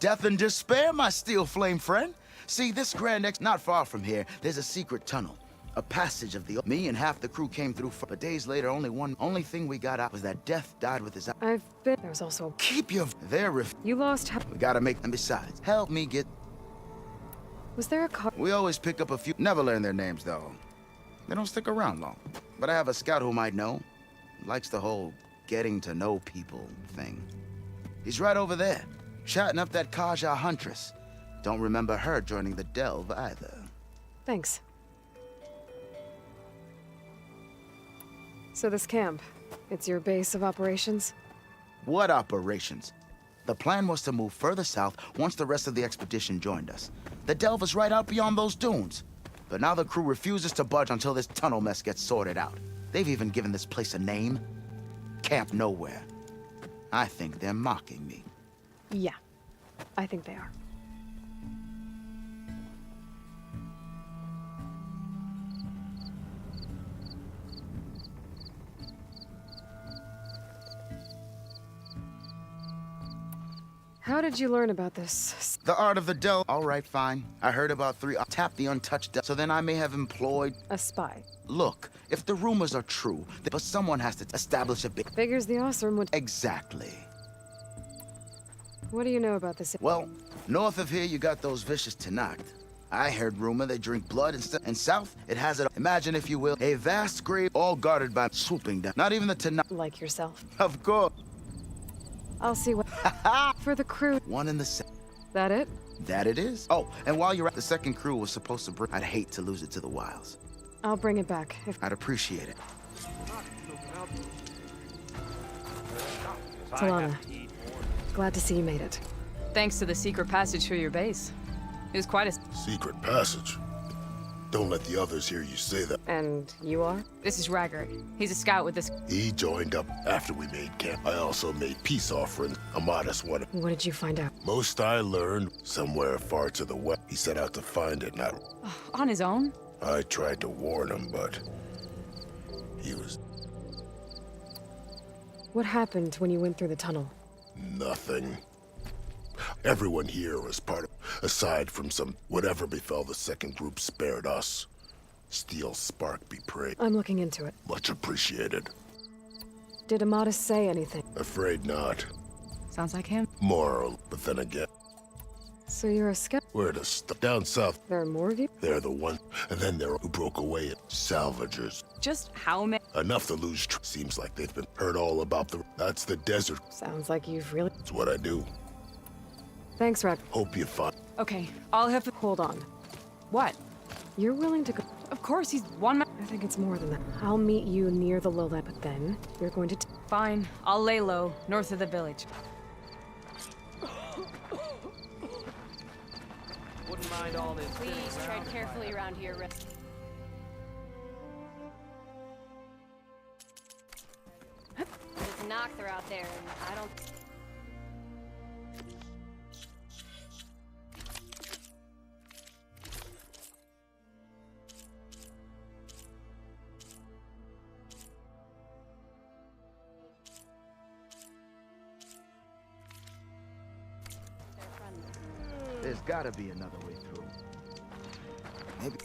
I: Death and despair, my steel flame friend. See, this Grand X, not far from here, there's a secret tunnel. A passage of the... Me and half the crew came through, but days later, only thing we got out was that Death died with his...
A: I've been... There was also...
I: Keep your... There,
A: You lost...
I: We gotta make them besides. Help me get...
A: Was there a car...
I: We always pick up a few... Never learn their names, though. They don't stick around long. But I have a scout who might know. Likes the whole getting to know people thing. He's right over there, chatting up that Kaja Huntress. Don't remember her joining the Delve either.
A: Thanks. So this camp, it's your base of operations?
I: What operations? The plan was to move further south once the rest of the expedition joined us. The Delve is right out beyond those dunes. But now the crew refuses to budge until this tunnel mess gets sorted out. They've even given this place a name. Camp Nowhere. I think they're mocking me.
A: Yeah, I think they are. How did you learn about this?
I: The art of the Delve. All right, fine. I heard about 3. Tap the untouched Delve. So then I may have employed...
A: A spy.
I: Look, if the rumors are true, but someone has to establish a big...
A: Figures the Osram would...
I: Exactly.
A: What do you know about this?
I: Well, north of here you got those vicious Tenakth. I heard rumor they drink blood and south it has it. Imagine, if you will, a vast grave all guarded by swooping down. Not even the Tenakth.
A: Like yourself.
I: Of course.
A: I'll see what... For the crew.
I: One in the same.
A: That it?
I: That it is. Oh, and while you're at the second crew was supposed to bring... I'd hate to lose it to the wilds.
A: I'll bring it back.
I: I'd appreciate it.
A: Talana, glad to see you made it.
C: Thanks to the secret passage through your base. It was quite a...
J: Secret passage? Don't let the others hear you say that.
A: And you are?
C: This is Raggart. He's a scout with this...
J: He joined up after we made camp. I also made peace offerings, a modest one.
A: What did you find out?
J: Most I learned somewhere far to the west. He set out to find it, not...
C: On his own?
J: I tried to warn him, but... he was...
A: What happened when you went through the tunnel?
J: Nothing. Everyone here was part of... Aside from some... Whatever befell the second group spared us. Steel Spark be praised.
A: I'm looking into it.
J: Much appreciated.
A: Did Amatis say anything?
J: Afraid not.
A: Sounds like him.
J: Moral, but then again...
A: So you're a scout?
J: Where to stop? Down south.
A: There are more of you?
J: They're the one. And then there are who broke away. Salvagers.
C: Just how many?
J: Enough to lose. Seems like they've been heard all about the... That's the desert.
A: Sounds like you've really...
J: It's what I do.
A: Thanks, Rag.
J: Hope you find...
C: Okay, I'll have to...
A: Hold on.
C: What?
A: You're willing to go...
C: Of course, he's one man.
A: I think it's more than that. I'll meet you near the lowland, but then you're going to...
C: Fine. I'll lay low, north of the village.
P: Wouldn't mind all this.
D: Please tread carefully around here, Rick. There's Nocthra out there, and I don't...
I: There's gotta be another way through. Maybe...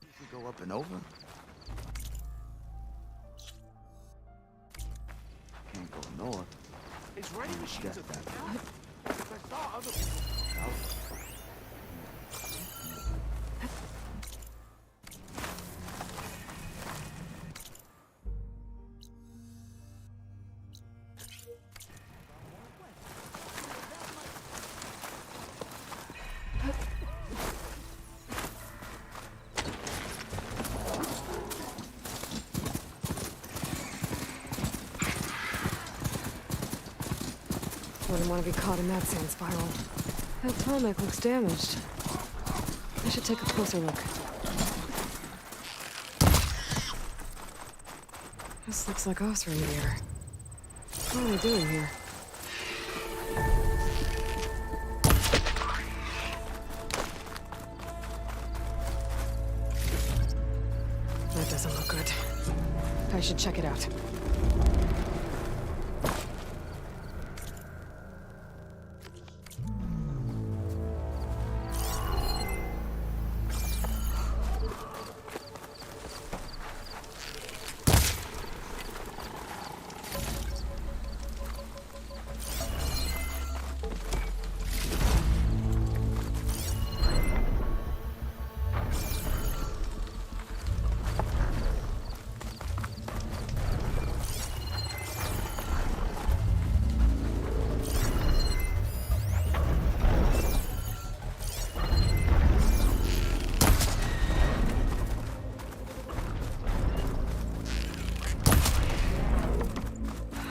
I: You can go up and over? Can't go north.
R: Is writing machines at that now?
I: That.
R: Because I saw other people.
I: Out.
A: Wouldn't want to be caught in that sand spiral. That tarmac looks damaged. I should take a closer look. This looks like Osram gear. What are they doing here? That doesn't look good. I should check it out.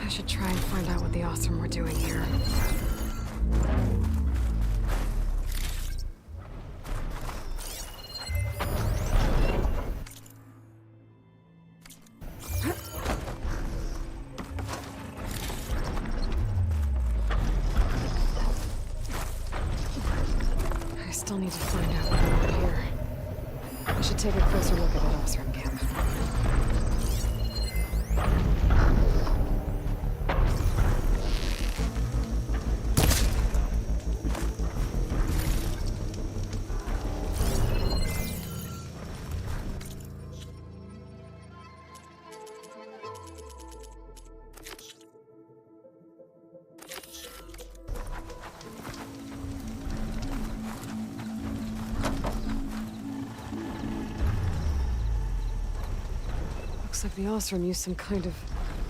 A: I should try and find out what the Osram were doing here. I still need to find out what happened here. I should take a closer look at that Osram camp. Looks like the Osram used some kind of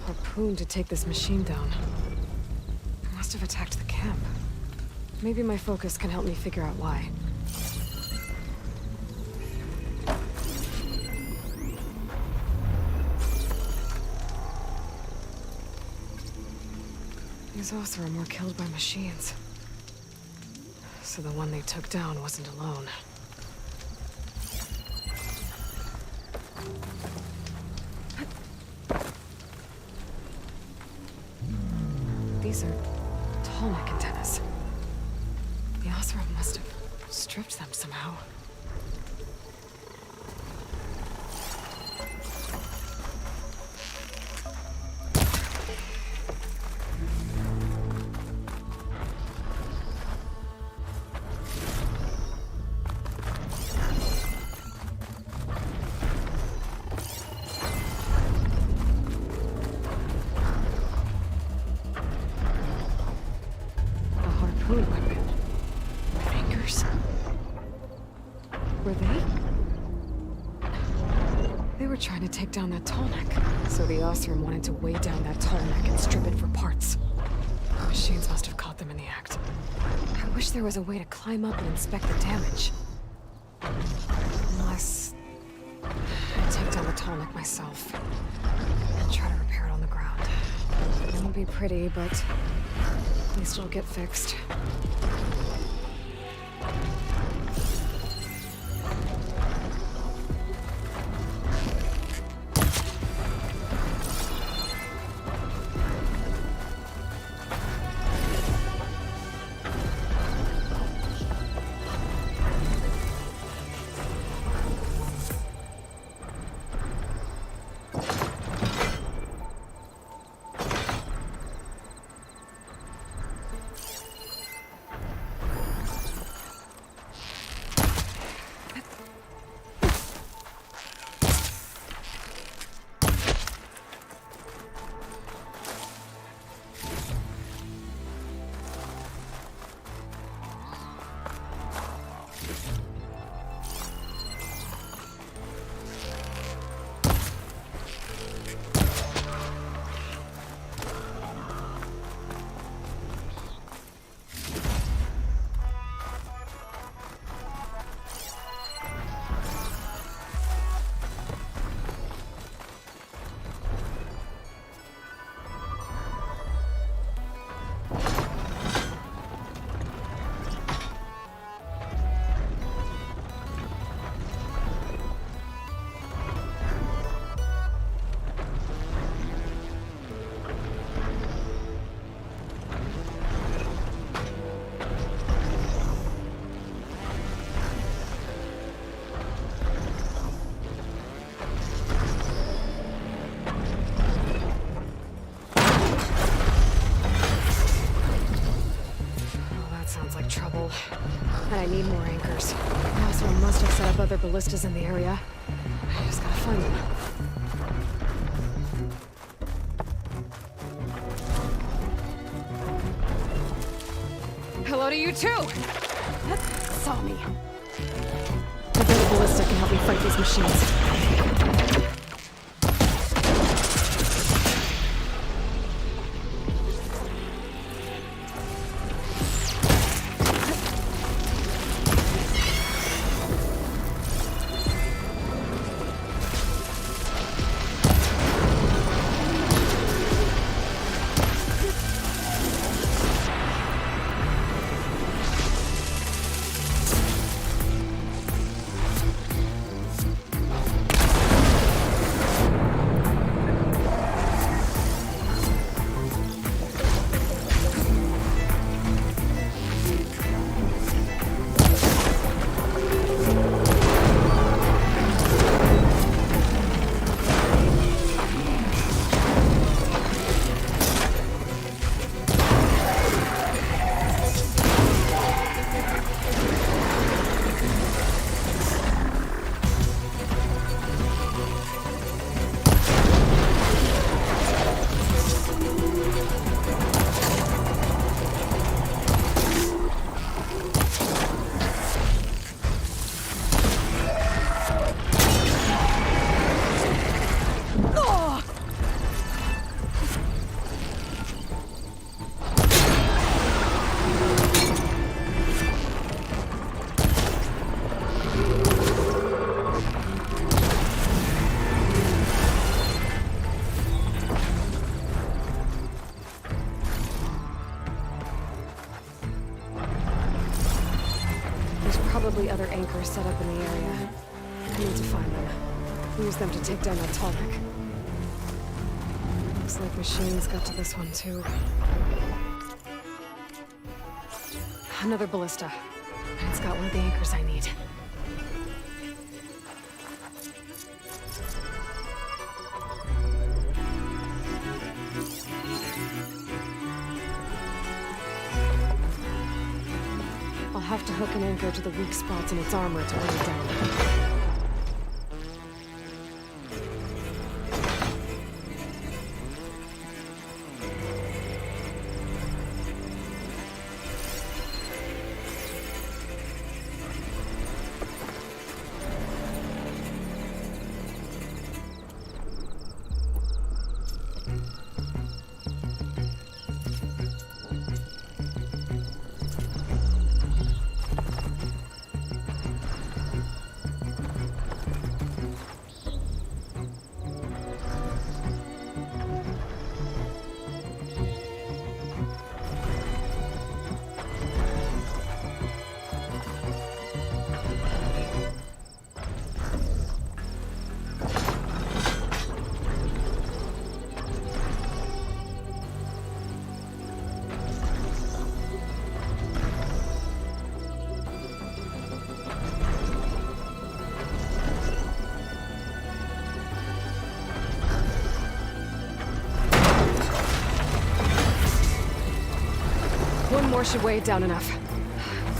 A: harpoon to take this machine down. It must have attacked the camp. Maybe my focus can help me figure out why. These Osram were killed by machines. So the one they took down wasn't alone. These are tall neck antennas. The Osram must have stripped them somehow. Harpoon weapon. Fingers? Were they? They were trying to take down that tall neck. So the Osram wanted to weigh down that tall neck and strip it for parts. The machines must have caught them in the act. I wish there was a way to climb up and inspect the damage. Unless I take down the tall neck myself and try to repair it on the ground. It won't be pretty, but at least it'll get fixed. set up other ballistas in the area. I just gotta find them. Hello to you too! That saw me. I bet a ballista can help me fight these machines. Probably other anchors set up in the area. I need to find them. Use them to take down that Tallneck. Looks like machines got to this one too. Another ballista. It's got one of the anchors I need. I'll have to hook an anchor to the weak spots in its armor to bring it down. One more should weigh it down enough.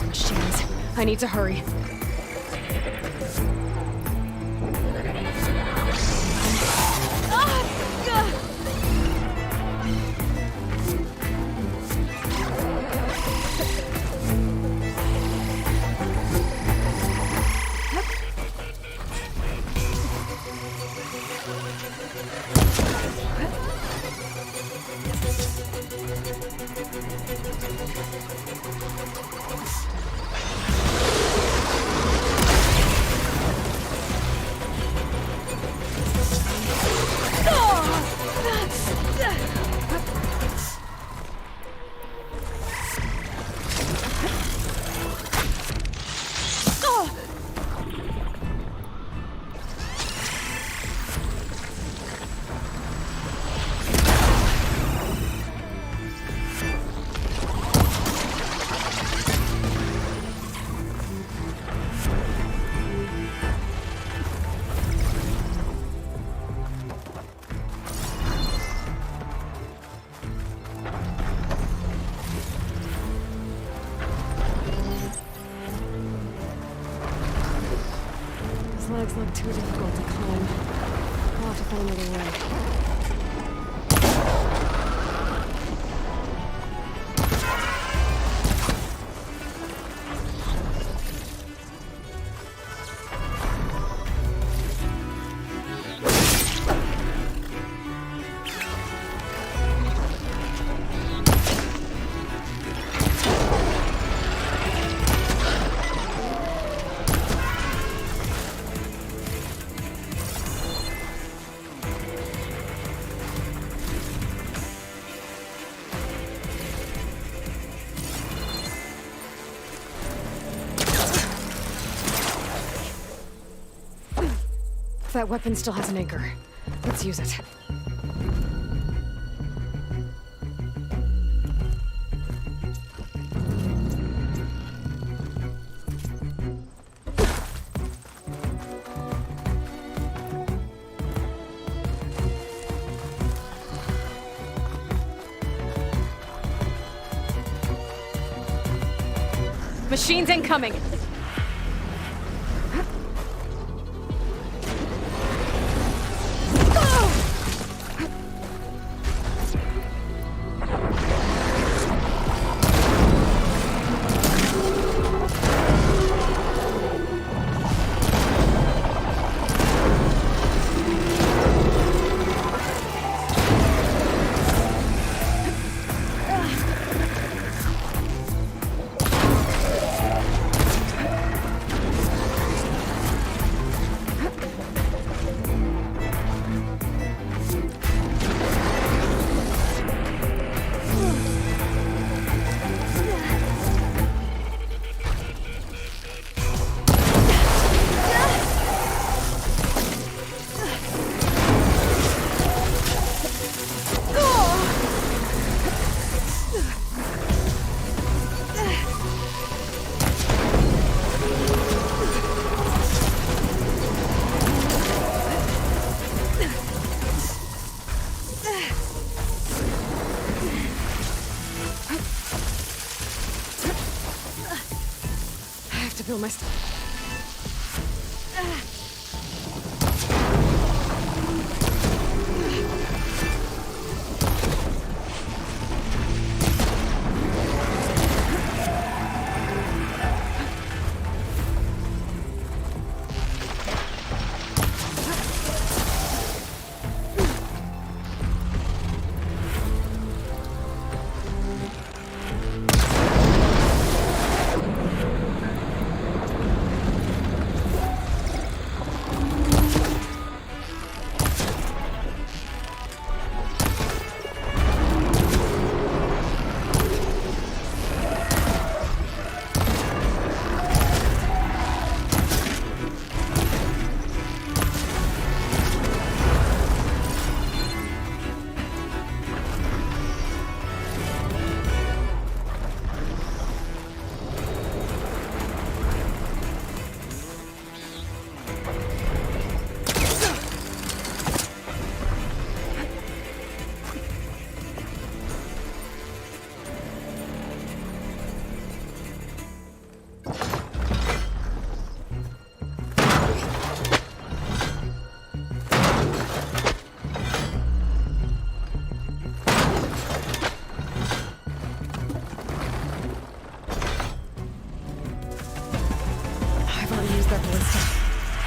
A: Machines. I need to hurry.
S: flags look too difficult to climb. I'll have to find another way. That weapon still has an anchor. Let's use it.
C: Machines incoming!
S: Feel my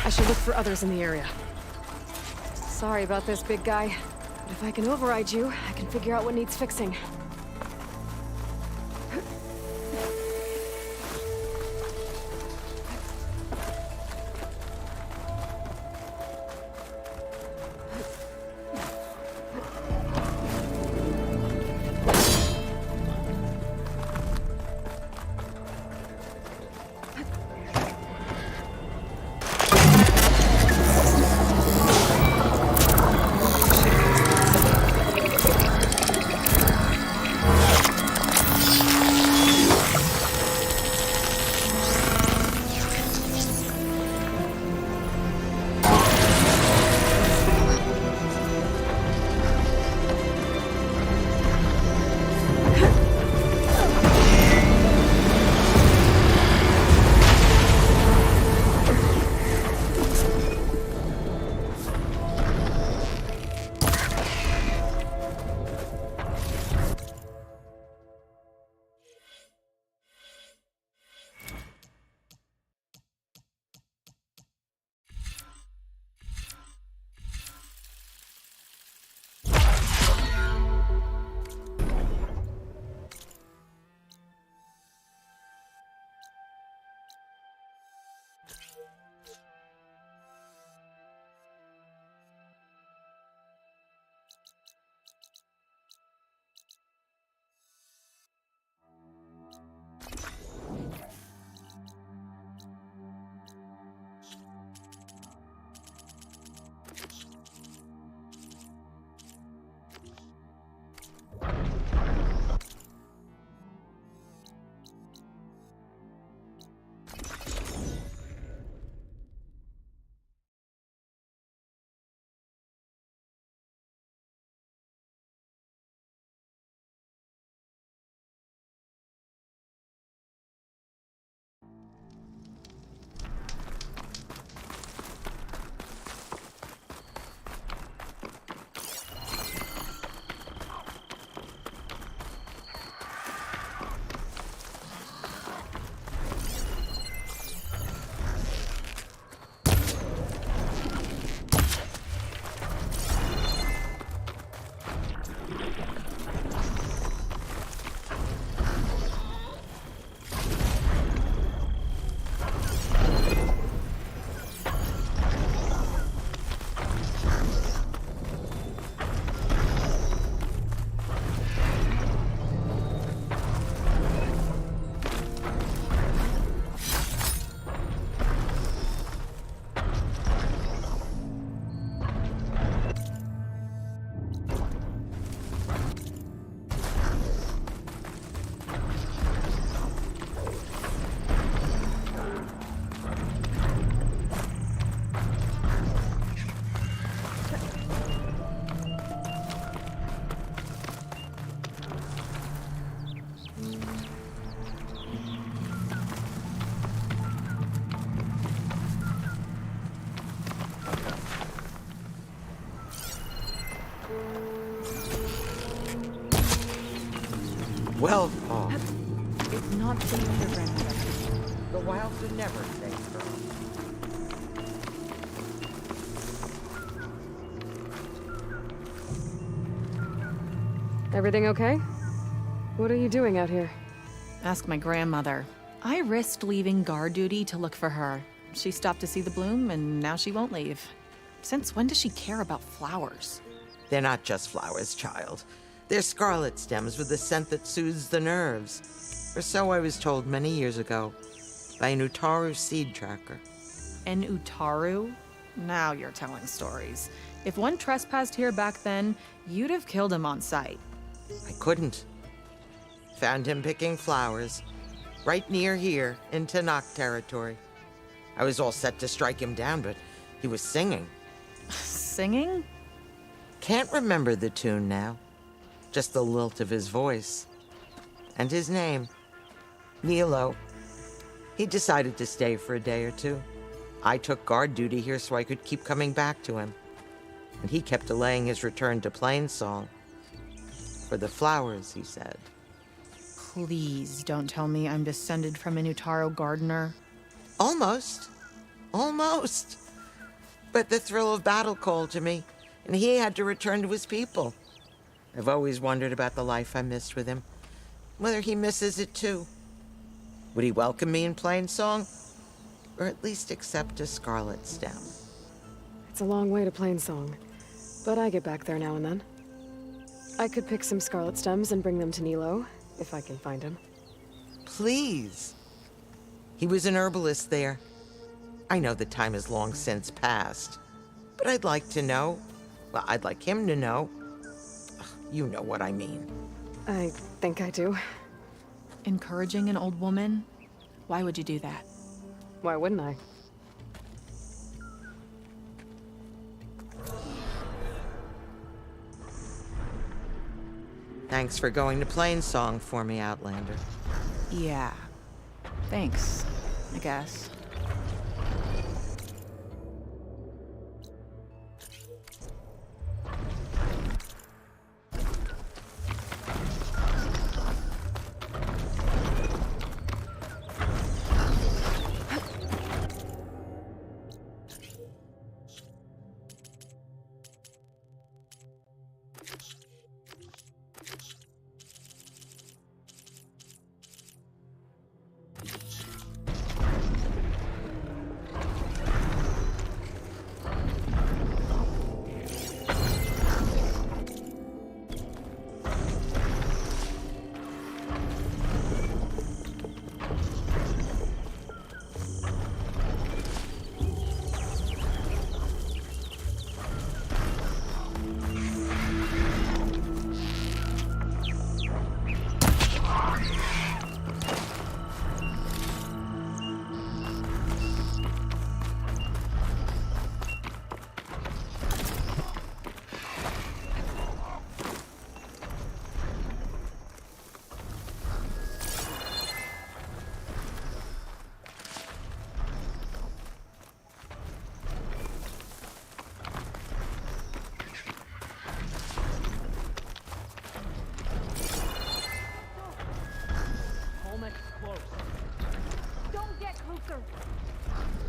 S: I should look for others in the area. Sorry about this, big guy. But if I can override you, I can figure out what needs fixing.
L: Well, Paul,
F: It's not safe for grandmother.
L: the wilds are never safe, girl.
A: Everything okay? What are you doing out here?
F: Ask my grandmother. I risked leaving guard duty to look for her. She stopped to see the bloom, and now she won't leave. Since when does she care about flowers?
L: They're not just flowers, child. They're scarlet stems with a scent that soothes the nerves. Or so I was told many years ago by an Utaru seed tracker.
F: An Utaru? Now you're telling stories. If one trespassed here back then, you'd have killed him on sight.
L: I couldn't. Found him picking flowers, right near here in Tanakh territory. I was all set to strike him down, but he was singing.
F: Singing?
L: Can't remember the tune now. Just the lilt of his voice. And his name. Nilo. He decided to stay for a day or two. I took guard duty here so I could keep coming back to him. And he kept delaying his return to Plainsong. For the flowers, he said.
F: Please don't tell me I'm descended from an Utaru gardener.
L: Almost. Almost. But the thrill of battle called to me, and he had to return to his people. I've always wondered about the life I missed with him, whether he misses it too. Would he welcome me in Plainsong? Or at least accept a scarlet stem?
A: It's a long way to Plainsong, but I get back there now and then. I could pick some scarlet stems and bring them to Nilo, if I can find him.
L: Please. He was an herbalist there. I know the time has long since passed, but I'd like to know. Well, I'd like him to know. Ugh, you know what I mean.
A: I think I do.
F: Encouraging an old woman? Why would you do that?
A: Why wouldn't I?
L: Thanks for going to Plainsong for me, Outlander.
F: Yeah. Thanks, I guess.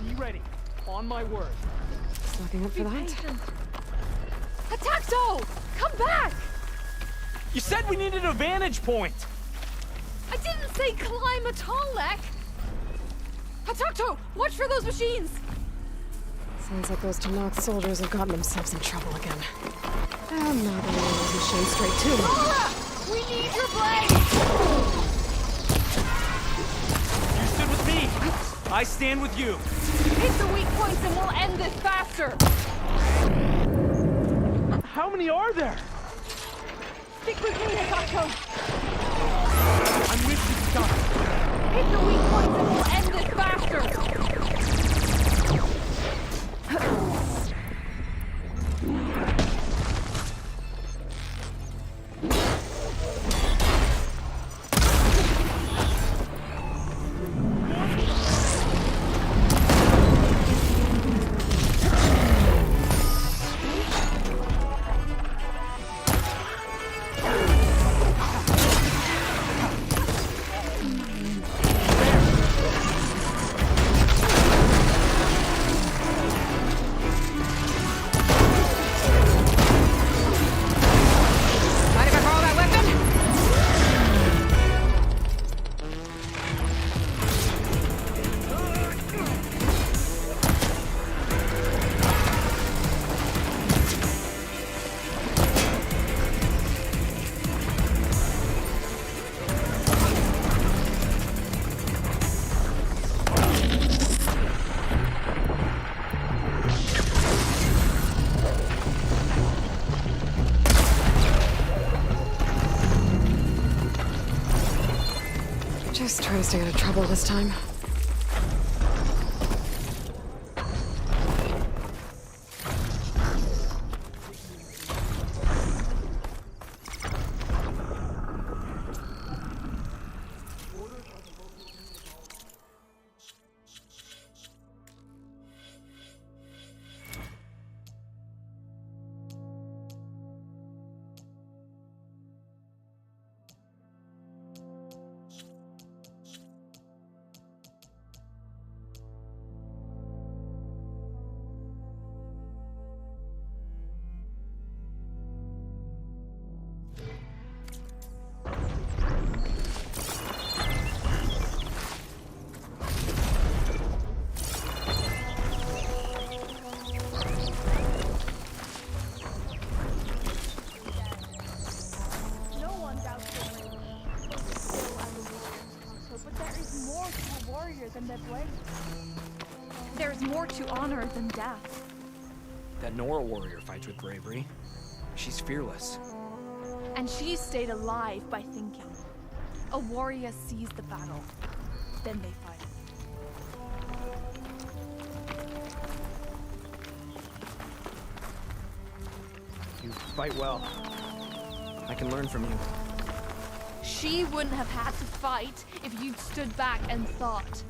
M: Be ready. On my word.
A: Looking up for that?
C: Attacto! Come back!
M: You said we needed a vantage point!
C: I didn't say climb a tall neck! Attacto! Watch for those machines!
A: Sounds like those Tanakh soldiers have gotten themselves in trouble again. I'm not gonna let those machines straight to me.
C: Laura! We need your blade!
M: You stood with me! I stand with you!
C: Hit the weak points and we'll end this faster!
M: How many are there?
C: Stick with me, Attacto!
M: I'm with you, Scott!
C: Hit the weak points and we'll end this faster!
A: Just try to stay out of trouble this time.
C: There's more to honor than death.
M: That Nora warrior fights with bravery. She's fearless.
C: And she stayed alive by thinking. A warrior sees the battle, then they fight.
M: You fight well. I can learn from you.
C: She wouldn't have had to fight if you'd stood back and thought.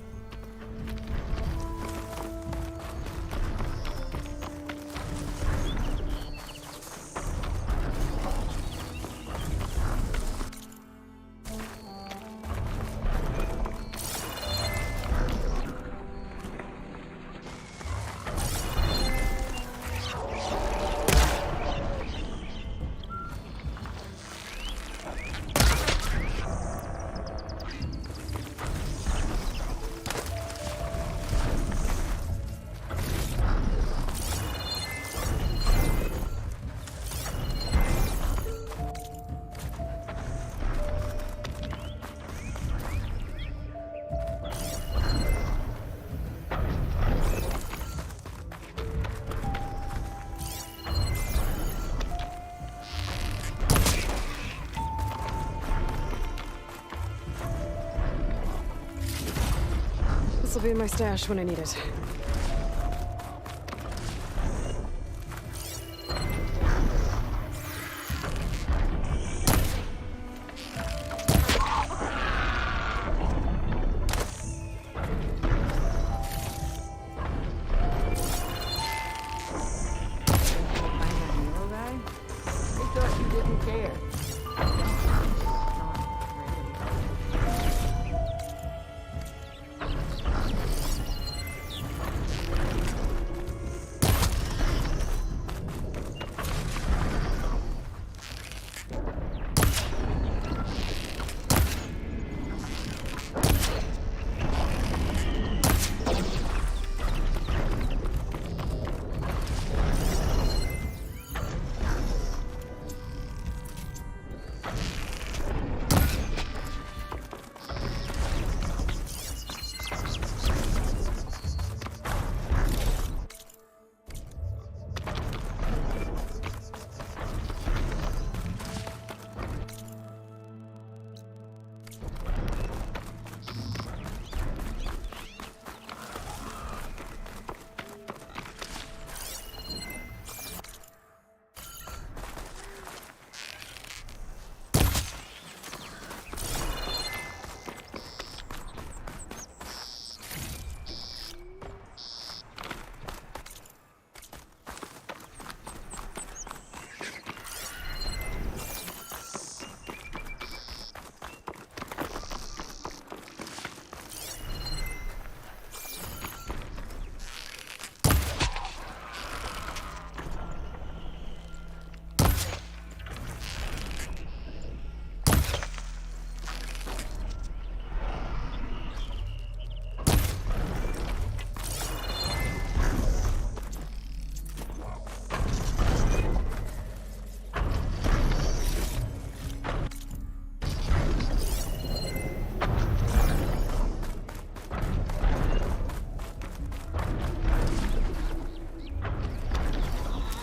A: This'll be in my stash when I need it.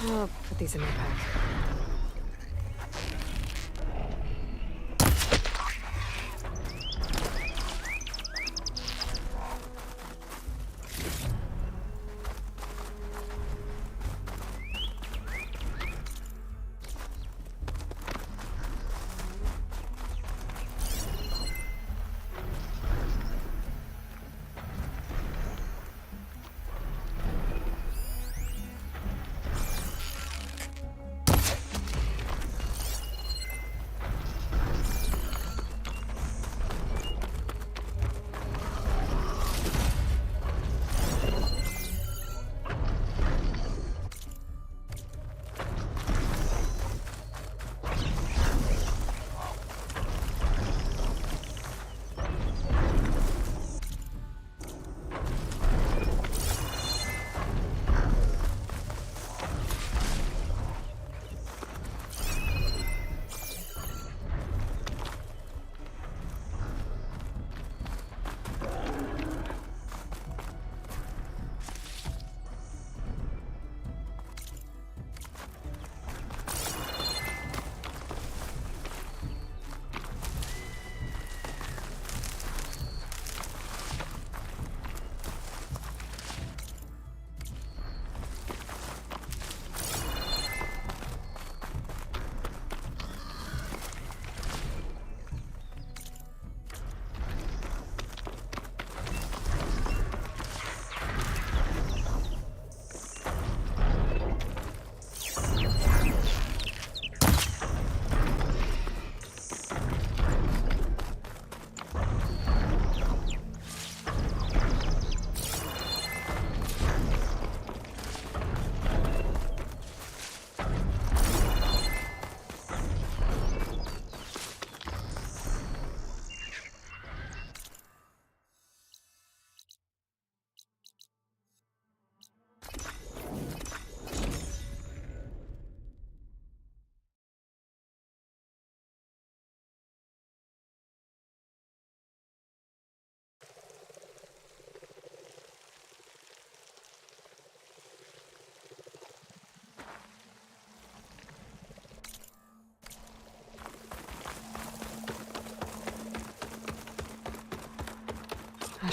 A: I'll put these in my pack.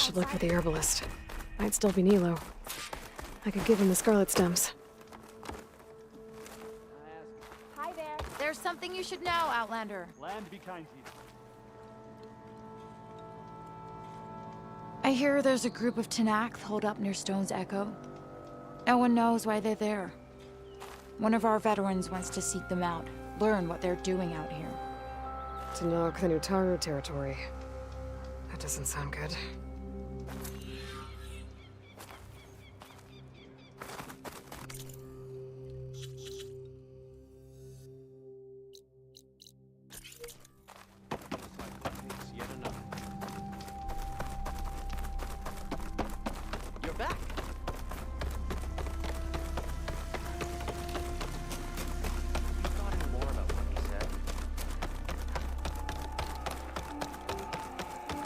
A: should look for the herbalist. Might still be Nilo. I could give him the scarlet stems.
C: Hi there. There's something you should know, Outlander.
T: Land be kind to you.
C: I hear there's a group of Tanakh holed up near Stone's Echo. No one knows why they're there. One of our veterans wants to seek them out, learn what they're doing out here.
A: To knock the Nutaru territory. That doesn't sound good.
P: You're back. You thought any more about what he said?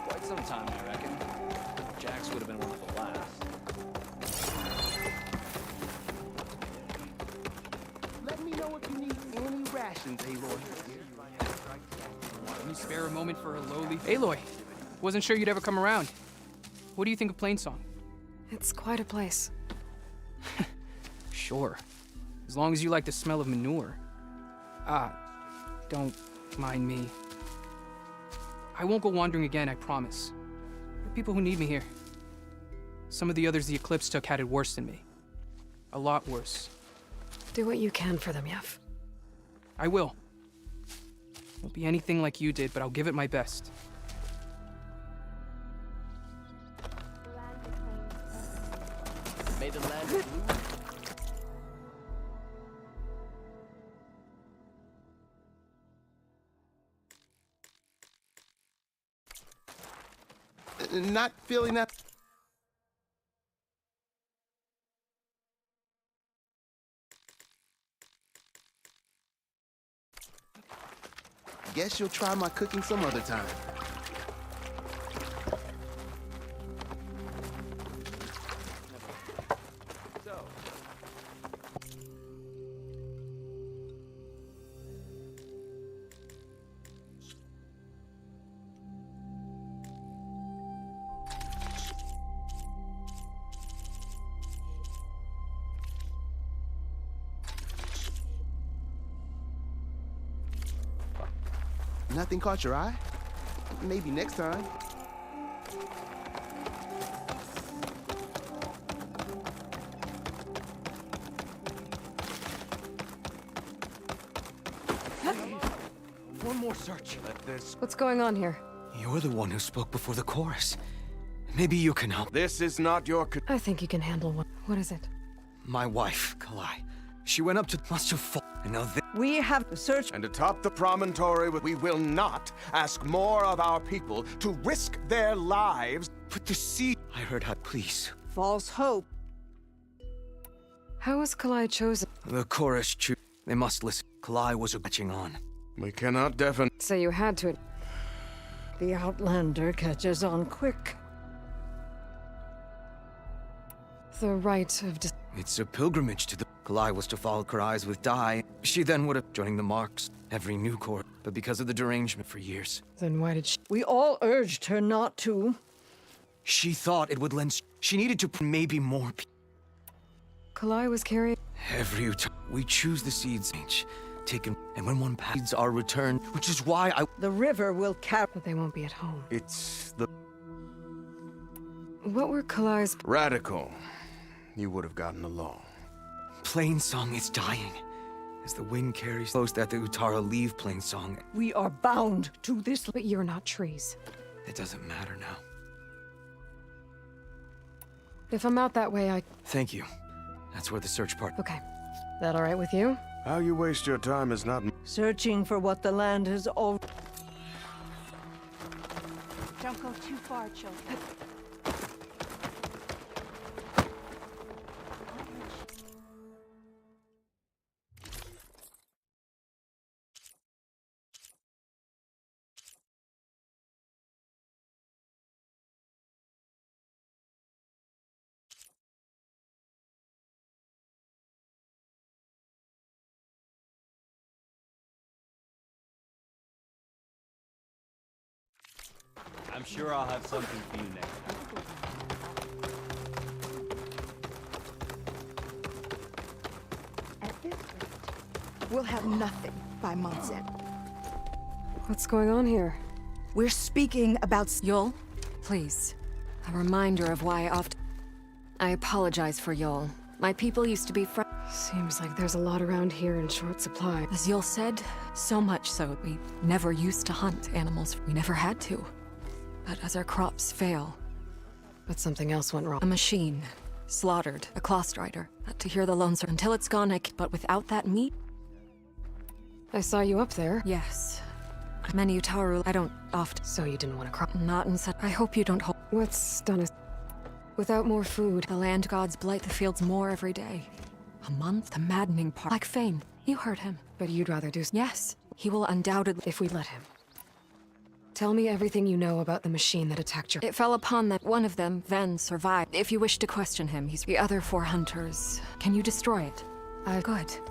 M: Quite some time, I reckon. Jax would have been one of the last.
K: Let me know if you need any rations, Aloy.
N: Can you spare a moment for a lowly... Aloy! Wasn't sure you'd ever come around. What do you think of Plainsong?
A: It's quite a place.
N: Sure. As long as you like the smell of manure. Don't mind me. I won't go wandering again, I promise. There are people who need me here. Some of the others the Eclipse took had it worse than me. A lot worse.
A: Do what you can for them, Yef.
N: I will. Won't be anything like you did, but I'll give it my best.
P: May the land be blue.
K: Not feeling that. Guess you'll try my cooking some other time. Nothing caught your eye? Maybe next time.
Q: One more search. Let this.
A: What's going on here?
Q: You're the one who spoke before the chorus. Maybe you can help. This is not your.
A: I think you can handle one. What is it?
Q: My wife, Kalai. She went up to must have fallen. And now
K: We have to search. And atop the promontory, we will not ask more of our people to risk their lives.
Q: Put the sea. I heard how. Please.
K: False hope.
A: How was Kalai chosen?
Q: The chorus choose. They must listen. Kalai was catching on.
K: We cannot deafen.
A: So you had to.
X: The Outlander catches on quick.
A: The right of.
Q: It's a pilgrimage to the. Kalai was to follow Karai's with Dai. She then would have joining the marks every new court, but because of the derangement for years.
A: Then why did she?
X: We all urged her not to.
Q: She thought it would lend. She needed to maybe more.
A: Kalai was carrying.
Q: Every we choose the seeds, taken, and when one seeds are returned, which is why I.
X: The river will carry.
A: But they won't be at home.
K: It's the.
A: What were Kalai's?
K: Radical. You would have gotten along.
Q: Plainsong is dying. As the wind carries close that the Utara leave Plainsong.
X: We are bound to this.
A: But you're not trees.
Q: It doesn't matter now.
A: If I'm out that way, I...
Q: Thank you. That's where the search part...
A: Okay. That all right with you?
K: How you waste your time is not...
X: Searching for what the land has all...
C: Don't go too far, children.
B: I'm sure I'll have something for you next time.
H: At this rate, we'll have nothing by month's end.
A: What's going on here?
H: We're speaking about
U: Yul, please. A reminder of why I often... I apologize for Yul. My people used to be friends.
A: Seems like there's a lot around here in short supply.
U: As Yul said, so much so we never used to hunt animals. We never had to. But as our crops fail...
A: But something else went wrong.
U: A machine. Slaughtered. A claw strider. To hear the lone until it's gone, but without that meat...
A: I saw you up there.
U: Yes. Many Utaru, I don't often...
A: So you didn't want to cry?
U: Not in such... I hope you don't hold...
A: What's done is... Without more food...
U: The land gods blight the fields more every day. A month? The maddening part. Like Fane. You heard him.
A: But you'd rather do...
U: Yes. He will undoubtedly...
A: If we let him. Tell me everything you know about the machine that attacked your...
U: It fell upon them. One of them, Ven, survived. If you wish to question him, he's... The other 4 hunters... Can you destroy it?
A: Good.